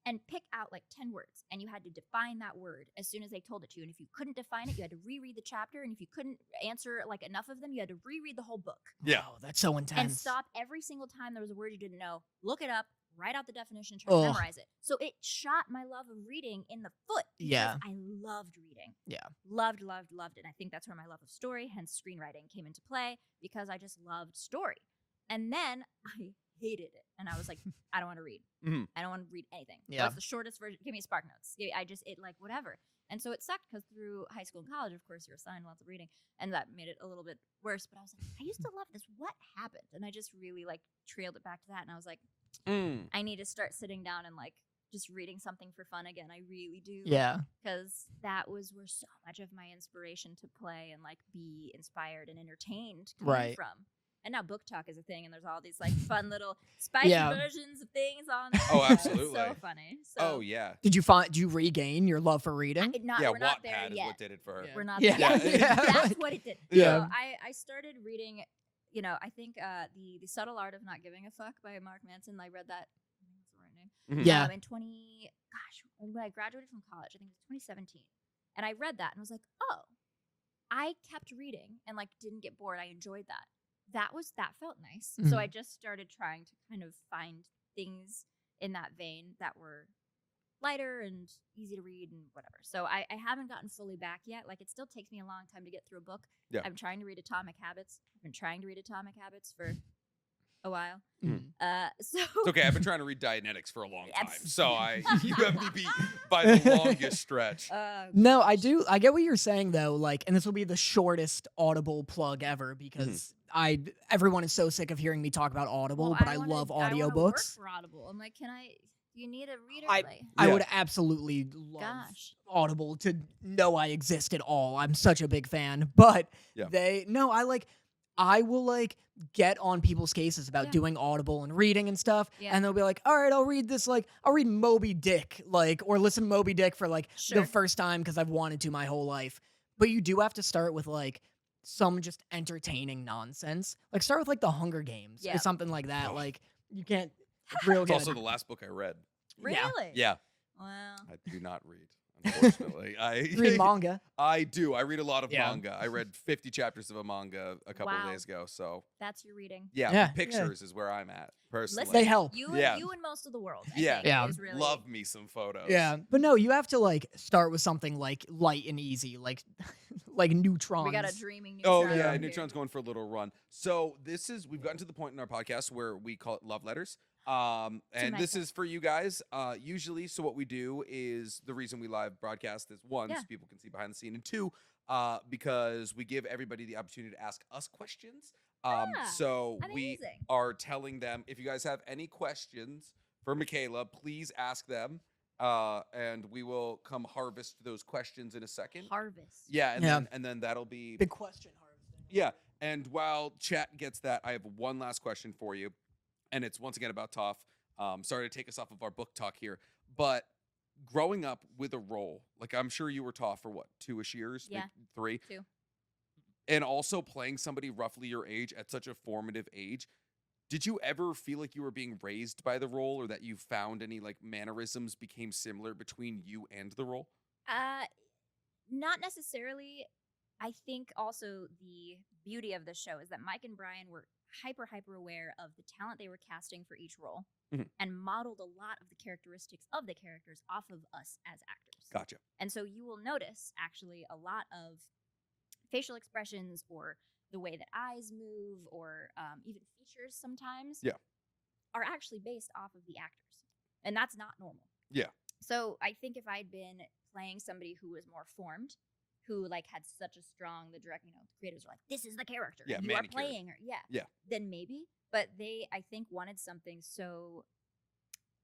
and pick out like 10 words. And you had to define that word as soon as they told it to you. And if you couldn't define it, you had to reread the chapter. And if you couldn't answer like enough of them, you had to reread the whole book. Yeah. Wow, that's so intense. And stop every single time there was a word you didn't know, look it up, write out the definition, try to Ugh. memorize it. So it shot my love of reading in the foot. Because Yeah. I loved reading. Yeah. Loved it. And I think that's where my love of story, hence screenwriting, came into play, because I just loved story. And then I hated it. And I was like, I don't want to read. Mhm. I don't want to read anything. Yeah. What's the shortest version? Give me Spark Notes. Like, whatever. And so it sucked because through high school and college, of course, you're assigned lots of reading. And that made it a little bit worse. But I was like, I used to love this. What happened? And I just really like trailed it back to that. And I was like, I need to start sitting down and like just reading something for fun again. I really do. Yeah. Because that was where so much of my inspiration to play and like be inspired and entertained came Right. from. And now book talk is a thing, and there's all these like fun little spicy Yeah. versions of things on there. Oh, It's absolutely. so funny. So Oh yeah. Did you regain your love for reading? Yeah. we're not there Wattpad is yet. what did it for her. Yeah. We're not Yeah. there yet. Yeah. That's what it did. Yeah. So I started reading, I think the Subtle Art of Not Giving a Fuck by Mark Manson. I read that. I think that's the right name. Mhm. Yeah. In when I graduated from college, I think it was 2017, and I read that and was like, oh, I kept reading and like didn't get bored. I enjoyed that. That felt nice. So I just started trying to kind of find things in that vein that were lighter and easy to read and whatever. So I haven't gotten fully back yet. Like, it still takes me a long time to get through a book. Yeah. I'm trying to read Atomic Habits. I've been trying to read Atomic Habits for a while. Mhm. So It's okay. I've been trying to read Dianetics for a long time, Yes. so you have me beat by the longest stretch. No, I do. I get what you're saying though. Like, and this will be the shortest Audible plug ever because everyone is so sick of hearing me talk about Audible, Well, but I wanna- love I wanna work audiobooks. for Audible. I'm like, do you need a reader? I Like, I Yeah. would absolutely love Gosh. Audible to know I exist at all. I'm such a big fan, but Yeah. I will like get on people's cases about Yeah. doing Audible and reading and stuff, Yeah. and they'll be like, "All right, I'll read this. Like, I'll read Moby Dick, like, or listen to Moby Dick for like Sure. the first time because I've wanted to my whole life." But you do have to start with like some just entertaining nonsense. Like, start with like The Hunger Games Yeah. or something like that. Oh. Like, you can't. It's real It's good. also the last book I read. Really? Yeah, Wow. I do not read. Unfortunately, Read manga. I do. I read a lot of Yeah. manga. I read 50 chapters of a manga a couple of Wow. days ago. So That's your reading. yeah, Yeah, pictures is where I'm at personally. They help. You, Yeah. you and most of the world. I Yeah. think, Yeah. is really, Love me some photos. Yeah, but no, you have to like start with something like light and easy, like like neutrons. We got a dreaming Oh neutron yeah, over Neutron's going for a little run. So we've gotten to the point in our podcast where we call it love letters. And nice this one. is for you guys. Usually, so what we do is the reason we live broadcast is one, Yeah. so people can see behind the scene, and two, because we give everybody the opportunity to ask us questions. So we amazing. are telling them, if you guys have any questions for Michaela, please ask them. And we will come harvest those questions in a second. Harvest. Yeah, and Yeah. then that'll be big question harvesting. yeah. And while chat gets that, I have one last question for you, and it's once again about Toph. Sorry to take us off of our book talk here, but growing up with a role, like I'm sure you were Toph for what, 2-ish years, Yeah. 3, 2. and also playing somebody roughly your age at such a formative age. Did you ever feel like you were being raised by the role, or that you found any like mannerisms became similar between you and the role? Not necessarily. I think also the beauty of the show is that Mike and Brian were hyper aware of the talent they were casting for each role Mhm. and modeled a lot of the characteristics of the characters off of us as actors. Gotcha. And so you will notice actually a lot of facial expressions or the way that eyes move or even features sometimes Yeah. are actually based off of the actors. And that's not normal. Yeah. So I think if I'd been playing somebody who was more formed, who like had such a strong, the creators were like, this is the character. Yeah, you are manicured. playing her. Yeah. Yeah. Then maybe. But they, I think, wanted something so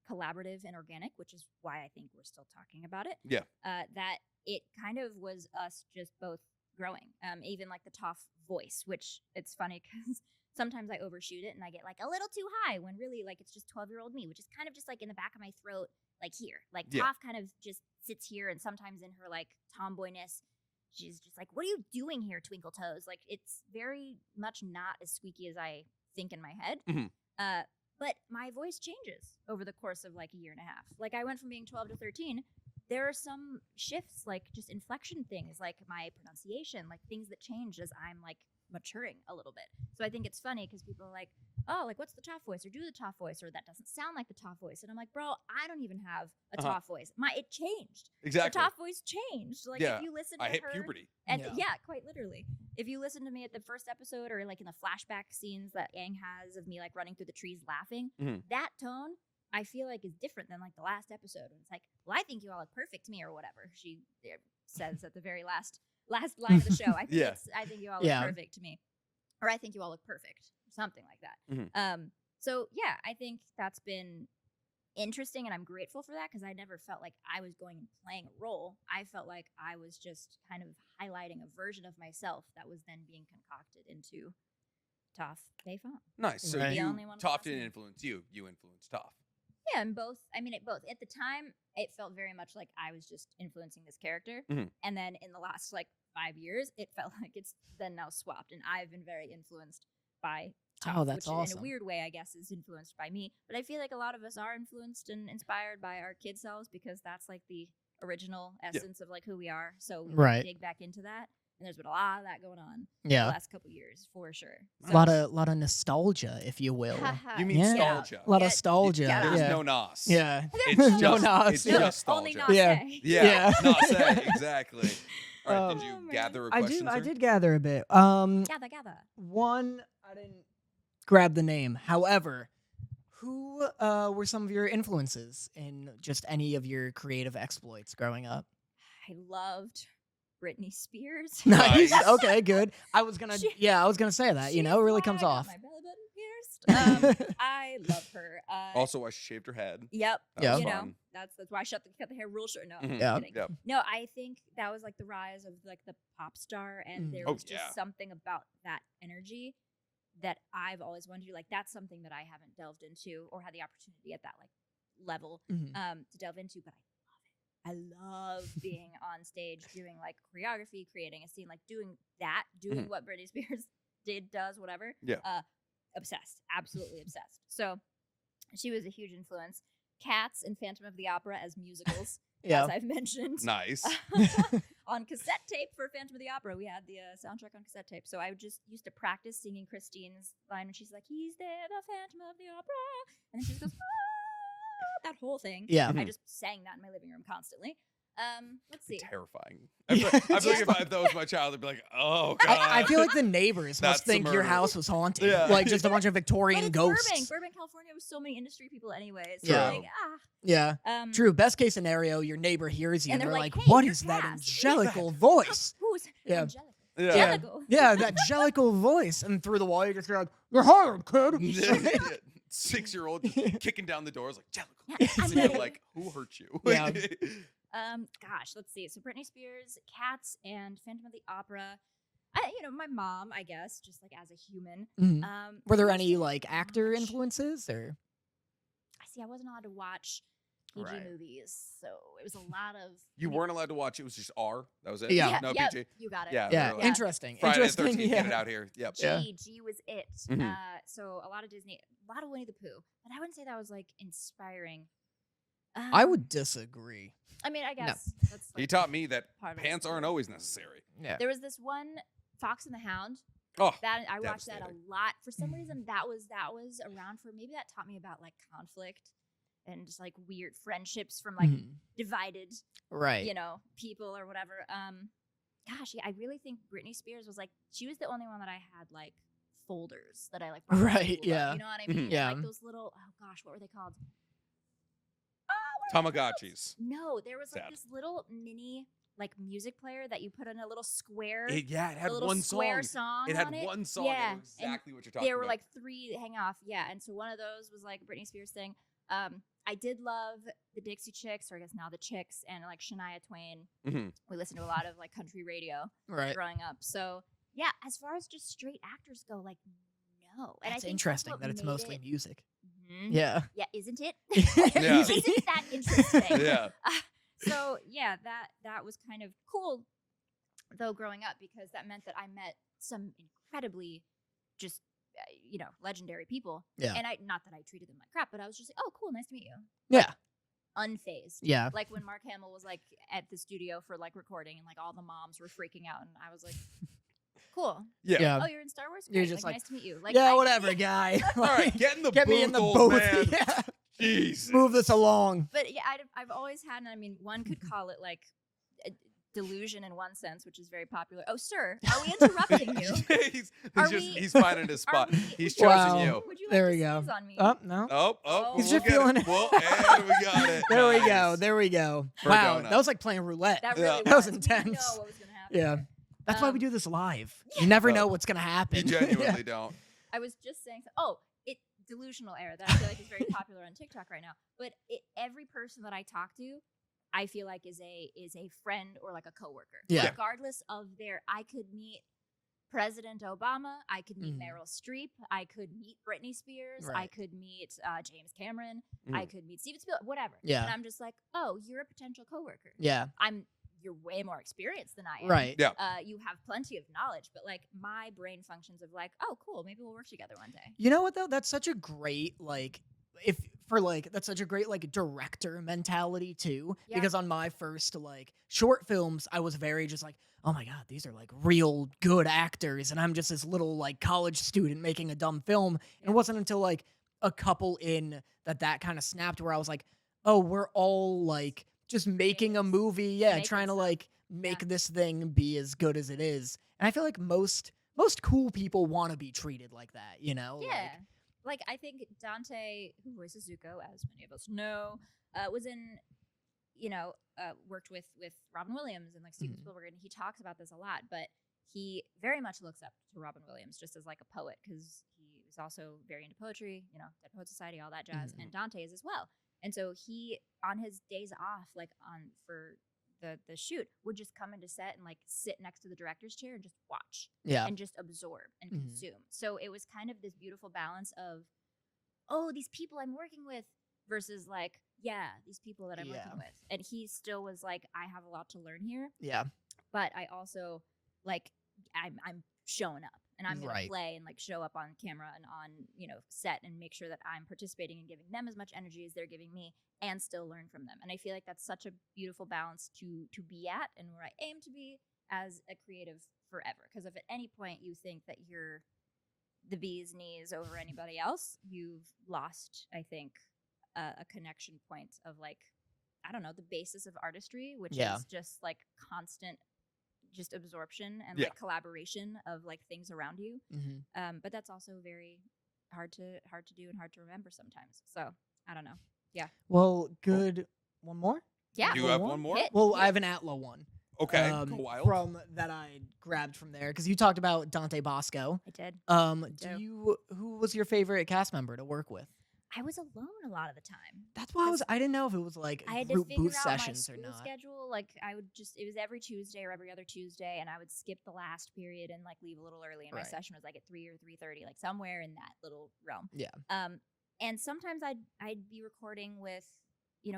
collaborative and organic, which is why I think we're still talking about it. Yeah. That it kind of was us just both growing. Even like the Toph voice, which it's funny because sometimes I overshoot it and I get like a little too high when really like it's just 12-year-old me, which is kind of just like in the back of my throat, like here. Like Toph kind of just sits here, and sometimes in her like tomboyness, she's just like, "What are you doing here, Twinkle Toes?" Like it's very much not as squeaky as I think in my head. But my voice changes over the course of like a year and a half. Like I went from being 12 to 13. There are some shifts, like just inflection things, like my pronunciation, like things that change as I'm like maturing a little bit. So I think it's funny because people are like, "Oh, like what's the Toph voice?" or "Do the Toph voice," or "That doesn't sound like the Toph voice." And I'm like, "Bro, I don't even have a Toph voice. It changed. Exactly. The Toph voice changed. Like if you listen to I hit her, puberty. and quite literally. If you listen to me at the first episode or like in the flashback scenes that Aang has of me like running through the trees laughing, that tone I feel like is different than like the last episode. And it's like, "Well, I think you all look perfect to me," or whatever she says at the very last line of the show. I think I think you all look perfect to me, or "I think you all look perfect," something like that. So yeah, I think that's been interesting, and I'm grateful for that because I never felt like I was going and playing a role. I felt like I was just kind of highlighting a version of myself that was then being concocted into Toph Beifong. Nice. So Right. Toph didn't influence you. You influenced Toph. Yeah, and both. I mean, both. At the time, it felt very much like I was just influencing this character. And then in the last like 5 years, it felt like it's then now swapped. And I've been very influenced by Toph, Oh, that's which awesome. in a weird way, I guess, is influenced by me. But I feel like a lot of us are influenced and inspired by our kid selves because that's like the original essence of like who we are. So we Right. dig back into that. And there's been a lot of that going on the Yeah. last couple years for sure. A lot of nostalgia, if you will. You mean Yeah. nostalgia? A lot of Yeah, nostalgia. yeah. There's Yeah. no nos. Yeah. It's No just nos. it's Yeah. just Only nostalgia. not Yeah. say. Yeah. Yeah. Not exactly. All right. Did you Oh, man. gather a I question? I sir? did gather a bit. Gather. One, I didn't grab the name. However, who were some of your influences in just any of your creative exploits growing up? I loved Britney Spears. Nice. Nice. Okay, good. I was gonna She- say that. You She's know, it really why comes I got off. My belly button pierced. I love her. Also, I shaved her head. Yep. That Yeah. was You know, fun. that's why I cut the hair real short. No, Mhm. I'm Yeah. kidding. Yep. No, I think that was like the rise of like the pop star, and there Oh, was just yeah. something about that energy that I've always wanted to do. Like that's something that I haven't delved into or had the opportunity at that like level Mhm. to delve into, but I love being on stage doing like choreography, creating a scene, like doing what Britney Spears does, whatever. Yeah. Obsessed, absolutely obsessed. So she was a huge influence. Cats and Phantom of the Opera as musicals, Yeah. as I've mentioned. Nice. On cassette tape for Phantom of the Opera, we had the soundtrack on cassette tape. So I just used to practice singing Christine's line when she's like, "He's there, the Phantom of the Opera," and then she just goes, "Ah," that whole thing. Yeah. I just sang that in my living room constantly. Let's see. Terrifying. Yeah. I feel like if that was my child, I'd be like, "Oh God." I feel like the neighbors That's must the think your murder. house was haunted. Yeah. Like just a bunch of But Victorian it's ghosts. Burbank, California, with so many industry people, anyways. Yeah. So like, Yeah. True. Best case scenario, your neighbor hears you And and they're they're like, like, "Hey, "What you're is that Cass." angelical voice?" Who's Yeah. Angelica? Yeah. Yeah. Angelical. Yeah, that angelical voice. And through the wall, you just hear like, "You're hired, kid." 6-year-old kicking down the doors like Jellicle. Yeah, And you're like, who hurt you? Yeah. Gosh, let's see. So Britney Spears, Cats, and Phantom of the Opera. My mom, I guess, just like as a human. Mhm. Were there who any else did I like actor watch? influences or? See, I wasn't allowed to watch PG Right. movies, so it was a lot of. You weren't allowed to watch. It was just R. That was it. Yeah. No yep, PG. you got it. Yeah. Yeah, Like, interesting. Friday the Interesting. 13th, Yeah. get it out here. Yep. G, Yeah. G was it. Mhm. So a lot of Disney, a lot of Winnie the Pooh, but I wouldn't say that was like inspiring. I would disagree. I mean, I guess that's. He Like, taught me that part of it. pants aren't always necessary. Yeah. There was this one Fox and the Hound. Oh, That I watched that a devastating. lot. For some reason, that was around for maybe that taught me about like conflict and just like weird friendships from like Mhm. divided, Right. people or whatever. Gosh, yeah, I really think Britney Spears was like she was the only one that I had like folders that I like. brought to Right, school of, yeah. You know what I mean? Mhm. Yeah. Like those little. Oh gosh, what were they called? Tamagotchis. No, there was like Sad. this little mini like music player that you put in a little square. It had a little one square song. song. It had on one song. Yeah, I know and exactly what you're talking there were about. like 3 hang off, yeah, and so one of those was like Britney Spears thing. I did love the Dixie Chicks, or I guess now the Chicks, and like Shania Twain. Mm-hmm. We listened to a lot of like country radio Right. growing up. So yeah, as far as just straight actors go, like no. And I That's think interesting what that it's made mostly it- music. Mhm. Yeah. Yeah, isn't it? Yeah. Easy. Isn't that interesting? Yeah. So yeah, that was kind of cool though growing up, because that meant that I met some incredibly just legendary people. Yeah. And not that I treated them like crap, but I was just like, oh cool, nice to meet you. Yeah. Unfazed. Yeah. Like when Mark Hamill was like at the studio for like recording, and like all the moms were freaking out, and I was like, cool. Yeah. Yeah. Oh, you're in Star Wars? You're Great. just like, nice to meet you. Like, Yeah, whatever, guy. All right, get in the Get booth, me in the old booth. man. Yeah. Jesus. Move this along. But yeah, I've always had, and I mean, one could call it like a delusion in one sense, which is very popular. Oh, sir, are we interrupting you? He's finding his spot. He's chosen Wow. you. Would you like There to we go. sneeze on me? Oh, no. Oh, He's we'll just get feeling it. it. Well, and we got it. There we go. Nice. There we go. For a Wow. donut. That was like playing roulette. That Yeah. really That was We didn't know intense. what was gonna happen. Yeah. That's why we Um, do this live. You never Yeah. know what's going to happen. You genuinely don't. I was just saying, delusional era that I feel like is very popular on TikTok right now. But every person that I talk to, I feel like is a friend or like a coworker. Yeah. Regardless of I could meet President Obama, I could meet Mhm. Meryl Streep, I could meet Britney Spears, I Right. could meet James Cameron, Mm. I could meet Steven Spielberg, whatever. Yeah. And I'm just like, oh, you're a potential coworker. Yeah. You're way more experienced than I am. Right. Yeah. You have plenty of knowledge, but like my brain functions of like, oh, cool, maybe we'll work together one day. You know what though? That's such a great that's such a great like director mentality too. Yeah. Because on my first like short films, I was very just like, oh my god, these are like real good actors, and I'm just this little like college student making a dumb film. And it wasn't until like a couple in that kind of snapped, where I was like, oh, we're all like just making a Famous. movie, yeah, Making trying to stuff. like make this thing be as good as it is. And I feel like most cool people want to be treated like that, you know? Yeah. Like I think Dante, who voices Zuko, as many of us know, was in, worked with Robin Williams and like Steven Mhm. Spielberg, and he talks about this a lot. But he very much looks up to Robin Williams just as like a poet, because he was also very into poetry, Dead Poet Society, all that jazz, Mhm. and Dante is as well. And so he, on his days off, like for the shoot, would just come into set and like sit next to the director's chair and just watch. Yeah. And just absorb and Mhm. consume. So it was kind of this beautiful balance of, oh, these people I'm working with versus like, yeah, these people that I'm Yeah. working with. And he still was like, I have a lot to learn here, Yeah. but I also like I'm showing up, and I'm gonna Right. play and like show up on camera and on set and make sure that I'm participating and giving them as much energy as they're giving me, and still learn from them. And I feel like that's such a beautiful balance to be at, and where I aim to be as a creative forever. Because if at any point you think that you're the bee's knees over anybody else, you've lost, I think, a connection point of like, I don't know, the basis of artistry, which Yeah. is just like constant just absorption and Yeah. like collaboration of like things around you. Mm-hmm. But that's also very hard to do and hard to remember sometimes. So I don't know. Well, good. One more? Yeah. You have one more? Hit. Well, I have an Atla one. Okay. Go wild. From that I grabbed from there, because you talked about Dante Bosco. I did. Who was your favorite cast member to work with? I was alone a lot of the time. That's why I didn't know if it was like I had to group figure booth out sessions my or school not. schedule. Like it was every Tuesday or every other Tuesday, and I would skip the last period and like leave a little early. And my Right. session was like at 3 or 3:30, like somewhere in that little realm. Yeah. And sometimes I'd be recording with,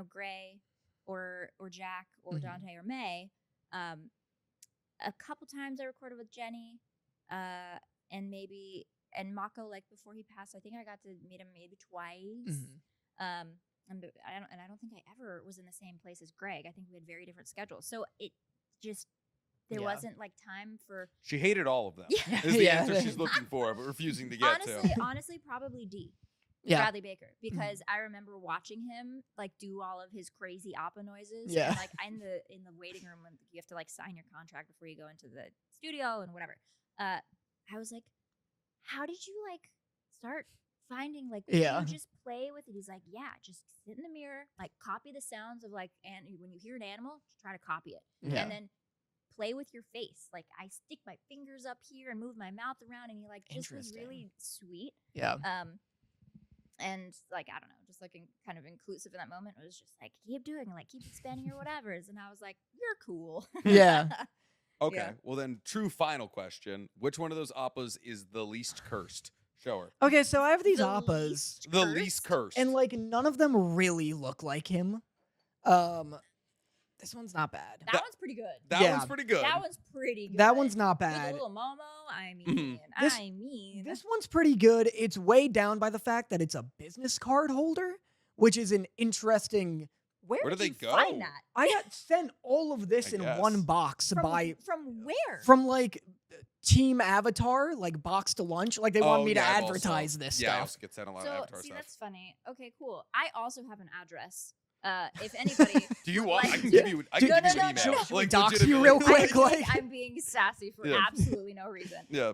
Gray or Jack or Mhm. Dante or May. A couple times I recorded with Jenny, and Mako, like before he passed. I think I got to meet him maybe twice. Mhm. And I don't think I ever was in the same place as Greg. I think we had very different schedules. So it just there Yeah. wasn't like time for She hated all of them. Yeah. Is the Yeah. answer she's looking for, but refusing to get to. honestly, probably D. Yeah. Bradley Baker, because I remember watching him like do all of his crazy oppa noises. Yeah. And, like in the waiting room when you have to like sign your contract before you go into the studio and whatever. I was like, how did you like start finding like Yeah. you just play with it? He's like, yeah, just sit in the mirror, like copy the sounds of like, and when you hear an animal, just try to copy it. Yeah. And then play with your face. Like I stick my fingers up here and move my mouth around, and he like just was Interesting. really sweet. Yeah. And like, I don't know, just like kind of inclusive in that moment. It was just like, keep doing it, like keep expanding your whatevers. And I was like, you're cool. Yeah. Okay. Yeah. Well, then, true final question: which one of those appas is the least cursed? Show her. Okay, so I have these The appas, least The cursed? least cursed. and like none of them really look like him. This one's not bad. That one's pretty good. that yeah. one's pretty good. That one's pretty good. That one's not With a bad. little Momo, I Mhm. mean, This- This one's pretty good. It's weighed down by the fact that it's a business card holder, which is an interesting. where Where do did they you go? find that? I got sent all of this I in guess. one box From where? from like Team Avatar, like box to lunch. Like they want me to I've advertise also, this Yeah, I stuff. also get sent a lot of So Avatar see, stuff. that's funny. Okay, cool. I also have an address. If anybody, Do you would want? like I can to- give you. I can No, give you no, an no, email. no. Should we dox you legitimately. real I'm quick? being- Like- I'm being sassy for Yeah. absolutely no reason. Yeah.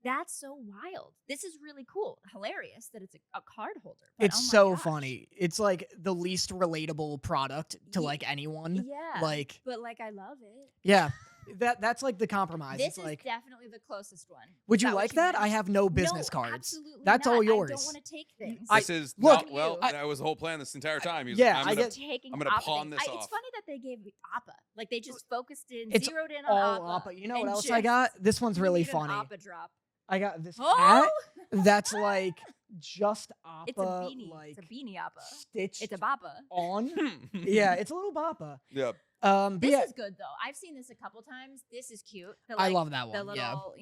That's so wild. This is really cool. Hilarious that it's a card holder. But It's oh my so gosh. funny. It's like the least relatable product to Ye- like anyone. Yeah. Like, but like, I love it. yeah, that's like the compromise. This It's is like, definitely the closest one. would Is you what like that? meant? I have no business No, cards. Absolutely That's not. all I yours. don't want to take things. I- This is look, not, well. I- that was the whole plan this entire time. He was Yeah, like, I I'm gonna, get- taking I'm gonna Appa pawn things. this It's off. funny that they gave me Appa. Like they just focused in, It's zeroed in all on Appa. You know what and else I just got? This one's really needed an funny. Appa drop. I got this Oh, hat that's like just Appa, it's a beanie. like It's a beanie Appa. stitched It's a Bappa. on. Yeah, it's a little Bappa. Yeah. But This yeah, is good though. I've seen this a couple times. This is cute. The, I like, love that the one. Yeah. little,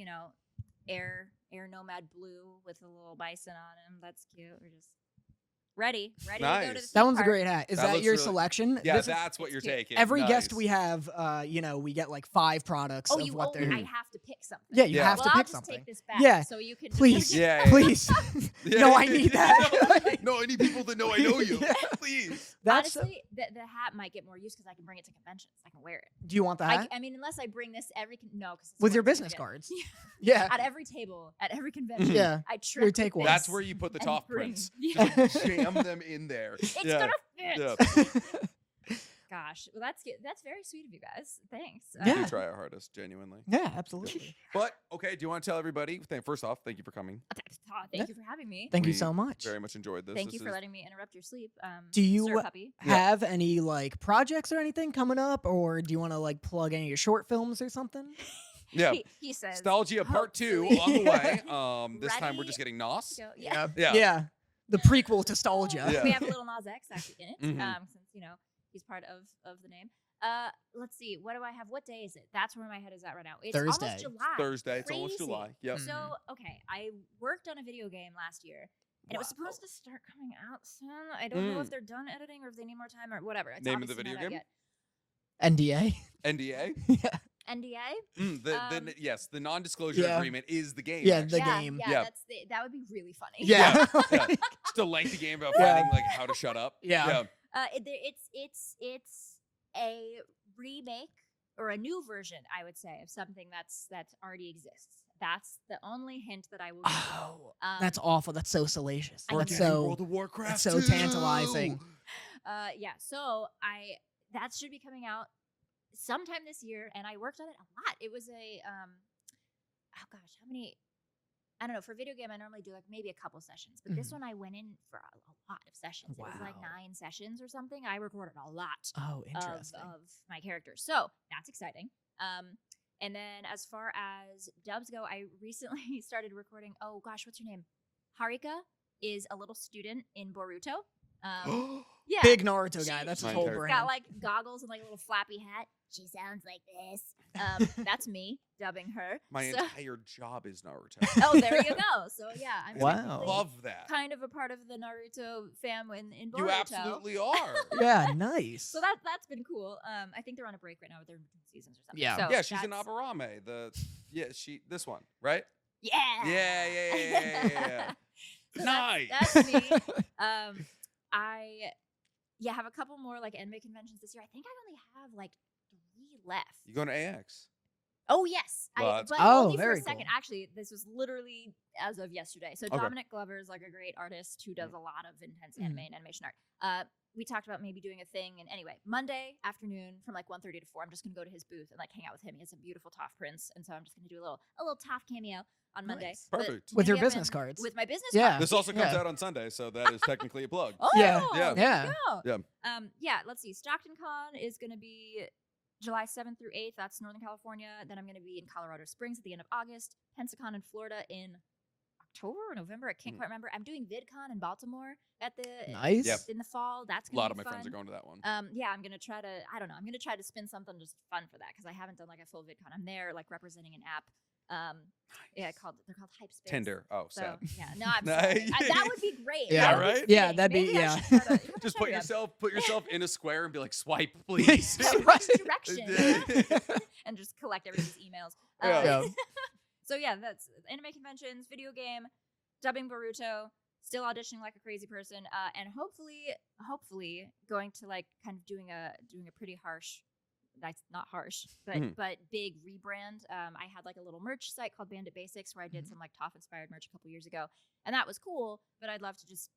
air nomad blue with a little bison on him. That's cute. We're just ready to go to the Nice. theme That one's a park. great hat. Is That that, looks your really- selection? Yeah, This is- that's what it's you're cute. taking. every guest Nice. we have, we get like 5 products Oh, of you what oh, they're. I have to pick something. Yeah, you Yeah. have well, to I'll pick just something. take this back Yeah, so you can please. Yeah, yeah. Please. Yeah, No, yeah, I yeah. need that. No, I need people that know I know you. Yeah. Please. That's. Honestly, the hat might get more use because I can bring it to conventions. I can wear it. Do you want the hat I mean, unless I bring this every no, because with your business cards? Yeah. at every table, at every convention. Yeah. I Here, trick take with one. That's this where you put the and Toph bring- prints. Yeah. Just jam them in there. It's yeah. gonna fit. Yeah. Gosh, well, that's very sweet of you guys. Thanks. We Yeah. do try our hardest, genuinely. Yeah, absolutely. But okay, do you want to tell everybody? First off, thank you for coming. Thank you for having me. Thank you We so much. Very much enjoyed this. Thank This you for is- letting me interrupt your sleep. Do you, Sir puppy? Yeah. Have any like projects or anything coming up, or do you want to like plug any of your short films or something? Yeah. He says. Nostalgia Part 2 hopefully. on the way. This time we're Ready? just getting Nos. So, yeah. Yeah. The prequel to Nostalgia. Yeah. We have a little Nas X actually in it, Mhm. since he's part of the name. Let's see. What do I have? What day is it? That's where my head is at right now. It's Thursday. almost July. Thursday. It's almost Crazy. July. Yep. So okay, I worked on a video game last year, and it was supposed to start coming out soon. I don't know if they're done editing or if they need more time or whatever. It's Name of the obviously video not out game? yet. NDA. NDA. Yeah. NDA. Yes, the non-disclosure Yeah. agreement is the game. Yeah, actually. the game. Yeah, Yeah. that would be really funny. Yeah. Yeah. Just a lengthy game about Yeah. finding like how to shut up. Yeah. It's a remake or a new version, I would say, of something that's already exists. That's the only hint that I will give. Oh, Um, that's awful. That's so salacious. I know. That's We're getting so. World of Warcraft that's so 2. tantalizing. Yeah. So that should be coming out sometime this year, and I worked on it a lot. It was a oh gosh, how many? I don't know. For video game, I normally do like maybe a couple sessions, but this Mhm. one I went in for a lot of sessions. It was like Wow. 9 sessions or something. I recorded a lot Oh, interesting. of my characters, so that's exciting. And then as far as dubs go, I recently started recording. Oh gosh, what's her name? Harika is a little student in Boruto. Yeah, Big Naruto guy. She- That's his Mine whole too. she's brand. got like goggles and like a little flappy hat. She sounds like this. That's me dubbing her. My So- entire job is Naruto. Oh, there you go. So yeah, I'm Wow. technically Love that. kind of a part of the Naruto fam in Boruto. You absolutely are. Yeah, nice. So that's been cool. I think they're on a break right now. They're in between seasons or something. Yeah. So Yeah, she's in that's- Aburame. This one, right? Yeah. Yeah. So Nice. That's me. I have a couple more like anime conventions this year. I think I only have like 3 left. You going to AX? Oh yes, But- but Oh, only for very a second. cool. Actually, this was literally as of yesterday. So Okay. Dominic Glover is like a great artist who does a lot of intense anime and animation art. We talked about maybe doing a thing, and anyway, Monday afternoon from like 1:30 to 4, I'm just gonna go to his booth and like hang out with him. He has a beautiful Toph prints, and so I'm just gonna do a little Toph cameo on Monday. Nice. But Perfect. With your maybe I've business been- cards. With my business Yeah. cards. This also comes Yeah. out on Sunday, so that is technically a plug. Oh, Yeah. Yeah. Yeah. There you Yeah. go. Yeah, let's see. Stockton Con is going to be July 7th through 8th. That's Northern California. Then I'm going to be in Colorado Springs at the end of August. Pensacon in Florida in October or November. I can't quite remember. I'm doing VidCon in Baltimore at the Nice. Yep. in the fall. That's A going to be lot of my fun. friends are going to that one. Yeah, I'm gonna try to. I don't know. I'm gonna try to spin something just fun for that because I haven't done like a full VidCon. I'm there like representing an app. Yeah, they're called Hype Space. Tinder. Oh, So sad. yeah, no, I'm Nice. sorry. That would be great. Yeah, That would right? Yeah, sick. that'd be- Maybe I yeah. should start a- Just start a- put yourself in a square and be like, swipe, please. Yeah, which direction? And just collect everybody's emails. Yeah. Yeah. So yeah, that's anime conventions, video game, dubbing Boruto, still auditioning like a crazy person, and hopefully going to like kind of doing a pretty harsh. That's not harsh, but big rebrand. I had like a little merch site called Bandit Basics where I did some like Toph inspired merch a couple years ago, and that was cool. But I'd love to just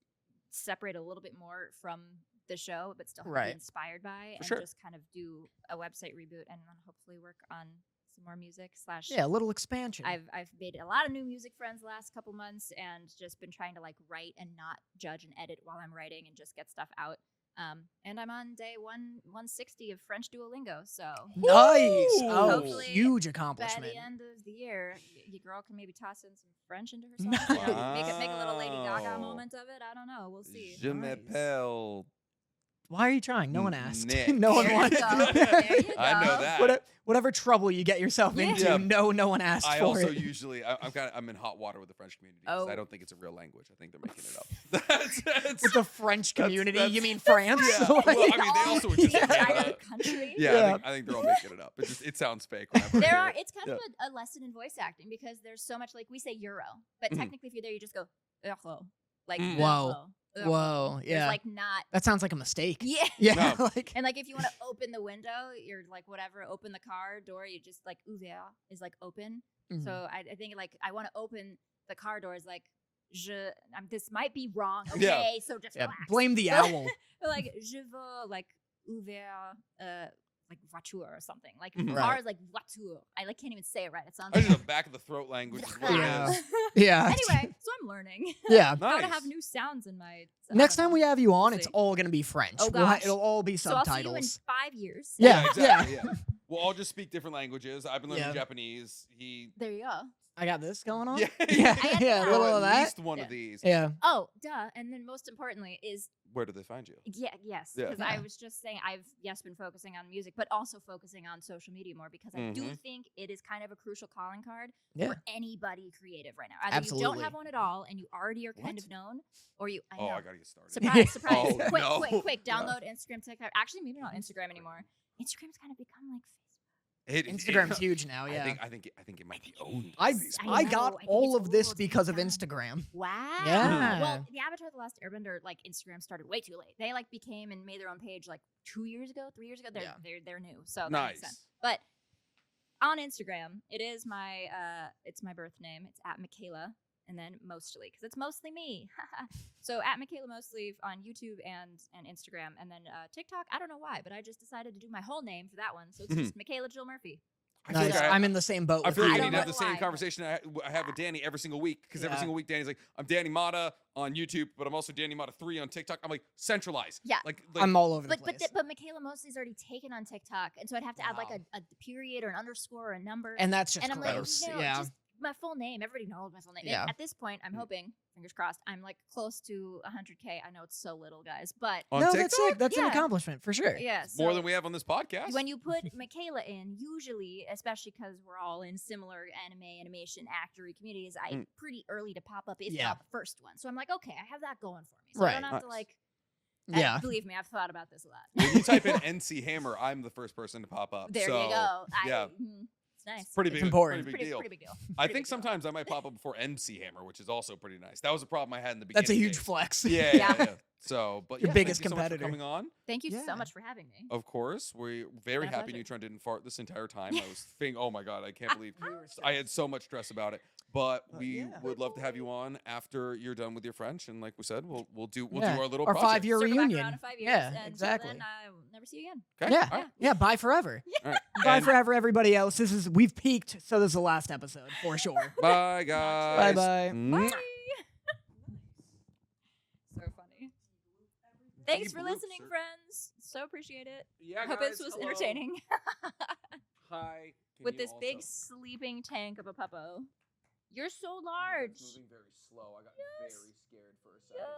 separate a little bit more from the show, but still have it Right. be inspired by, and sure. just kind of do a website reboot, and then hopefully work on some more music / Yeah, a little expansion. I've made a lot of new music friends the last couple months, and just been trying to like write and not judge and edit while I'm writing, and just get stuff out. And I'm on day 160 of French Duolingo, so Nice. Oh, Hopefully huge by accomplishment. the end of the year, your girl can maybe toss in some French into her song. You know, make a little Lady Gaga Wow. moment of it. I don't know. We'll see. Je Nice. m'appelle. Why are you trying? No one asked. Nick. no one There you wanted. go. There you I know go. that. Whatever trouble you get yourself Yeah. into, Yeah. no one asked I for also it. usually I'm in hot water with the French community. 'Cause I Oh. don't think it's a real language. I think they're making it up. that's, With the French community, that's- you mean France? Yeah. Like- Well, I mean, they also were just Yeah. making it Entire up. country. Yeah, Yeah. I think they're all making it up. It sounds fake. Whenever I There hear are. it. It's kind of a lesson in voice acting because there's so much like we say euro, but Mhm. technically if you're there, you just go euro, like Mm. Whoa. euro, euro. Whoa, There's yeah. like not. That sounds like a mistake. Yeah. Yeah, No. like And like if you want to open the window, you're like whatever, open the car door, you just like ouvert is like open. mhm. So I think like I want to open the car doors like this might be wrong. Okay, Yeah. so just yeah, relax. blame the So- owl. But like je veux like ouvert like voiture or something. Like Mhm. car Right. is like voiture. I like can't even say it right. It sounds I like just a back of the throat language is what Yeah. it is. Yeah. Anyway, so I'm learning Yeah. how to Nice. have new sounds in my. I Next don't time know. we have you on, We'll it's see. all gonna be French. Oh, We'll gosh. it'll all be So I'll see you in subtitles. 5 years. Yeah. exactly. Yeah. We'll all just speak different languages. I've been learning Yeah. Japanese. He. There you go. I got this going on. Yeah. yeah, I got yeah, a that. little At of that. least one Yeah. of these. Yeah. Oh, duh. And then most importantly is Where do they find you? yes, Yeah. because I Yeah. was just saying I've been focusing on music, but also focusing on social media more because I do Mhm. think it is kind of a crucial calling card Yeah. for anybody creative right now. Either you Absolutely. don't have one at all and you already are kind What? of known, or you. I Oh, know. I gotta get started. Surprise! Oh, quick, no. quick! Yeah. Download Instagram, TikTok. Actually, maybe not Instagram anymore. Instagram's kind of become like Facebook. Instagram's huge now. Yeah. I think it might be owned. I by Facebook. I know, got I think all it's of this old, because of yeah. Instagram. Wow. Yeah. Well, the Avatar: The Last Airbender, like Instagram started way too late. They like became and made their own page like 2 years ago, 3 years ago. They're new, so that makes sense. Nice. But on Instagram, it is my it's my birth name. It's at Michaela, and then Mostly because it's mostly me. So at Michaela Mostly on YouTube and Instagram, and then TikTok. I don't know why, but I just decided to do my whole name for that one. So it's just Michaela Jill Murphy. I feel Nice. like I'm in the same boat. I with feel like I I you. don't need to have know the same why, conversation I have with Danny every single week because every Yeah. single week Danny's like, I'm Danny Motta on YouTube, but I'm also Danny Motta 3 on TikTok. I'm like, centralize. Yeah. Like I'm all over the But place. but Michaela Mostly's already taken on TikTok, and so I'd have to add like Wow. a period or an underscore or a number. and that's just and I'm gross. like, no, yeah. just my full name. Everybody knows my full name. And Yeah. at this point, I'm hoping, fingers crossed, I'm like close to 100K. I know it's so little, guys, but on No, TikTok, that's sick. That's an Yeah. accomplishment for sure. yeah, more so than we have on this podcast. when you put Michaela in, usually, especially because we're all in similar animation, actory communities, I'm pretty early to pop up if Yeah. not the first one. So I'm like, okay, I have that going for me. So I Right. don't have to Nice. like. Yeah. Believe me, I've thought about this a lot. When you type in NC Hammer, I'm the first person to pop up. There so you go. yeah. It's nice. Pretty It's big, important. Pretty big deal. Pretty big deal. I Pretty think big deal. sometimes I might pop up before MC Hammer, which is also pretty nice. That was a problem I had in the beginning. That's a huge days. flex. Yeah, Yeah. yeah. So, but Your yeah, biggest thank you so much for competitor. coming on. Thank you Yeah. so much for having me. Of course, we're very Been a happy pleasure. Neutron didn't fart this entire time. I was thinking, oh my god, I can't believe I had so much stress about it. But we yeah. would love to have you on after you're done with your French, and like we said, we'll do Yeah. our little Our project. 5-year Circle back reunion. around in 5 years. Yeah, and until exactly. Then I'll never see you again. Okay? Yeah. All right. Yeah, bye forever. All right. Bye And forever, everybody else. We've peaked, so this is the last episode for sure. Bye, guys. Bye-bye. Mwah. Bye. So funny. Thanks for bloop, listening, sir. friends. So appreciate it. Yeah, Hope guys, this was hello. entertaining. Hi. Can With you this big also- sleeping tank of a puppo. You're so Oh, large. it's moving very slow. I got very scared for a second. Yeah.